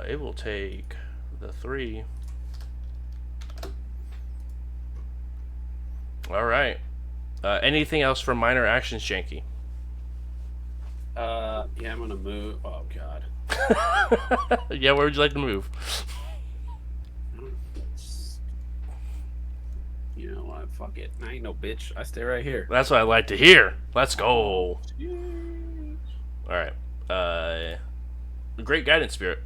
It will take the 3. All right. Anything else for minor actions, Janky? Yeah, I'm gonna move. Oh God. Yeah, where would you like to move? You know what? Fuck it. I ain't no bitch. I stay right here. That's what I like to hear. Let's go. All right. Great guidance spirit.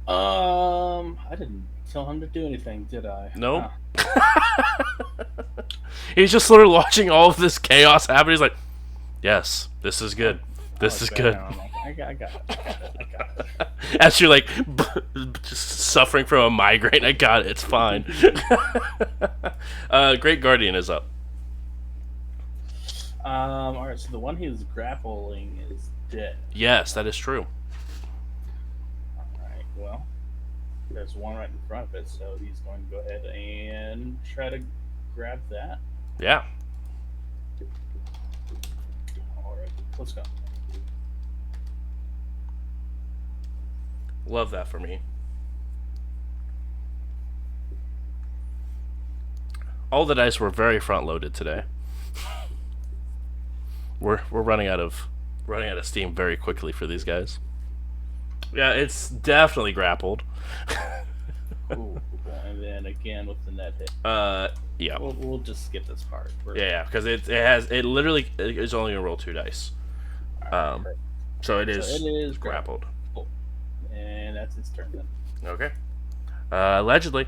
I didn't tell him to do anything, did I? Nope. Ah. He's just literally watching all of this chaos happen. He's like, "Yes, this is good. This I is like good." that. I'm like, I got it. As you're like just suffering from a migraine, I got it. It's fine. Great Guardian is up. All right, so the one he's grappling is dead. Yes, that is true. All right, well, there's one right in front of it, so he's going to go ahead and try to grab that. Yeah. All right, let's go. Love that for me. All the dice were very front loaded today. We're running out of steam very quickly for these guys. Yeah, it's definitely grappled. Cool. And then again with the net hit. Yeah. We'll just skip this part. Yeah, because it literally is only gonna roll 2 dice. So it is grappled. Cool. And that's its turn then. Okay. Allegedly.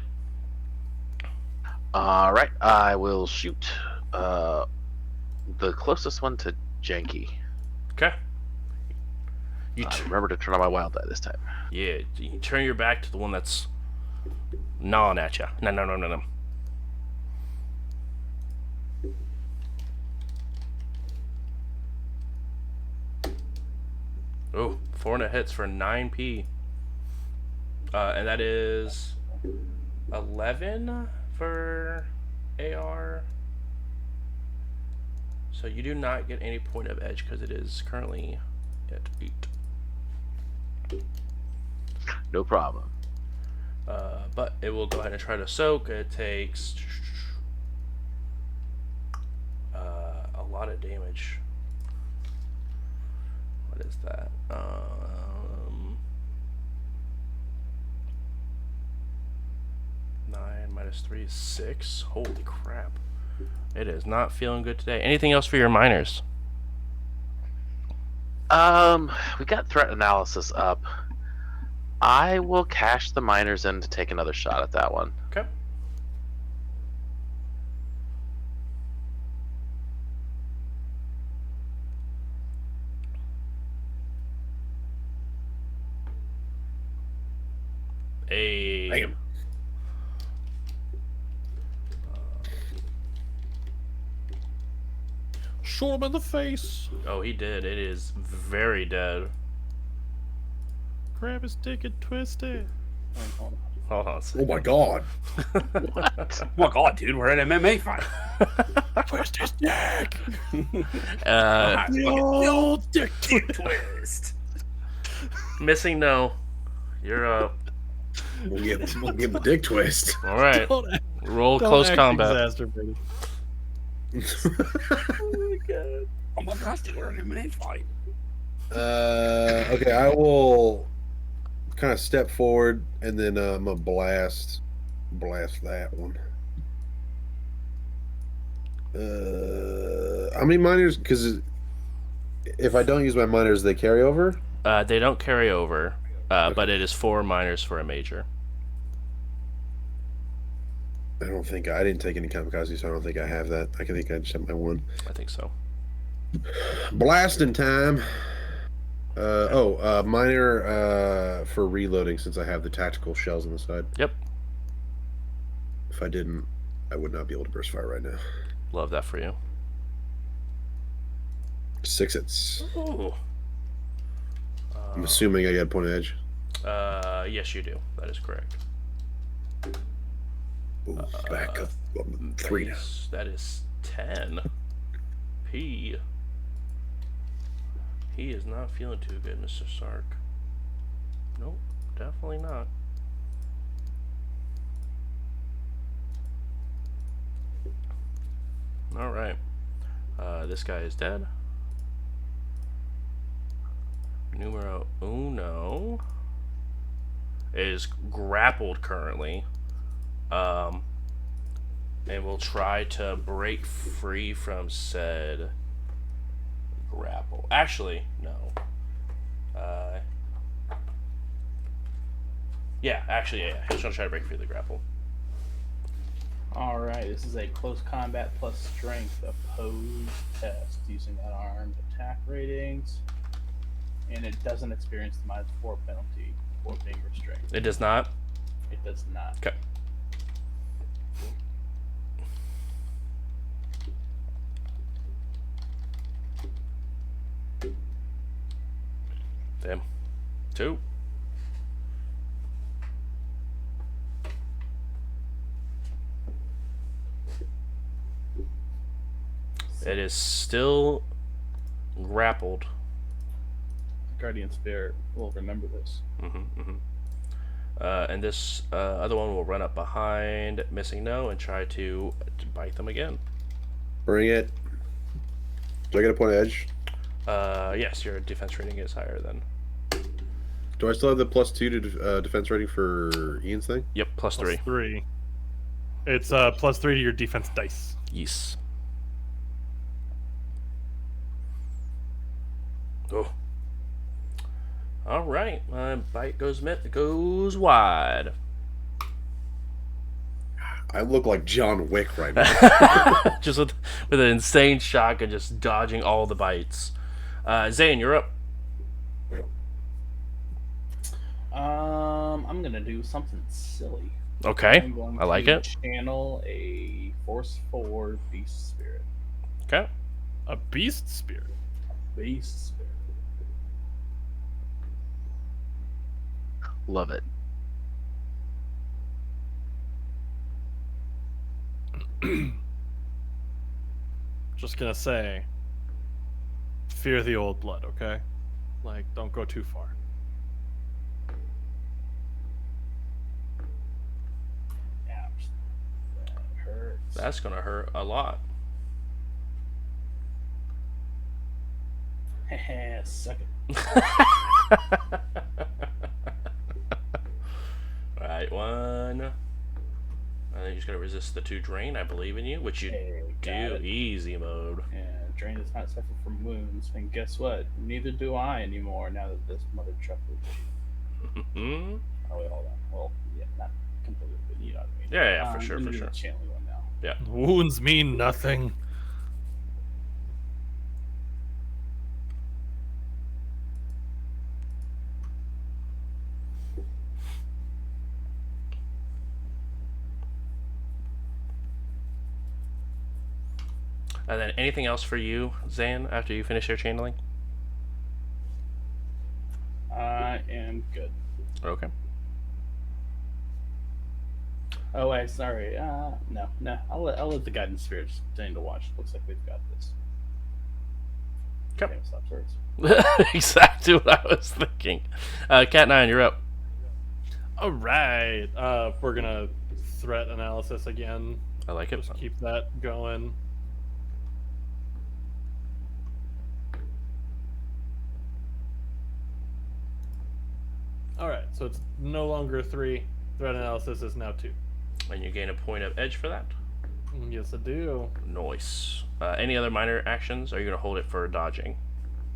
All right, I will shoot the closest one to Janky. Okay. You remember to turn on my wild die this time. Yeah, you turn your back to the one that's gnawing at you. No. Oh, 4 and a hits for 9p. And that is 11 for AR. So you do not get any point of edge because it is currently at 8. No problem. But it will go ahead and try to soak. It takes a lot of damage. What is that? 9 minus 3 is 6. Holy crap. It is not feeling good today. Anything else for your miners? We got threat analysis up. I will cash the miners in to take another shot at that one. Okay. Bam. Shoot him in the face. Oh, he did. It is very dead. Grab his dick and twist it. Hold on. Hold on a Oh second. my god. What? Oh my god, dude, we're an MMA fight. Twist his dick. No, dick twist. Missing no. You're up. We'll give him the dick twist. All right. Don't act- Roll don't close act combat. exacerbated. Oh my gosh, dude, we're an MMA fight. Okay, I will kind of step forward and then I'm gonna blast that one. How many miners? Because if I don't use my miners, they carry over. They don't carry over, but it is 4 miners for a major. I didn't take any kamikaze, so I don't think I have that. I think I just have my one. I think so. Blasting time. Miner for reloading since I have the tactical shells on the side. Yep. If I didn't, I would not be able to burst fire right now. Love that for you. 6 hits. Ooh. I'm assuming I got point of edge. Yes, you do. That is correct. Ooh, back up. 3 now. That is 10. P. He is not feeling too good, Mr. Sark. Nope, definitely not. Alright. This guy is dead. Numero uno is grappled currently. And will try to break free from said grapple. Actually, no. Yeah. He's gonna try to break free of the grapple. All right, this is a close combat plus strength opposed test using unarmed attack ratings. and it doesn't experience the -4 penalty for being restrained. It does not. It does not. Okay. Damn. 2. It is still grappled. Guardian Spirit will remember this. And this other one will run up behind Missing No and try to bite them again. Bring it. Do I get a point of edge? Yes, your defense rating is higher than. Do I still have the +2 to defense rating for Ian's thing? Yep, +3. +3. It's +3 to your defense dice. Yes. Oh. All right. Bite goes wide. I look like John Wick right now. Just with an insane shotgun, just dodging all the bites. Zane, you're up. I'm gonna do something silly. Okay, I'm going I like to it. Channel a Force 4 Beast Spirit. Okay. A beast spirit. Beast Spirit. Love it. Just gonna say, fear the old blood, okay? Like, don't go too far. Ouch. That hurts. That's gonna hurt a lot. Suck it. Right, 1. I think you just gotta resist the 2 drain. I believe in you, which you Hey, do. got it. Easy mode. Yeah, Drain does not suffer from wounds, and guess what? Neither do I anymore now that this mother trucker. Hmm. Oh wait, hold on. Well, yeah, not completely, but you know what I mean. Yeah, for I'm sure, gonna for do sure. the channeling one now. Wounds mean nothing. And then anything else for you, Zan, after you finish your channeling? I am good. Okay. Oh wait, sorry. No. I'll let the guidance spirits continue to watch. Looks like we've got this. Okay. Okay, stop swords. Exactly what I was thinking. Cat 9, you're up. All right. We're gonna threat analysis again. I like it. Just keep that going. All right. So it's no longer 3. Threat analysis is now 2. And you gain a point of edge for that. Yes, I do. Nice. Any other minor actions? Or are you gonna hold it for dodging?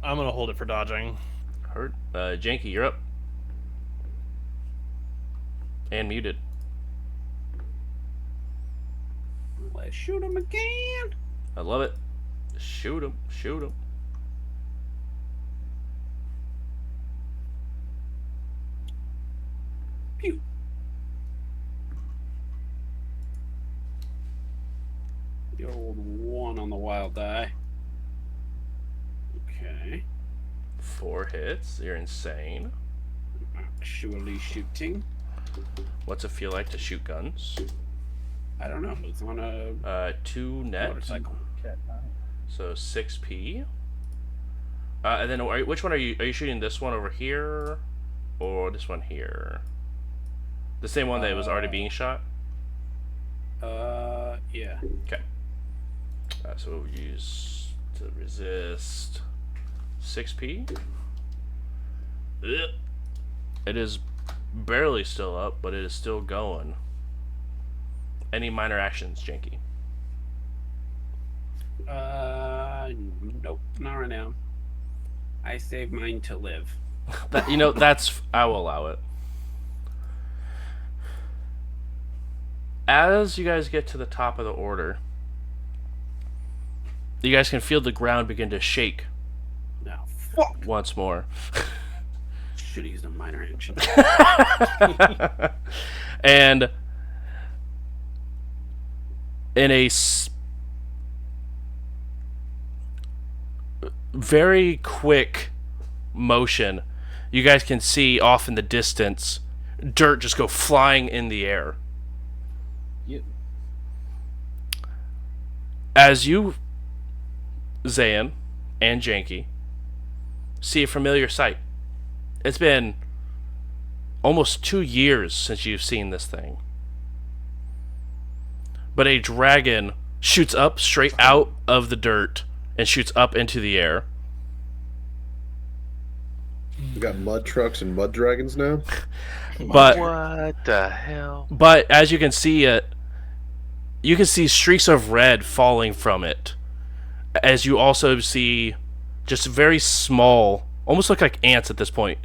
I'm gonna hold it for dodging. Heard. Janky, you're up. And muted. Let's shoot him again. I love it. Shoot him. Shoot him. Pew. The old 1 on the wild die. Okay. 4 hits. You're insane. Actually shooting. What's it feel like to shoot guns? I don't know. It's on a 2 net. motorcycle. Cat 9. So 6p. And then which one are you shooting? This one over here, or this one here? The same one that was already being shot. Yeah. Okay. So we'll use to resist 6p. Ugh. It is barely still up, but it is still going. Any minor actions, Janky? Nope, not right now. I save mine to live. That's I will allow it. As you guys get to the top of the order, you guys can feel the ground begin to shake. No, once more. Should have used a minor action. And in a very quick motion, you guys can see off in the distance dirt just go flying in the air. As you, Zayn, and Janky see a familiar sight. It's been almost 2 years since you've seen this thing. But a dragon shoots up straight out of the dirt and shoots up into the air. We got mud trucks and mud dragons now. But What the hell? But as you can see it, you can see streaks of red falling from it. As you also see just very small, almost look like ants at this point,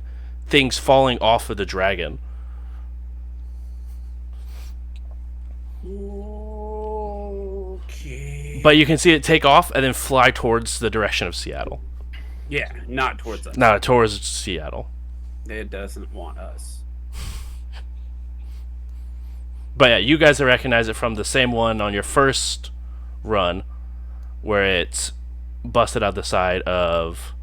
things falling off of the dragon. Okay. But you can see it take off and then fly towards the direction of Seattle. Yeah, not towards us. No, towards Seattle. It doesn't want us. But yeah, you guys recognize it from the same one on your first run, where it's busted out the side of,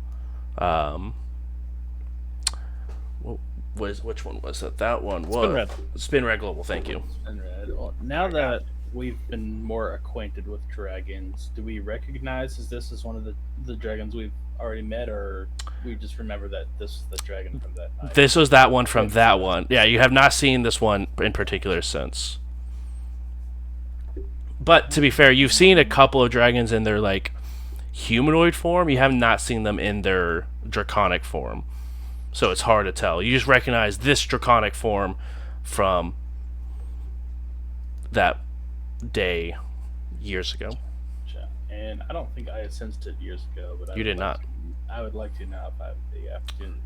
which one was it? That one was Spin Red. Spin Red Global. Thank you. And well, now that we've been more acquainted with dragons, do we recognize this is one of the dragons we've already met, or we just remember that this is the dragon from that night? This was that one from that one. Yeah, you have not seen this one in particular since. But to be fair, you've seen a couple of dragons in their like humanoid form. You have not seen them in their draconic form. So it's hard to tell. You just recognize this draconic form from that day years ago. And I don't think I had sensed it years ago, but You did not. I would like to now if I have the opportunity.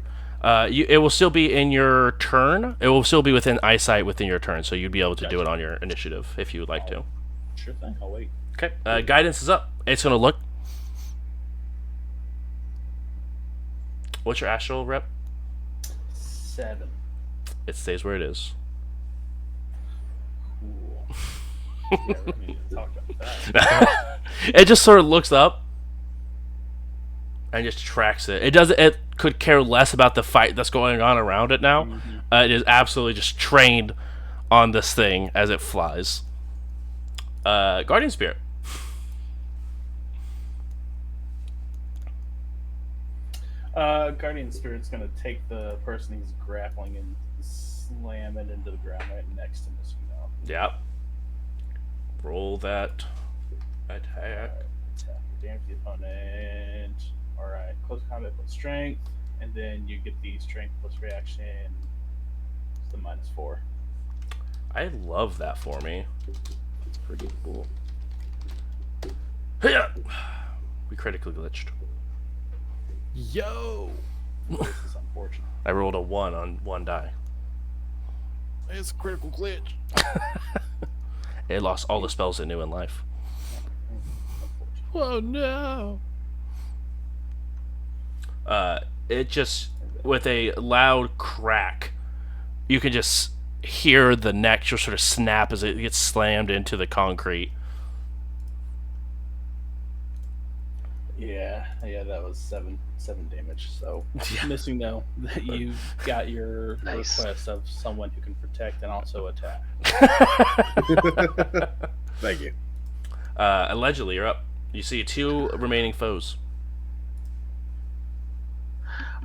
It will still be in your turn. It will still be within eyesight within your turn, so you'd be able to do it on your initiative if you would like to. Sure thing. I'll wait. Okay. Guidance is up. It's gonna look. What's your astral rep? 7. It stays where it is. Cool. Yeah, we need to talk about that. It just sort of looks up and just tracks it. It doesn't. It could care less about the fight that's going on around it now. It is absolutely just trained on this thing as it flies. Guardian Spirit. Guardian Spirit's gonna take the person he's grappling and slam it into the ground right next to Missing now. Yep. Roll that attack. Attack. Damage the opponent. Alright, close combat plus strength, and then you get the strength plus reaction. It's the -4. I love that for me. It's pretty cool. Hiya! We critically glitched. Yo, This is unfortunate. I rolled a 1 on 1 die. it's a critical glitch. It lost all the spells it knew in life. Oh no! It just, with a loud crack, you can just hear the neck just sort of snap as it gets slammed into the concrete. Yeah, that was seven damage. So Missing though that you got your Nice. request of someone who can protect and also attack. Thank you. Allegedly, you're up. You see 2 remaining foes.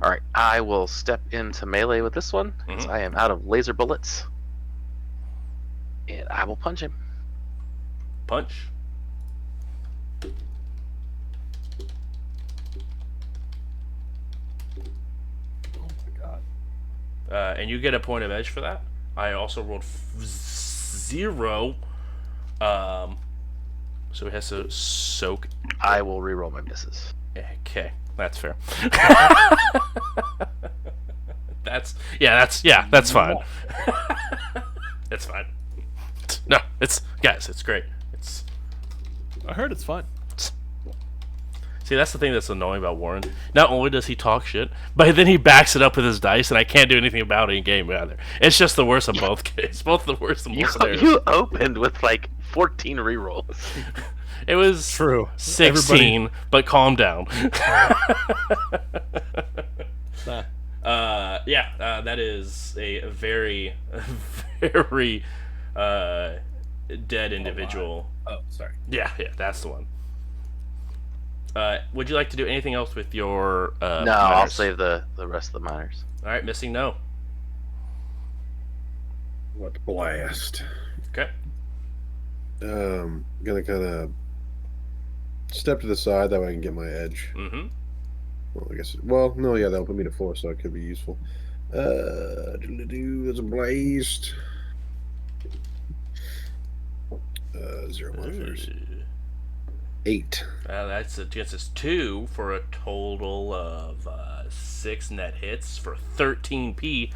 All right, I will step into melee with this one because I am out of laser bullets, and I will punch him. Punch. Oh my god! And you get a point of edge for that. I also rolled 0. So he has to soak. I will reroll my misses. Okay, that's fair. That's fine. It's fine. No, it's guys, it's great. It's I heard it's fun. See, that's the thing that's annoying about Warren. Not only does he talk shit, but then he backs it up with his dice, and I can't do anything about it in game either. It's just the worst of both cases. Both the worst of both scenarios. You opened with like 14 rerolls. It was True. 16, but calm down. That is a very, very dead individual. Oh, sorry. Yeah, that's the one. Would you like to do anything else with your No, minors? I'll save the rest of the minors. All right, missing no. What blast? Okay. Gonna kind of step to the side that way I can get my edge. Mm-hmm. Well, I guess. Well, no, yeah, that'll put me to 4, so it could be useful. There's a blast. 0 modifiers. 8. That's against us 2 for a total of 6 net hits for 13p.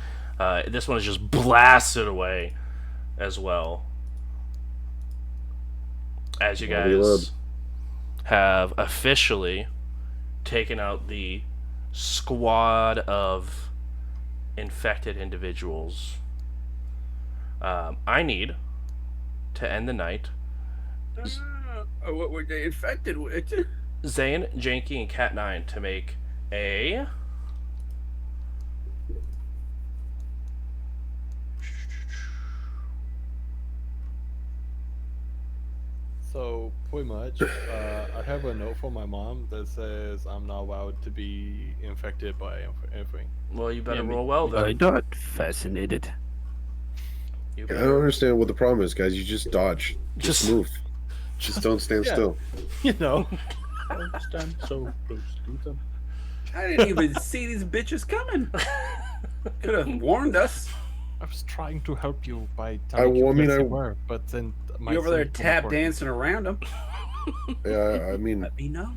This one is just blasted away as well. As you guys have officially taken out the squad of infected individuals, I need to end the night. What were they infected with? Zane, Janky, and Cat9 to make a So pretty much, I have a note from my mom that says I'm not allowed to be infected by anything. well, you better Yeah, roll well then. I'm not fascinated. You I better- don't understand what the problem is, guys. You just dodge. Just move. Just don't stand Yeah. still. You know, Stand so close to them. I didn't even see these bitches coming. Could have warned us. I was trying to help you by I telling you mean, where they I- were, but then my You over there things were tap important. dancing around them. Yeah, I mean, Let me know.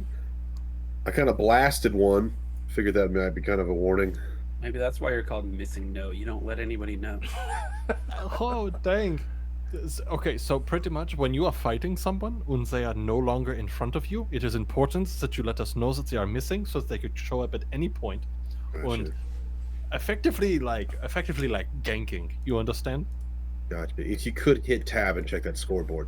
I kind of blasted one. Figured that might be kind of a warning. Maybe that's why you're called missing no. You don't let anybody know. Oh dang! Okay, so pretty much when you are fighting someone and they are no longer in front of you, it is important that you let us know that they are missing, so that they could show up at any point Gotcha. and effectively like ganking. You understand? Gotcha. If you could hit tab and check that scoreboard.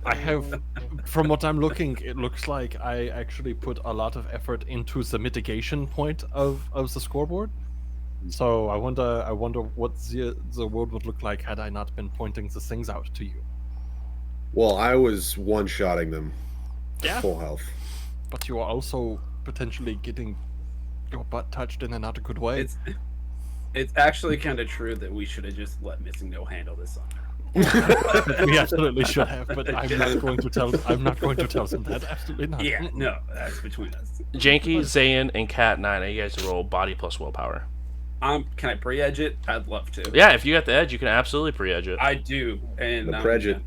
I have, from what I'm looking, it looks like I actually put a lot of effort into the mitigation point of the scoreboard. So I wonder what the world would look like had I not been pointing the things out to you. Well, I was one-shotting them. Yeah. Full health. But you are also potentially getting your butt touched in a not a good way. It's actually kind of true that we should have just let missing no handle this on. We absolutely should have, but I'm not going to tell. I'm not going to tell them that. Absolutely not. Yeah, no, that's between us. Janky, Zayn, and Cat9, you guys roll body plus willpower. Can I pre-edge it? I'd love to. Yeah, if you got the edge, you can absolutely pre-edge it. I do, and The prejudice.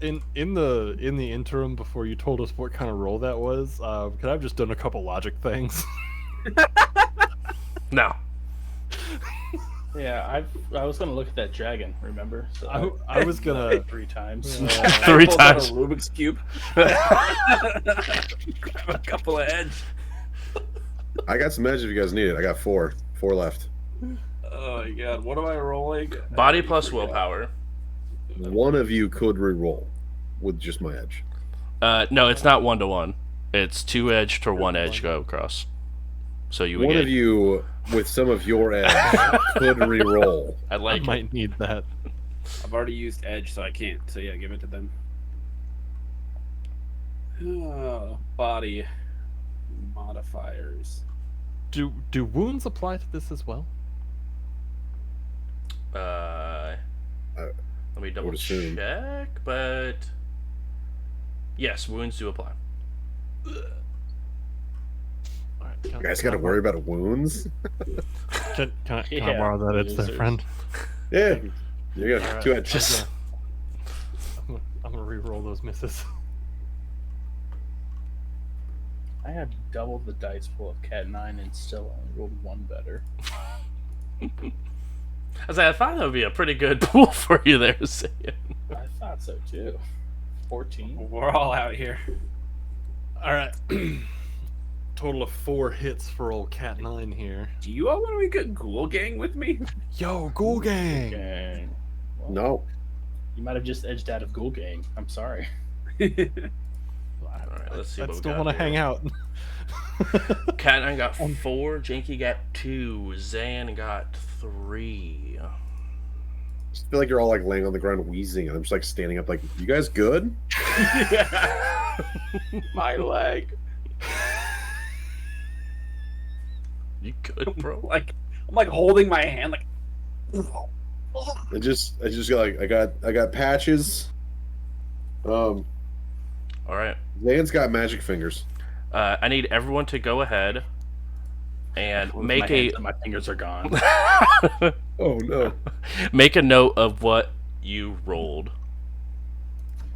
In the interim, before you told us what kind of roll that was, could I have just done a couple logic things? No. Yeah, I was gonna look at that dragon. Remember? So I was gonna. 3 times. Three I pulled out times. a Rubik's cube. Grab a couple of edge. I got some edge if you guys need it. I got 4. 4 left. Oh my god, what am I rolling? Body plus willpower. One of you could re-roll with just my edge. No, it's not 1-to-1. It's 2 edge to 1 edge go across. So you would One get. of you with some of your edge could re-roll. I I like it. might need that. I've already used edge, so I can't. So yeah, give it to them. Body modifiers. Do wounds apply to this as well? Let me double would assume. check, but yes, wounds do apply. All right, You guys got to worry about wounds? Can I Yeah, borrow that? It's their losers. friend. Yeah. You got Alright, 2 edge. Just I'm gonna re-roll those misses. I had double the dice pool of Cat 9 and still only rolled 1 better. I thought that would be a pretty good pool for you there, Zayn. I thought so too. 14. We're all out here. All right. Total of 4 hits for old Cat 9 here. Do you all want to make a ghoul gang with me? Yo, Ghoul Gang! Gang. Well, No. You might have just edged out of Ghoul Gang. I'm sorry. All right, let's see I what we still got want to here. hang out. Cat 9 got 4, Janky got 2, Zan got 3. I just feel like you're all like laying on the ground wheezing, and I'm just like standing up, like, you guys good? My leg. You good, bro? I'm like holding my hand like. I just got like I got patches. All right. Zan's got magic fingers. I need everyone to go ahead and With make my hands up, my fingers are gone. Oh no. make a note of what you rolled.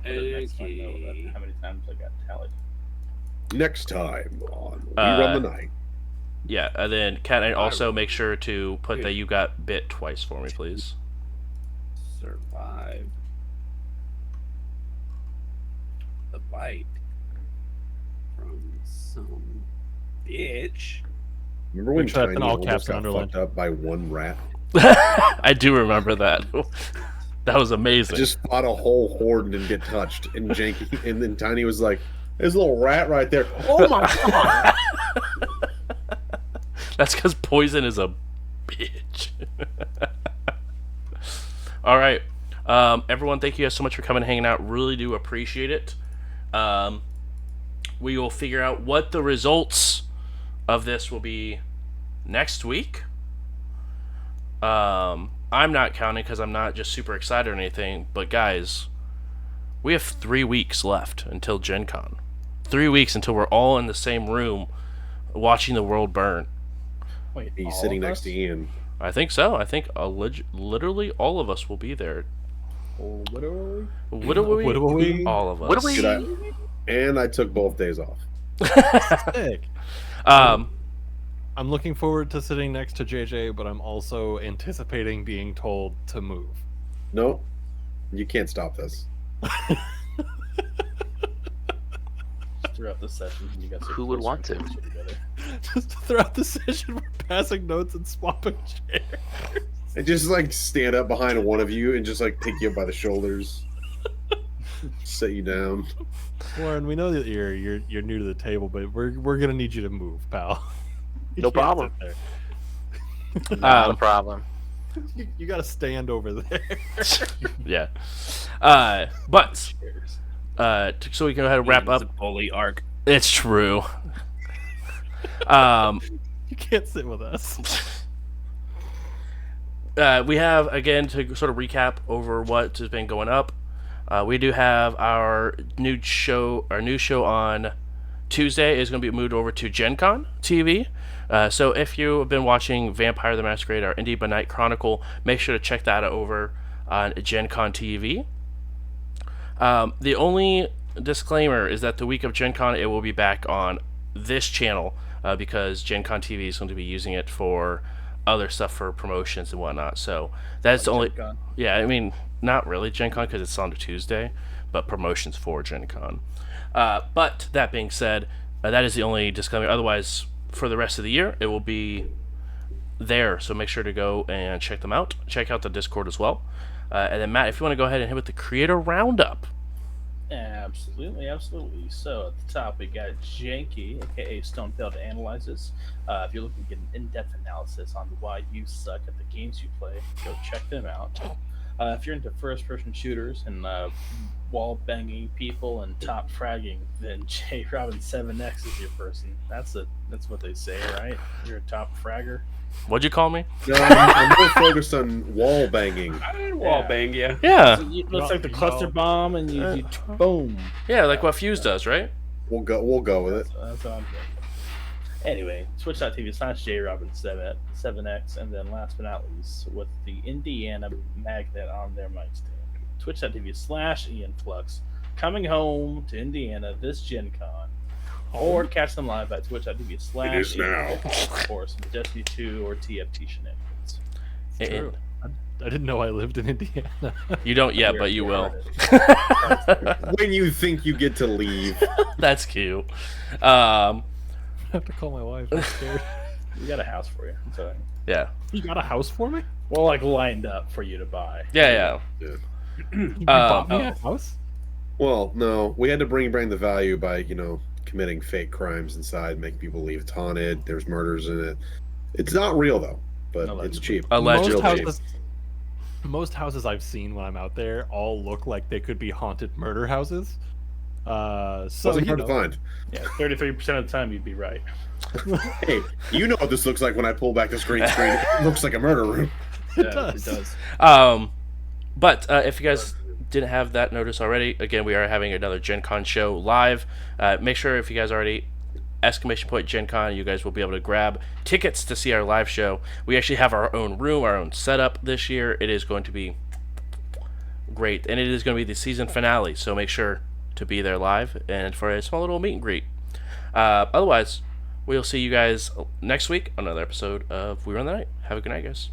For the next one, though, Okay. how many times I got tallied? Next time on We Run the Night. Yeah, and then Cat 9 also make sure to put that you got bit twice for me, please. Survive the bite from some bitch. Remember when Make sure that's in Tiny all almost caps and got underlined. fucked up by one rat? I do remember that. That was amazing. I just fought a whole horde and didn't get touched. And Janky, and then Tiny was like, "There's a little rat right there." Oh my god! That's because Poison is a bitch. All right. Everyone, thank you guys so much for coming and hanging out. Really do appreciate it. We will figure out what the results of this will be next week. I'm not counting because I'm not just super excited or anything. But guys, we have 3 weeks left until Gen Con. 3 weeks until we're all in the same room watching the world burn. Wait, He's all sitting of next us? to Ian. I think so. I think literally all of us will be there. Oh, literally? Literally? All of us. What do we? Good And I took both days off. Sick. Um, I'm looking forward to sitting next to JJ, but I'm also anticipating being told to move. No, you can't stop this. Throughout the session, you guys are Who would closer want and to? closer together. Just throughout the session, we're passing notes and swapping chairs. I just like stand up behind one of you and just like pick you up by the shoulders, set you down. Warren, we know that you're new to the table, but we're gonna need you to move, pal. You No can't problem. sit there. Not a problem. You gotta stand over there. yeah. But so we can go ahead and wrap It's a up. bully arc. It's true. You can't sit with us. We have, again, to sort of recap over what has been going up. We do have our new show on Tuesday is going to be moved over to Gen Con TV. So if you have been watching Vampire the Masquerade or Indie by Night Chronicle, make sure to check that over on Gen Con TV. The only disclaimer is that the week of Gen Con, it will be back on this channel because Gen Con TV is going to be using it for other stuff for promotions and whatnot. So that's the only. Gen Con. Yeah, I mean, not really Gen Con because it's on a Tuesday, but promotions for Gen Con. But that being said, that is the only disclaimer. Otherwise, for the rest of the year, it will be there. So make sure to go and check them out. Check out the Discord as well. And then, Matt, if you want to go ahead and hit with the Creator Roundup. Absolutely. So at the top, we got Janky, aka Stonefield Analyzes. If you're looking to get an in-depth analysis on why you suck at the games you play, go check them out. If you're into first-person shooters and wall-banging people and top fragging, then J Robin 7X is your person. That's what they say, right? You're a top fragger. What'd you call me? No, I'm more focused on wall banging. I didn't wall bang you. Yeah. So it looks like the cluster bomb, and you boom. Yeah, like what Fuse does, right? We'll go with it. That's what I'm thinking. Anyway, twitch.tv/JRobin7X, and then last but not least, with the Indiana magnet on their mic stand, twitch.tv/IanFlux, coming home to Indiana this Gen Con, or catch them live at twitch.tv/ It is now. for some Destiny 2 or TFT shenanigans. And didn't know I lived in Indiana. You don't yet, but you You're will. retarded. When you think you get to leave. That's cute. I have to call my wife. I'm scared. We got a house for you. So, Yeah. You got a house for me? well, like lined up for you to buy. Yeah. You bought me oh. a house? Well, no, we had to bring the value by, committing fake crimes inside, making people believe it's haunted. There's murders in it. It's not real though, but it's Allegedly. cheap. Allegedly. Most houses I've seen when I'm out there all look like they could be haunted murder houses. So Wasn't hard to find. Yeah, 33% of the time you'd be right. Hey, you know what this looks like when I pull back this green screen. It looks like a murder room. It does. does. But if you guys didn't have that notice already, again, we are having another Gen Con show live. Make sure if you guys already !Gen Con, you guys will be able to grab tickets to see our live show. We actually have our own room, our own setup this year. It is going to be great, and it is going to be the season finale, so make sure to be there live and for a small little meet and greet. Otherwise, we'll see you guys next week on another episode of We Run the Night. Have a good night, guys.